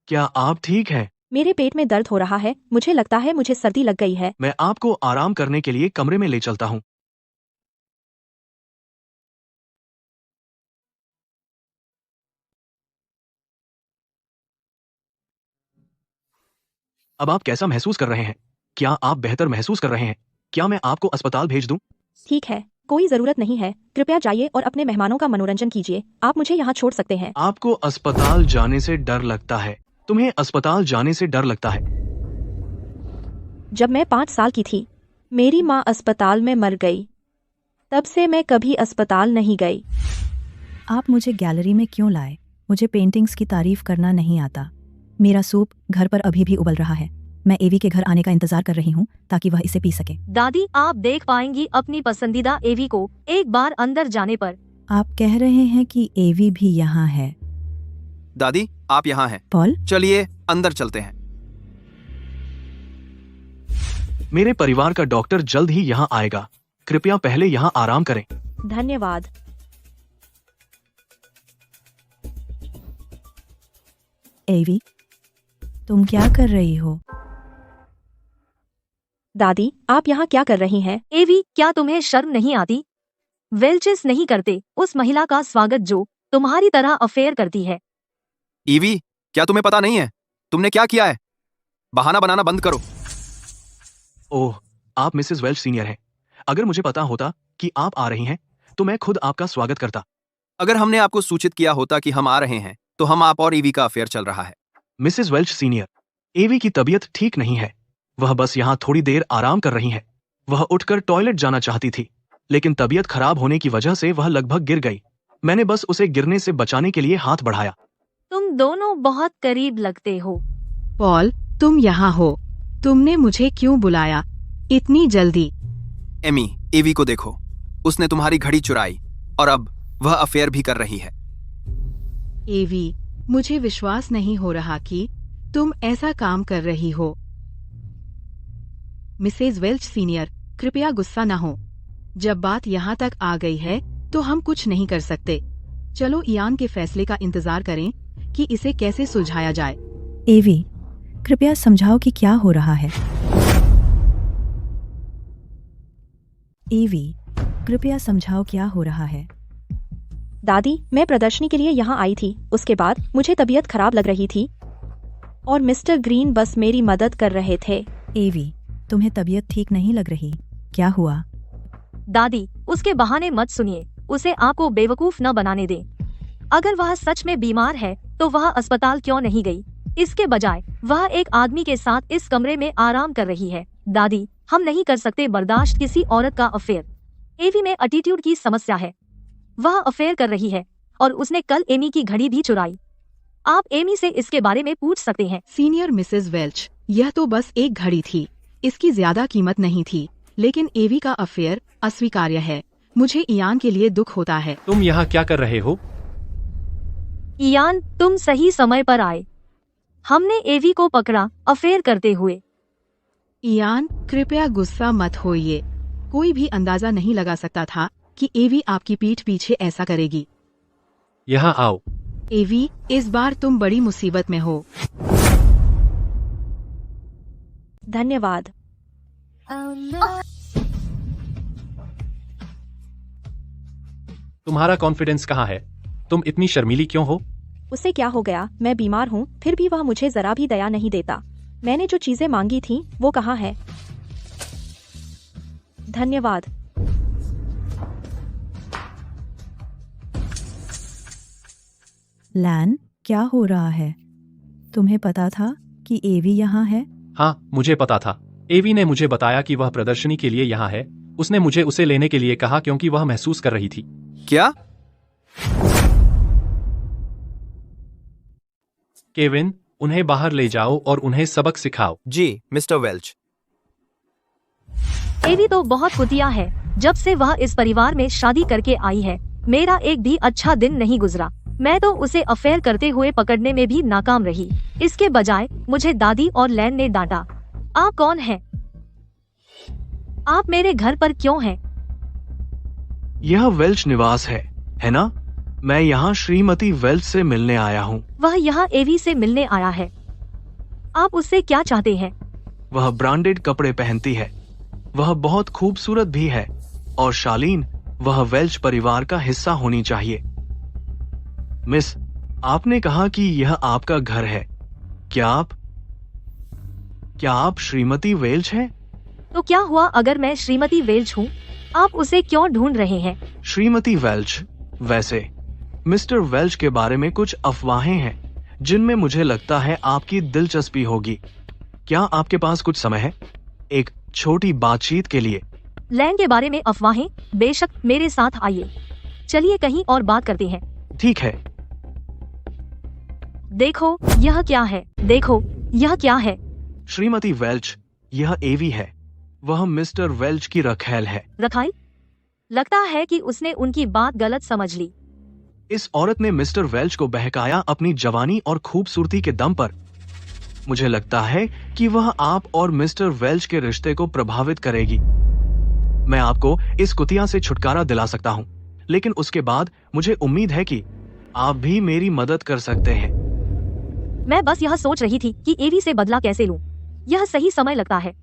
क्या आप ठीक है? मेरे पेट में दर्द हो रहा है, मुझे लगता है मुझे सर्दी लग गई है। मैं आपको आराम करने के लिए कमरे में ले चलता हूँ। अब आप कैसा महसूस कर रहे हैं? क्या आप बेहतर महसूस कर रहे हैं? क्या मैं आपको अस्पताल भेज दूं? ठीक है, कोई जरूरत नहीं है। कृपया जाइए और अपने मेहमानों का मनोरंजन कीजिए। आप मुझे यहाँ छोड़ सकते हैं। आपको अस्पताल जाने से डर लगता है। तुम्हें अस्पताल जाने से डर लगता है। जब मैं 5 साल की थी, मेरी माँ अस्पताल में मर गई। तब से मैं कभी अस्पताल नहीं गई। आप मुझे गैलरी में क्यों लाए? मुझे पेंटिंग्स की तारीफ करना नहीं आता। मेरा सूप घर पर अभी भी उबल रहा है। मैं एवी के घर आने का इंतजार कर रही हूँ ताकि वह इसे पी सके। दादी, आप देख पाएंगी अपनी पसंदीदा एवी को एक बार अंदर जाने पर। आप कह रहे हैं कि एवी भी यहाँ है? दादी, आप यहाँ हैं। पॉल, चलिए अंदर चलते हैं। मेरे परिवार का डॉक्टर जल्द ही यहाँ आएगा। कृपया पहले यहाँ आराम करें। धन्यवाद। एवी, तुम क्या कर रही हो? दादी, आप यहाँ क्या कर रही हैं? एवी, क्या तुम्हें शर्म नहीं आती? वेल्चेस नहीं करते उस महिला का स्वागत जो तुम्हारी तरह अफेयर करती है। ईवी, क्या तुम्हें पता नहीं है तुमने क्या किया है? बहाना बनाना बंद करो। ओह, आप मिसेस वेल्च सीनियर हैं। अगर मुझे पता होता कि आप आ रही हैं, तो मैं खुद आपका स्वागत करता। अगर हमने आपको सूचित किया होता कि हम आ रहे हैं, तो हम आप और ईवी का अफेयर चल रहा है। मिसेस वेल्च सीनियर, एवी की तबीयत ठीक नहीं है। वह बस यहाँ थोड़ी देर आराम कर रही है। वह उठकर टॉयलेट जाना चाहती थी, लेकिन तबीयत खराब होने की वजह से वह लगभग गिर गई। मैंने बस उसे गिरने से बचाने के लिए हाथ बढ़ाया। तुम दोनों बहुत करीब लगते हो। पॉल, तुम यहाँ हो। तुमने मुझे क्यों बुलाया इतनी जल्दी? एमी, एवी को देखो। उसने तुम्हारी घड़ी चुराई और अब वह अफेयर भी कर रही है। एवी, मुझे विश्वास नहीं हो रहा कि तुम ऐसा काम कर रही हो। मिसेज वेल्च सीनियर, कृपया गुस्सा न हो। जब बात यहाँ तक आ गई है तो हम कुछ नहीं कर सकते। चलो इयान के फैसले का इंतजार करें कि इसे कैसे सुलझाया जाए। एवी, कृपया समझाओ कि क्या हो रहा है। एवी, कृपया समझाओ क्या हो रहा है। दादी, मैं प्रदर्शनी के लिए यहाँ आई थी। उसके बाद मुझे तबीयत खराब लग रही थी और मिस्टर ग्रीन बस मेरी मदद कर रहे थे। एवी, तुम्हें तबीयत ठीक नहीं लग रही, क्या हुआ? दादी, उसके बहाने मत सुनिए। उसे आपको बेवकूफ न बनाने दें। अगर वह सच में बीमार है तो वह अस्पताल क्यों नहीं गई? इसके बजाय वह एक आदमी के साथ इस कमरे में आराम कर रही है। दादी, हम नहीं कर सकते बर्दाश्त किसी औरत का अफेयर। एवी में एटीट्यूड की समस्या है। वह अफेयर कर रही है और उसने कल एमी की घड़ी भी चुराई। आप एमी से इसके बारे में पूछ सकते हैं। सीनियर मिसेस वेल्च, यह तो बस एक घड़ी थी। इसकी ज्यादा कीमत नहीं थी, लेकिन एवी का अफेयर अस्वीकार्य है। मुझे इयान के लिए दुख होता है। तुम यहाँ क्या कर रहे हो? इयान, तुम सही समय पर आए। हमने एवी को पकड़ा अफेयर करते हुए। इयान, कृपया गुस्सा मत होइए। कोई भी अंदाजा नहीं लगा सकता था कि एवी आपकी पीठ पीछे ऐसा करेगी। यहाँ आओ। एवी, इस बार तुम बड़ी मुसीबत में हो। धन्यवाद। तुम्हारा कॉन्फिडेंस कहाँ है? तुम इतनी शर्मीली क्यों हो? उसे क्या हो गया? मैं बीमार हूँ, फिर भी वह मुझे जरा भी दया नहीं देता। मैंने जो चीजें मांगी थी वो कहाँ है? धन्यवाद। लैन, क्या हो रहा है? तुम्हें पता था कि एवी यहाँ है? हाँ, मुझे पता था। एवी ने मुझे बताया कि वह प्रदर्शनी के लिए यहाँ है। उसने मुझे उसे लेने के लिए कहा क्योंकि वह महसूस कर रही थी। क्या? केविन, उन्हें बाहर ले जाओ और उन्हें सबक सिखाओ। जी, मिस्टर वेल्च। एवी तो बहुत कुतिया है। जब से वह इस परिवार में शादी करके आई है, मेरा एक भी अच्छा दिन नहीं गुजरा। मैं तो उसे अफेयर करते हुए पकड़ने में भी नाकाम रही। इसके बजाय मुझे दादी और लैन ने डांटा। आप कौन हैं? आप मेरे घर पर क्यों हैं? यह वेल्च निवास है ना? मैं यहाँ श्रीमती वेल्च से मिलने आया हूँ। वह यहाँ एवी से मिलने आया है। आप उससे क्या चाहते हैं? वह ब्रांडेड कपड़े पहनती है, वह बहुत खूबसूरत भी है, और शालीन, वह वेल्च परिवार का हिस्सा होनी चाहिए। मिस, आपने कहा कि यह आपका घर है। क्या आप श्रीमती वेल्च हैं? तो क्या हुआ अगर मैं श्रीमती वेल्च हूँ? आप उसे क्यों ढूंढ रहे हैं? श्रीमती वेल्च, वैसे मिस्टर वेल्च के बारे में कुछ अफवाहें हैं जिनमें मुझे लगता है आपकी दिलचस्पी होगी। क्या आपके पास कुछ समय है एक छोटी बातचीत के लिए? लैंग के बारे में अफवाहें? बेशक, मेरे साथ आइए। चलिए कहीं और बात करते हैं। ठीक है। देखो यह क्या है, देखो यह क्या है। श्रीमती वेल्च, यह एवी है। वह मिस्टर वेल्च की रखैल है। रखाई? लगता है कि उसने उनकी बात गलत समझ ली। इस औरत ने मिस्टर वेल्च को बहकाया अपनी जवानी और खूबसूरती के दम पर। मुझे लगता है कि वह आप और मिस्टर वेल्च के रिश्ते को प्रभावित करेगी। मैं आपको इस कुतिया से छुटकारा दिला सकता हूँ, लेकिन उसके बाद मुझे उम्मीद है कि आप भी मेरी मदद कर सकते हैं। मैं बस यह सोच रही थी कि एवी से बदला कैसे लूं। यह सही समय लगता है।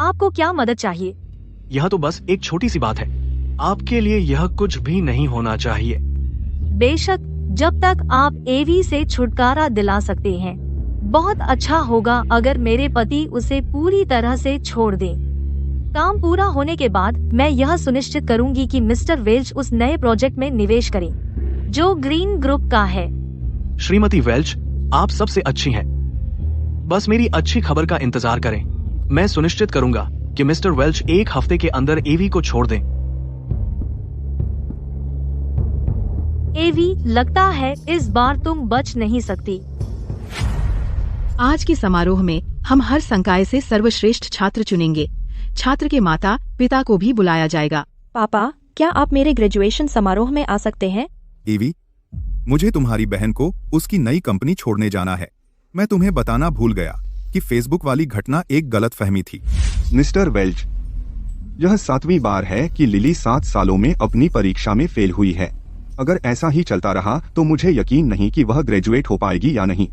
आपको क्या मदद चाहिए? यह तो बस एक छोटी सी बात है। आपके लिए यह कुछ भी नहीं होना चाहिए। बेशक, जब तक आप एवी से छुटकारा दिला सकते हैं। बहुत अच्छा होगा अगर मेरे पति उसे पूरी तरह से छोड़ दें। काम पूरा होने के बाद मैं यह सुनिश्चित करूंगी कि मिस्टर वेल्च उस नए प्रोजेक्ट में निवेश करें जो ग्रीन ग्रुप का है। श्रीमती वेल्च, आप सबसे अच्छी हैं। बस मेरी अच्छी खबर का इंतजार करें। मैं सुनिश्चित करूंगा कि मिस्टर वेल्च एक हफ्ते के अंदर एवी को छोड़ दें। एवी, लगता है इस बार तुम बच नहीं सकती। आज के समारोह में हम हर संकाय से सर्वश्रेष्ठ छात्र चुनेंगे। छात्र के माता पिता को भी बुलाया जाएगा। पापा, क्या आप मेरे ग्रेजुएशन समारोह में आ सकते हैं? एवी, मुझे तुम्हारी बहन को उसकी नई कंपनी छोड़ने जाना है। मैं तुम्हें बताना भूल गया कि फेसबुक वाली घटना एक गलतफहमी थी। मिस्टर वेल्च, यह 7वीं बार है कि लिली 7 सालों में अपनी परीक्षा में फेल हुई है। अगर ऐसा ही चलता रहा तो मुझे यकीन नहीं कि वह ग्रेजुएट हो पाएगी या नहीं।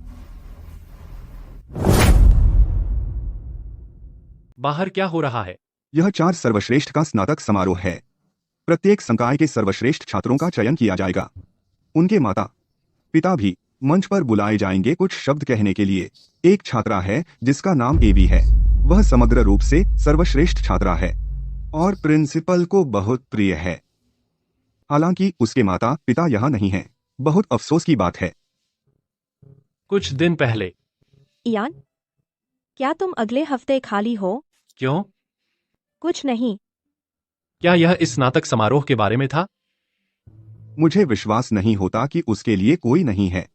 बाहर क्या हो रहा है? यह 4 सर्वश्रेष्ठ का स्नातक समारोह है। प्रत्येक संकाय के सर्वश्रेष्ठ छात्रों का चयन किया जाएगा। उनके माता पिता भी मंच पर बुलाए जाएंगे कुछ शब्द कहने के लिए। एक छात्रा है जिसका नाम एवी है। वह समग्र रूप से सर्वश्रेष्ठ छात्रा है और प्रिंसिपल को बहुत प्रिय है। हालांकि उसके माता पिता यहाँ नहीं हैं। बहुत अफसोस की बात है। कुछ दिन पहले। इयान, क्या तुम अगले हफ्ते खाली हो? क्यों? कुछ नहीं। क्या यह इस स्नातक समारोह के बारे में था? मुझे विश्वास नहीं होता कि उसके लिए कोई नहीं है।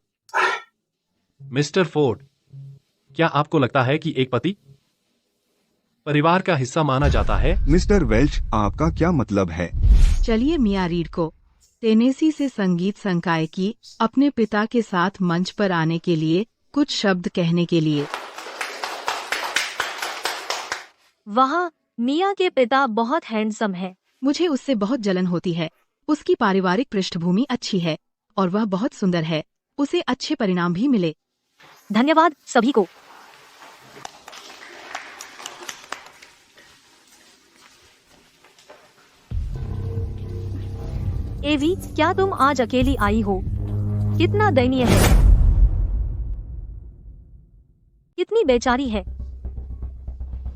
मिस्टर फोर्ड, क्या आपको लगता है कि एक पति परिवार का हिस्सा माना जाता है? मिस्टर वेल्च, आपका क्या मतलब है? चलिए मिया रीड को टेनेसी से संगीत संकाय की अपने पिता के साथ मंच पर आने के लिए कुछ शब्द कहने के लिए। वहाँ मिया के पिता बहुत हैंडसम है। मुझे उससे बहुत जलन होती है। उसकी पारिवारिक पृष्ठभूमि अच्छी है और वह बहुत सुंदर है। उसे अच्छे परिणाम भी मिले। धन्यवाद सभी को। एवी, क्या तुम आज अकेली आई हो? कितना दयनीय है, कितनी बेचारी है।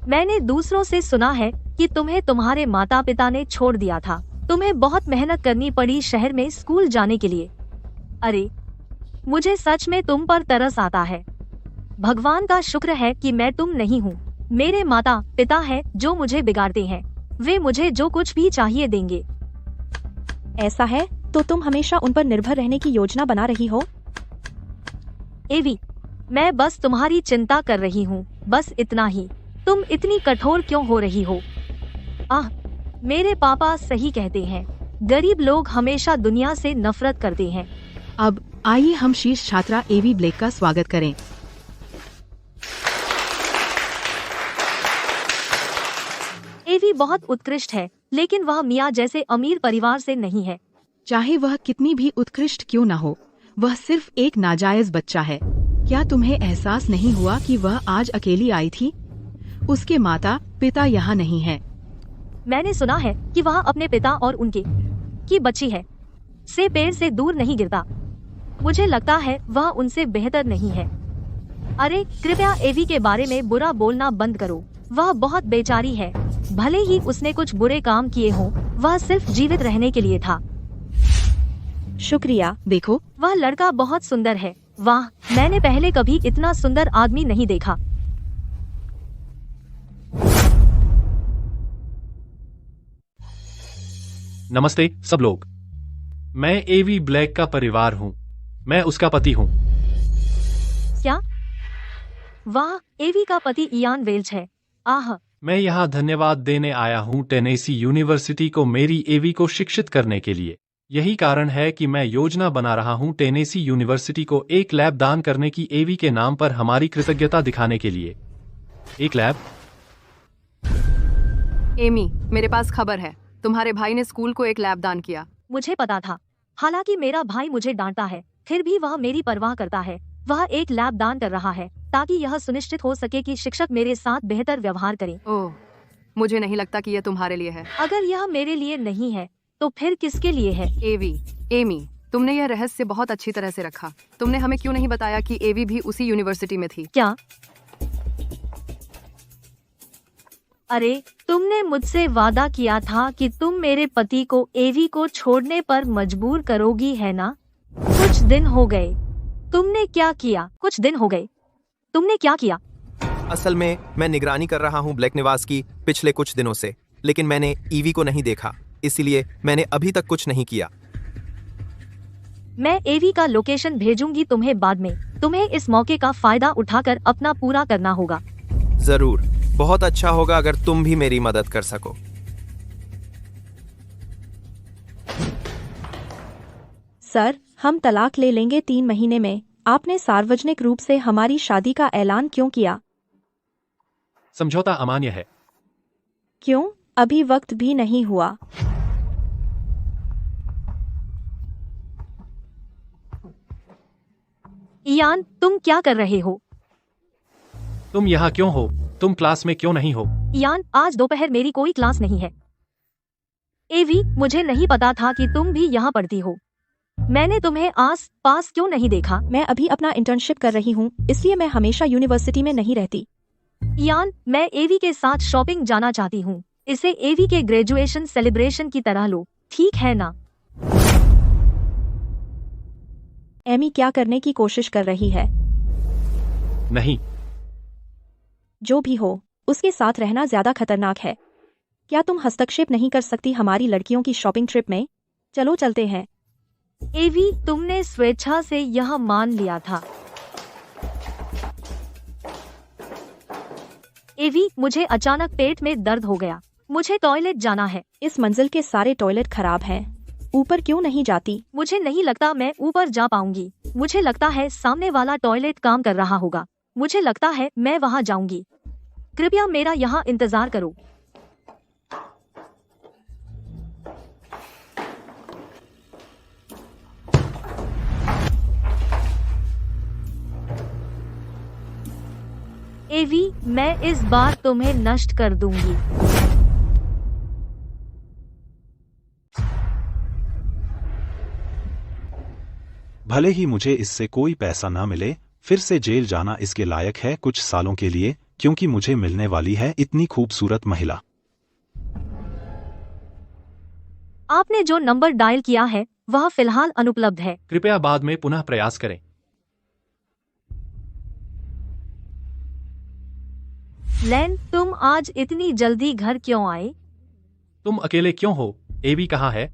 मैंने दूसरों से सुना है कि तुम्हें तुम्हारे माता पिता ने छोड़ दिया था। तुम्हें बहुत मेहनत करनी पड़ी शहर में स्कूल जाने के लिए। अरे, मुझे सच में तुम पर तरस आता है। भगवान का शुक्र है कि मैं तुम नहीं हूँ। मेरे माता पिता हैं जो मुझे बिगाड़ते हैं। वे मुझे जो कुछ भी चाहिए देंगे। ऐसा है तो तुम हमेशा उन पर निर्भर रहने की योजना बना रही हो? एवी, मैं बस तुम्हारी चिंता कर रही हूँ, बस इतना ही। तुम इतनी कठोर क्यों हो रही हो? मेरे पापा सही कहते हैं, गरीब लोग हमेशा दुनिया से नफरत करते हैं। अब आइए हम शीर्ष छात्रा एवी ब्लेक का स्वागत करें। एवी बहुत उत्कृष्ट है, लेकिन वह मिया जैसे अमीर परिवार से नहीं है। चाहे वह कितनी भी उत्कृष्ट क्यों न हो, वह सिर्फ एक नाजायज बच्चा है। क्या तुम्हें एहसास नहीं हुआ कि वह आज अकेली आई थी? उसके माता पिता यहाँ नहीं है। मैंने सुना है कि वह अपने पिता और उनके की बच्ची है से पेड़ से दूर नहीं गिरता। मुझे लगता है वह उनसे बेहतर नहीं है। अरे कृपया एवी के बारे में बुरा बोलना बंद करो। वह बहुत बेचारी है। भले ही उसने कुछ बुरे काम किए हों, वह सिर्फ जीवित रहने के लिए था। शुक्रिया। देखो, वह लड़का बहुत सुंदर है। वाह, मैंने पहले कभी इतना सुंदर आदमी नहीं देखा। नमस्ते सब लोग। मैं एवी ब्लैक का परिवार हूँ। मैं उसका पति हूँ। क्या? वाह, एवी का पति इयान वेल्च है। आह। मैं यहाँ धन्यवाद देने आया हूँ टेनेसी यूनिवर्सिटी को मेरी एवी को शिक्षित करने के लिए। यही कारण है कि मैं योजना बना रहा हूँ टेनेसी यूनिवर्सिटी को एक लैब दान करने की एवी के नाम पर हमारी कृतज्ञता दिखाने के लिए। एक लैब? एमी, मेरे पास खबर है। तुम्हारे भाई ने स्कूल को एक लैब दान किया। मुझे पता था। हालांकि मेरा भाई मुझे डांटता है, फिर भी वह मेरी परवाह करता है। वह एक लैब दान कर रहा है ताकि यह सुनिश्चित हो सके कि शिक्षक मेरे साथ बेहतर व्यवहार करें। ओह, मुझे नहीं लगता कि यह तुम्हारे लिए है। अगर यह मेरे लिए नहीं है तो फिर किसके लिए है? एमी, तुमने यह रहस्य बहुत अच्छी तरह से रखा। तुमने हमें क्यों नहीं बताया कि एवी भी उसी यूनिवर्सिटी में थी? क्या? अरे, तुमने मुझसे वादा किया था कि तुम मेरे पति को एवी को छोड़ने पर मजबूर करोगी, है ना? कुछ दिन हो गए। तुमने क्या किया? कुछ दिन हो गए। तुमने क्या किया? असल में मैं निगरानी कर रहा हूँ ब्लैक निवास की पिछले कुछ दिनों से, लेकिन मैंने ईवी को नहीं देखा, इसलिए मैंने अभी तक कुछ नहीं किया। मैं एवी का लोकेशन भेजूंगी तुम्हें बाद में। तुम्हें इस मौके का फायदा उठाकर अपना पूरा करना होगा। जरूर, बहुत अच्छा होगा अगर तुम भी मेरी मदद कर सको। सर, हम तलाक ले लेंगे 3 महीने में। आपने सार्वजनिक रूप से हमारी शादी का ऐलान क्यों किया? समझौता अमान्य है। क्यों? अभी वक्त भी नहीं हुआ। इयान, तुम क्या कर रहे हो? तुम यहाँ क्यों हो? तुम क्लास में क्यों नहीं हो? इयान, आज दोपहर मेरी कोई क्लास नहीं है। एवी, मुझे नहीं पता था कि तुम भी यहाँ पढ़ती हो। मैंने तुम्हें आस पास क्यों नहीं देखा? मैं अभी अपना इंटर्नशिप कर रही हूँ, इसलिए मैं हमेशा यूनिवर्सिटी में नहीं रहती। इयान, मैं एवी के साथ शॉपिंग जाना चाहती हूँ। इसे एवी के ग्रेजुएशन सेलिब्रेशन की तरह लो, ठीक है ना? एमी क्या करने की कोशिश कर रही है? नहीं। जो भी हो, उसके साथ रहना ज्यादा खतरनाक है। क्या तुम हस्तक्षेप नहीं कर सकती हमारी लड़कियों की शॉपिंग ट्रिप में? चलो चलते हैं। एवी, तुमने स्वेच्छा से यह मान लिया था। एवी, मुझे अचानक पेट में दर्द हो गया। मुझे टॉयलेट जाना है। इस मंजिल के सारे टॉयलेट खराब हैं। ऊपर क्यों नहीं जाती? मुझे नहीं लगता मैं ऊपर जा पाऊंगी। मुझे लगता है सामने वाला टॉयलेट काम कर रहा होगा। मुझे लगता है मैं वहां जाऊंगी। कृपया मेरा यहाँ इंतजार करो। एवी, मैं इस बार तुम्हें नष्ट कर दूंगी। भले ही मुझे इससे कोई पैसा ना मिले, फिर से जेल जाना इसके लायक है कुछ सालों के लिए, क्योंकि मुझे मिलने वाली है इतनी खूबसूरत महिला। आपने जो नंबर डायल किया है वह फिलहाल अनुपलब्ध है। कृपया बाद में पुनः प्रयास करें। लेन, तुम आज इतनी जल्दी घर क्यों आए? तुम अकेले क्यों हो? एवी कहाँ है?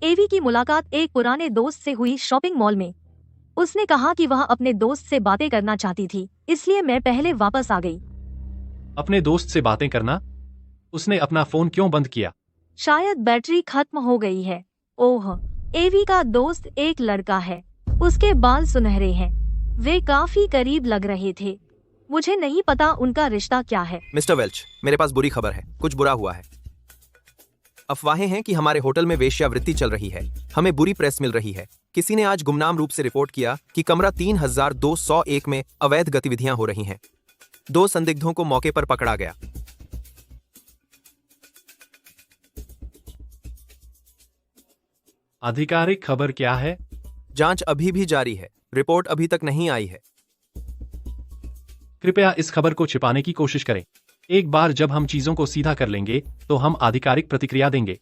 एवी की मुलाकात एक पुराने दोस्त से हुई शॉपिंग मॉल में। उसने कहा कि वह अपने दोस्त से बातें करना चाहती थी, इसलिए मैं पहले वापस आ गई। अपने दोस्त से बातें करना? उसने अपना फोन क्यों बंद किया? शायद बैटरी खत्म हो गई है। ओह, एवी का दोस्त एक लड़का है। उसके बाल सुनहरे हैं। वे काफी करीब लग रहे थे। मुझे नहीं पता उनका रिश्ता क्या है। मिस्टर वेल्च, मेरे पास बुरी खबर है। कुछ बुरा हुआ है। अफवाहें हैं कि हमारे होटल में वेश्यावृत्ति चल रही है। हमें बुरी प्रेस मिल रही है। किसी ने आज गुमनाम रूप से रिपोर्ट किया कि कमरा 3201 में अवैध गतिविधियां हो रही हैं। 2 संदिग्धों को मौके पर पकड़ा गया। आधिकारिक खबर क्या है? जांच अभी भी जारी है, रिपोर्ट अभी तक नहीं आई है। कृपया इस खबर को छिपाने की कोशिश करें। एक बार जब हम चीजों को सीधा कर लेंगे तो हम आधिकारिक प्रतिक्रिया देंगे।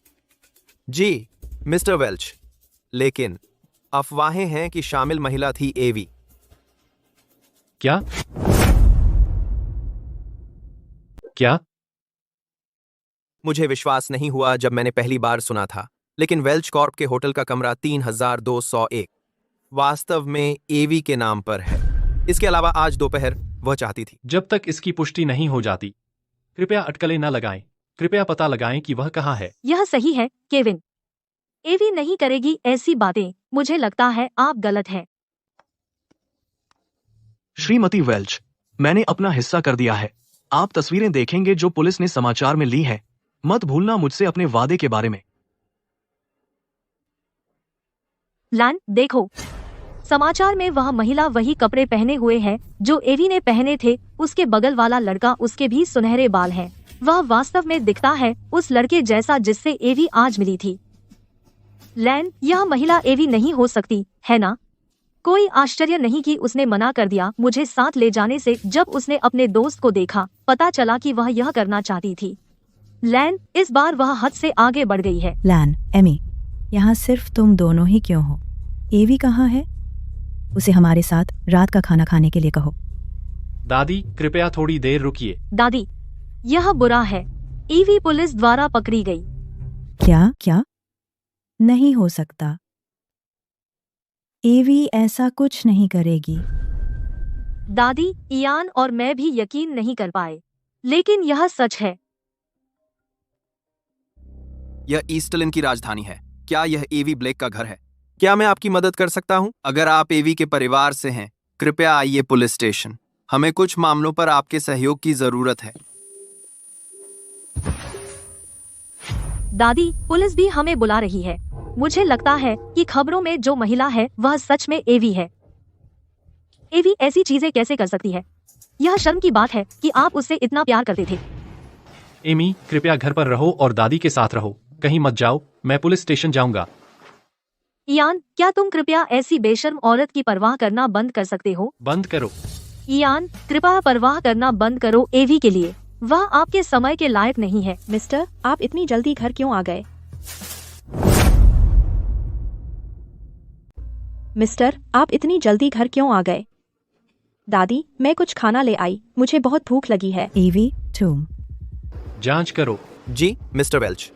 जी मिस्टर वेल्च, लेकिन अफवाहें हैं कि शामिल महिला थी एवी। क्या? क्या? मुझे विश्वास नहीं हुआ जब मैंने पहली बार सुना था, लेकिन वेल्च कॉर्प के होटल का कमरा 3201 वास्तव में एवी के नाम पर है। इसके अलावा आज दोपहर वह चाहती थी। जब तक इसकी पुष्टि नहीं हो जाती, कृपया अटकलें न लगाएं। कृपया पता लगाएं कि वह कहाँ है। यह सही है केविन, एवी नहीं करेगी ऐसी बातें। मुझे लगता है आप गलत हैं। श्रीमती वेल्च, मैंने अपना हिस्सा कर दिया है। आप तस्वीरें देखेंगे जो पुलिस ने समाचार में ली है। मत भूलना मुझसे अपने वादे के बारे में। लैन, देखो, समाचार में वह महिला वही कपड़े पहने हुए है जो एवी ने पहने थे। उसके बगल वाला लड़का, उसके भी सुनहरे बाल हैं। वह वास्तव में दिखता है उस लड़के जैसा जिससे एवी आज मिली थी। लैन, यह महिला एवी नहीं हो सकती है ना? कोई आश्चर्य नहीं कि उसने मना कर दिया मुझे साथ ले जाने से। जब उसने अपने दोस्त को देखा, पता चला कि वह यह करना चाहती थी। लैन, इस बार वह हद से आगे बढ़ गई है। लैन, एमी, यहाँ सिर्फ तुम दोनों ही क्यों हो? एवी कहाँ है? उसे हमारे साथ रात का खाना खाने के लिए कहो। दादी, कृपया थोड़ी देर रुकिए। दादी, यह बुरा है। एवी पुलिस द्वारा पकड़ी गई। क्या? नहीं हो सकता। एवी ऐसा कुछ नहीं करेगी। दादी, इयान और मैं भी यकीन नहीं कर पाए, लेकिन यह सच है। यह ईस्टलिन की राजधानी है। क्या यह एवी ब्लेक का घर है? क्या मैं आपकी मदद कर सकता हूं? अगर आप एवी के परिवार से हैं, कृपया आइए पुलिस स्टेशन। हमें कुछ मामलों पर आपके सहयोग की जरूरत है। दादी, पुलिस भी हमें बुला रही है। मुझे लगता है कि खबरों में जो महिला है वह सच में एवी है। एवी ऐसी चीजें कैसे कर सकती है? यह शर्म की बात है कि आप उससे इतना प्यार करते थे। एमी, कृपया घर पर रहो और दादी के साथ रहो। कहीं मत जाओ, मैं पुलिस स्टेशन जाऊंगा। इयान, क्या तुम कृपया ऐसी बेशर्म औरत की परवाह करना बंद कर सकते हो? बंद करो। इयान, कृपया परवाह करना बंद करो एवी के लिए। वह आपके समय के लायक नहीं है। मिस्टर, आप इतनी जल्दी घर क्यों आ गए? मिस्टर, आप इतनी जल्दी घर क्यों आ गए? दादी, मैं कुछ खाना ले आई। मुझे बहुत भूख लगी है। एवी, तुम जांच करो। जी मिस्टर वेल्च।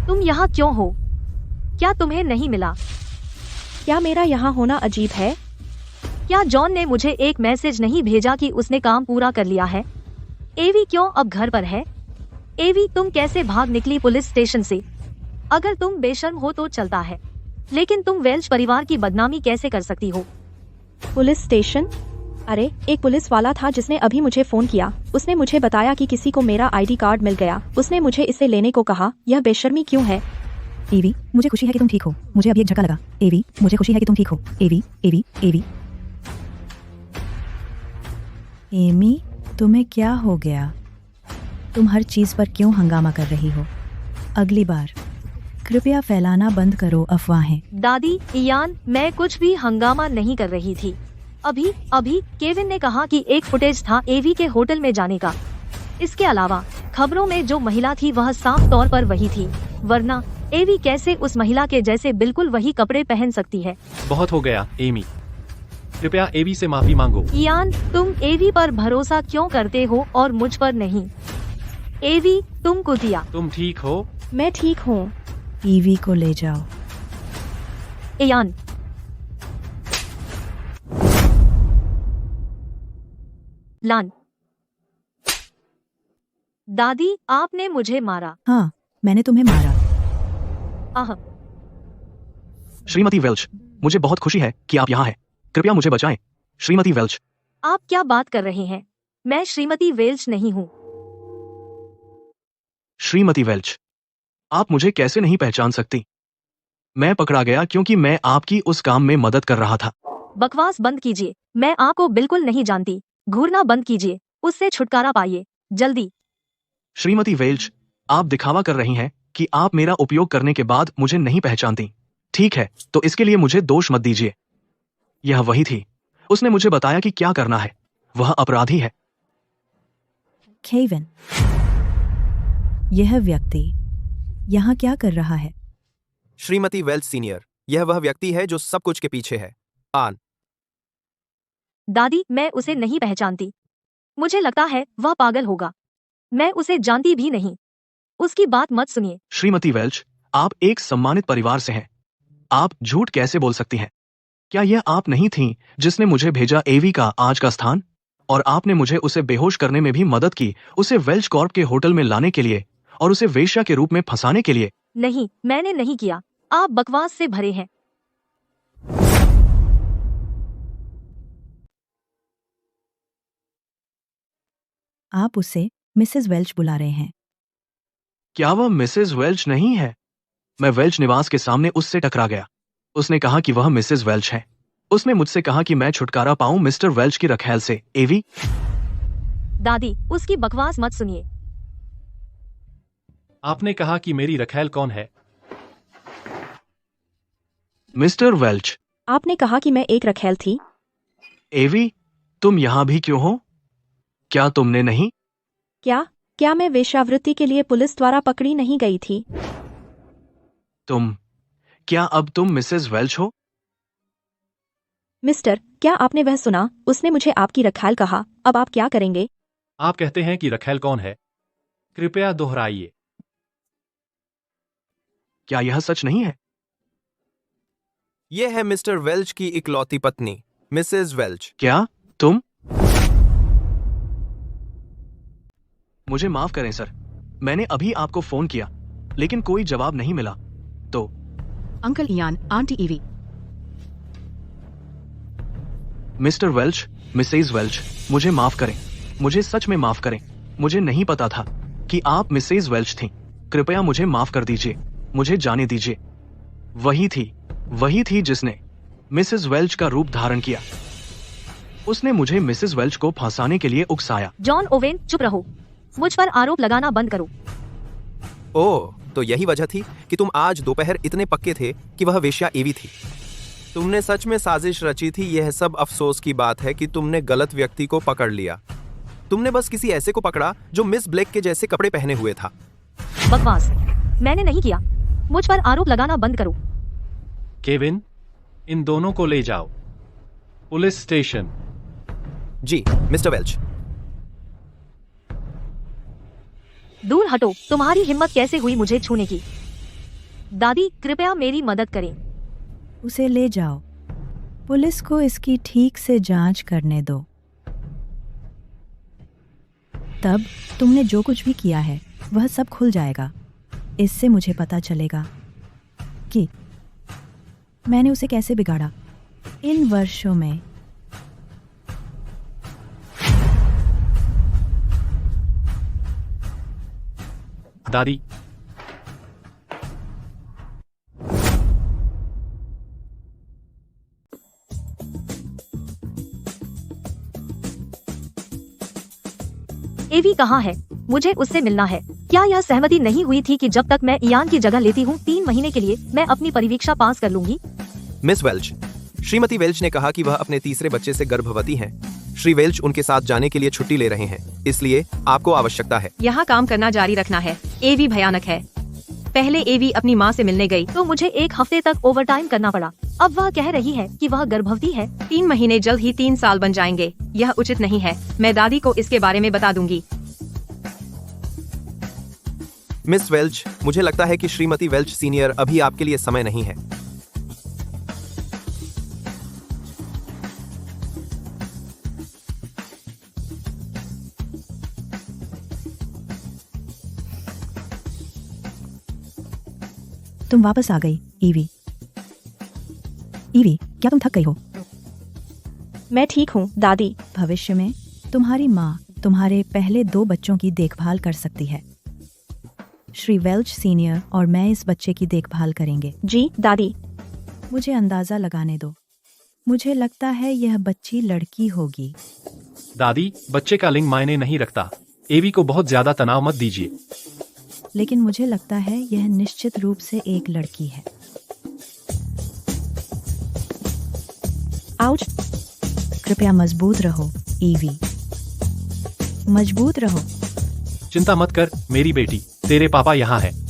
तुम यहाँ क्यों हो? क्या तुम्हें नहीं मिला? क्या मेरा यहाँ होना अजीब है? क्या जॉन ने मुझे एक मैसेज नहीं भेजा कि उसने काम पूरा कर लिया है? एवी क्यों अब घर पर है? एवी, तुम कैसे भाग निकली पुलिस स्टेशन से? अगर तुम बेशर्म हो तो चलता है, लेकिन तुम वेल्च परिवार की बदनामी कैसे कर सकती हो? Police station? अरे, एक पुलिस वाला था जिसने अभी मुझे फोन किया। उसने मुझे बताया कि किसी को मेरा आईडी कार्ड मिल गया। उसने मुझे इसे लेने को कहा। यह बेशर्मी क्यों है? एवी, मुझे खुशी है कि तुम ठीक हो। मुझे अभी एक झटका लगा। एवी, मुझे खुशी है कि तुम ठीक हो। एवी, एवी, एवी। एमी, तुम्हें क्या हो गया? तुम हर चीज पर क्यों हंगामा कर रही हो? अगली बार कृपया फैलाना बंद करो अफवाहें। दादी, इयान, मैं कुछ भी हंगामा नहीं कर रही थी। अभी केविन ने कहा कि एक फुटेज था एवी के होटल में जाने का। इसके अलावा खबरों में जो महिला थी वह साफ तौर पर वही थी, वरना एवी कैसे उस महिला के जैसे बिल्कुल वही कपड़े पहन सकती है? बहुत हो गया एमी, कृपया एवी से माफी मांगो। इयान, तुम एवी पर भरोसा क्यों करते हो और मुझ पर नहीं? एवी, तुम कुतिया। तुम ठीक हो? मैं ठीक हूँ। एवी को ले जाओ। इयान, लान, दादी, आपने मुझे मारा। हाँ, मैंने तुम्हें मारा। आह, श्रीमती वेल्च, मुझे बहुत खुशी है कि आप यहाँ हैं। कृपया मुझे बचाएं, श्रीमती वेल्च। आप क्या बात कर रहे हैं? मैं श्रीमती वेल्च नहीं हूँ। श्रीमती वेल्च, आप मुझे कैसे नहीं पहचान सकती? मैं पकड़ा गया क्योंकि मैं आपकी उस काम में मदद कर रहा था। बकवास बंद कीजिए, मैं आपको बिल्कुल नहीं जानती। घूरना बंद कीजिए, उससे छुटकारा पाइए, जल्दी। श्रीमती वेल्च, आप दिखावा कर रही हैं कि आप मेरा उपयोग करने के बाद मुझे नहीं पहचानती। ठीक है, तो इसके लिए मुझे दोष मत दीजिए। यह वही थी, उसने मुझे बताया कि क्या करना है। वह अपराधी है। केविन, यह व्यक्ति यहाँ क्या कर रहा है? श्रीमती वेल्च सीनियर, यह वह व्यक्ति है जो सब कुछ के पीछे है। आन। दादी, मैं उसे नहीं पहचानती। मुझे लगता है वह पागल होगा। मैं उसे जानती भी नहीं। उसकी बात मत सुनिए। श्रीमती वेल्च, आप एक सम्मानित परिवार से हैं। आप झूठ कैसे बोल सकती हैं? क्या यह आप नहीं थीं जिसने मुझे भेजा एवी का आज का स्थान? और आपने मुझे उसे बेहोश करने में भी मदद की, उसे वेल्च कॉर्प के होटल में लाने के लिए और उसे वेश्या के रूप में फंसाने के लिए? नहीं, मैंने नहीं किया। आप बकवास से भरे हैं। आप उसे मिसेस वेल्च बुला रहे हैं। क्या वह मिसेस वेल्च नहीं है? मैं वेल्च निवास के सामने उससे टकरा गया। उसने कहा कि वह मिसेस वेल्च है। उसने मुझसे कहा कि मैं छुटकारा पाऊं मिस्टर वेल्च की रखैल से। एवी, दादी, उसकी बकवास मत सुनिए। आपने कहा कि मेरी रखैल कौन है? Mister Welch. आपने कहा कि मैं एक रखैल थी। एवी, तुम यहाँ भी क्यों हो? क्या तुमने नहीं? क्या मैं वेश्यावृत्ति के लिए पुलिस द्वारा पकड़ी नहीं गई थी? क्या अब तुम मिसेस वेल्च हो? मिस्टर, क्या आपने वह सुना? उसने मुझे आपकी रखैल कहा। अब आप क्या करेंगे? आप कहते हैं कि रखैल कौन है? कृपया दोहराइए। क्या यह सच नहीं है? यह है मिस्टर वेल्च की इकलौती पत्नी, मिसेस वेल्च। क्या तुम? मुझे माफ करें सर, मैंने अभी आपको फोन किया लेकिन कोई जवाब नहीं मिला। तो uncle Ian, aunty EV. Mister Welch, Mrs Welch, मुझे माफ करें। मुझे सच में माफ करें। मुझे नहीं पता था कि आप मिसेस वेल्च थीं। कृपया मुझे माफ कर दीजिए। मुझे जाने दीजिए। वही थी जिसने मिसेस वेल्च का रूप धारण किया। उसने मुझे मिसेस वेल्च को फंसाने के लिए उकसाया। जॉन ओवेन, चुप रहो। मुझ पर आरोप लगाना बंद करो। ओह, तो यही वजह थी कि तुम आज दोपहर इतने पक्के थे कि वह वेश्या एवी थी। तुमने सच में साजिश रची थी। यह सब अफसोस की बात है कि तुमने गलत व्यक्ति को पकड़ लिया। तुमने बस किसी ऐसे को पकड़ा जो मिस ब्लेक के जैसे कपड़े पहने हुए था। बकवास, मैंने नहीं किया। मुझ पर आरोप लगाना बंद करो। केविन, इन दोनों को ले जाओ पुलिस स्टेशन। जी मिस्टर वेल्च। दूर हटो। तुम्हारी हिम्मत कैसे हुई मुझे छूने की? दादी, कृपया मेरी मदद करें। उसे ले जाओ। पुलिस को इसकी ठीक से जांच करने दो। तब तुमने जो कुछ भी किया है वह सब खुल जाएगा। इससे मुझे पता चलेगा कि मैंने उसे कैसे बिगाड़ा इन वर्षों में। दादी, एवी कहाँ है? मुझे उससे मिलना है। क्या यह सहमति नहीं हुई थी कि जब तक मैं इयान की जगह लेती हूँ 3 महीने के लिए मैं अपनी परीक्षा पास कर लूंगी? मिस वेल्च, श्रीमती वेल्च ने कहा कि वह अपने तीसरे बच्चे से गर्भवती हैं। श्री वेल्च उनके साथ जाने के लिए छुट्टी ले रहे हैं, इसलिए आपको आवश्यकता है। यहाँ काम करना जारी रखना है। एवी भयानक है। पहले एवी अपनी माँ से मिलने गई तो मुझे 1 हफ्ते तक ओवरटाइम करना पड़ा। अब वह कह रही है कि वह गर्भवती है। 3 महीने जल्द ही 3 साल बन जाएंगे। यह उचित नहीं है। मैं दादी को इसके बारे में बता दूंगी। मिस वेल्च, मुझे लगता है कि श्रीमती वेल्च सीनियर अभी आपके लिए समय नहीं है। तुम वापस आ गई, ईवी। ईवी, क्या तुम थक गई हो? मैं ठीक हूँ, दादी। भविष्य में तुम्हारी माँ तुम्हारे पहले 2 बच्चों की देखभाल कर सकती है। श्री वेल्च सीनियर और मैं इस बच्चे की देखभाल करेंगे। जी दादी। मुझे अंदाजा लगाने दो। मुझे लगता है यह बच्ची लड़की होगी। दादी, बच्चे का लिंग मायने नहीं रखता। एवी को बहुत ज्यादा तनाव मत दीजिए। लेकिन मुझे लगता है यह निश्चित रूप से एक लड़की है। आउच। कृपया मजबूत रहो ईवी, मजबूत रहो। चिंता मत कर मेरी बेटी, तेरे पापा यहाँ है।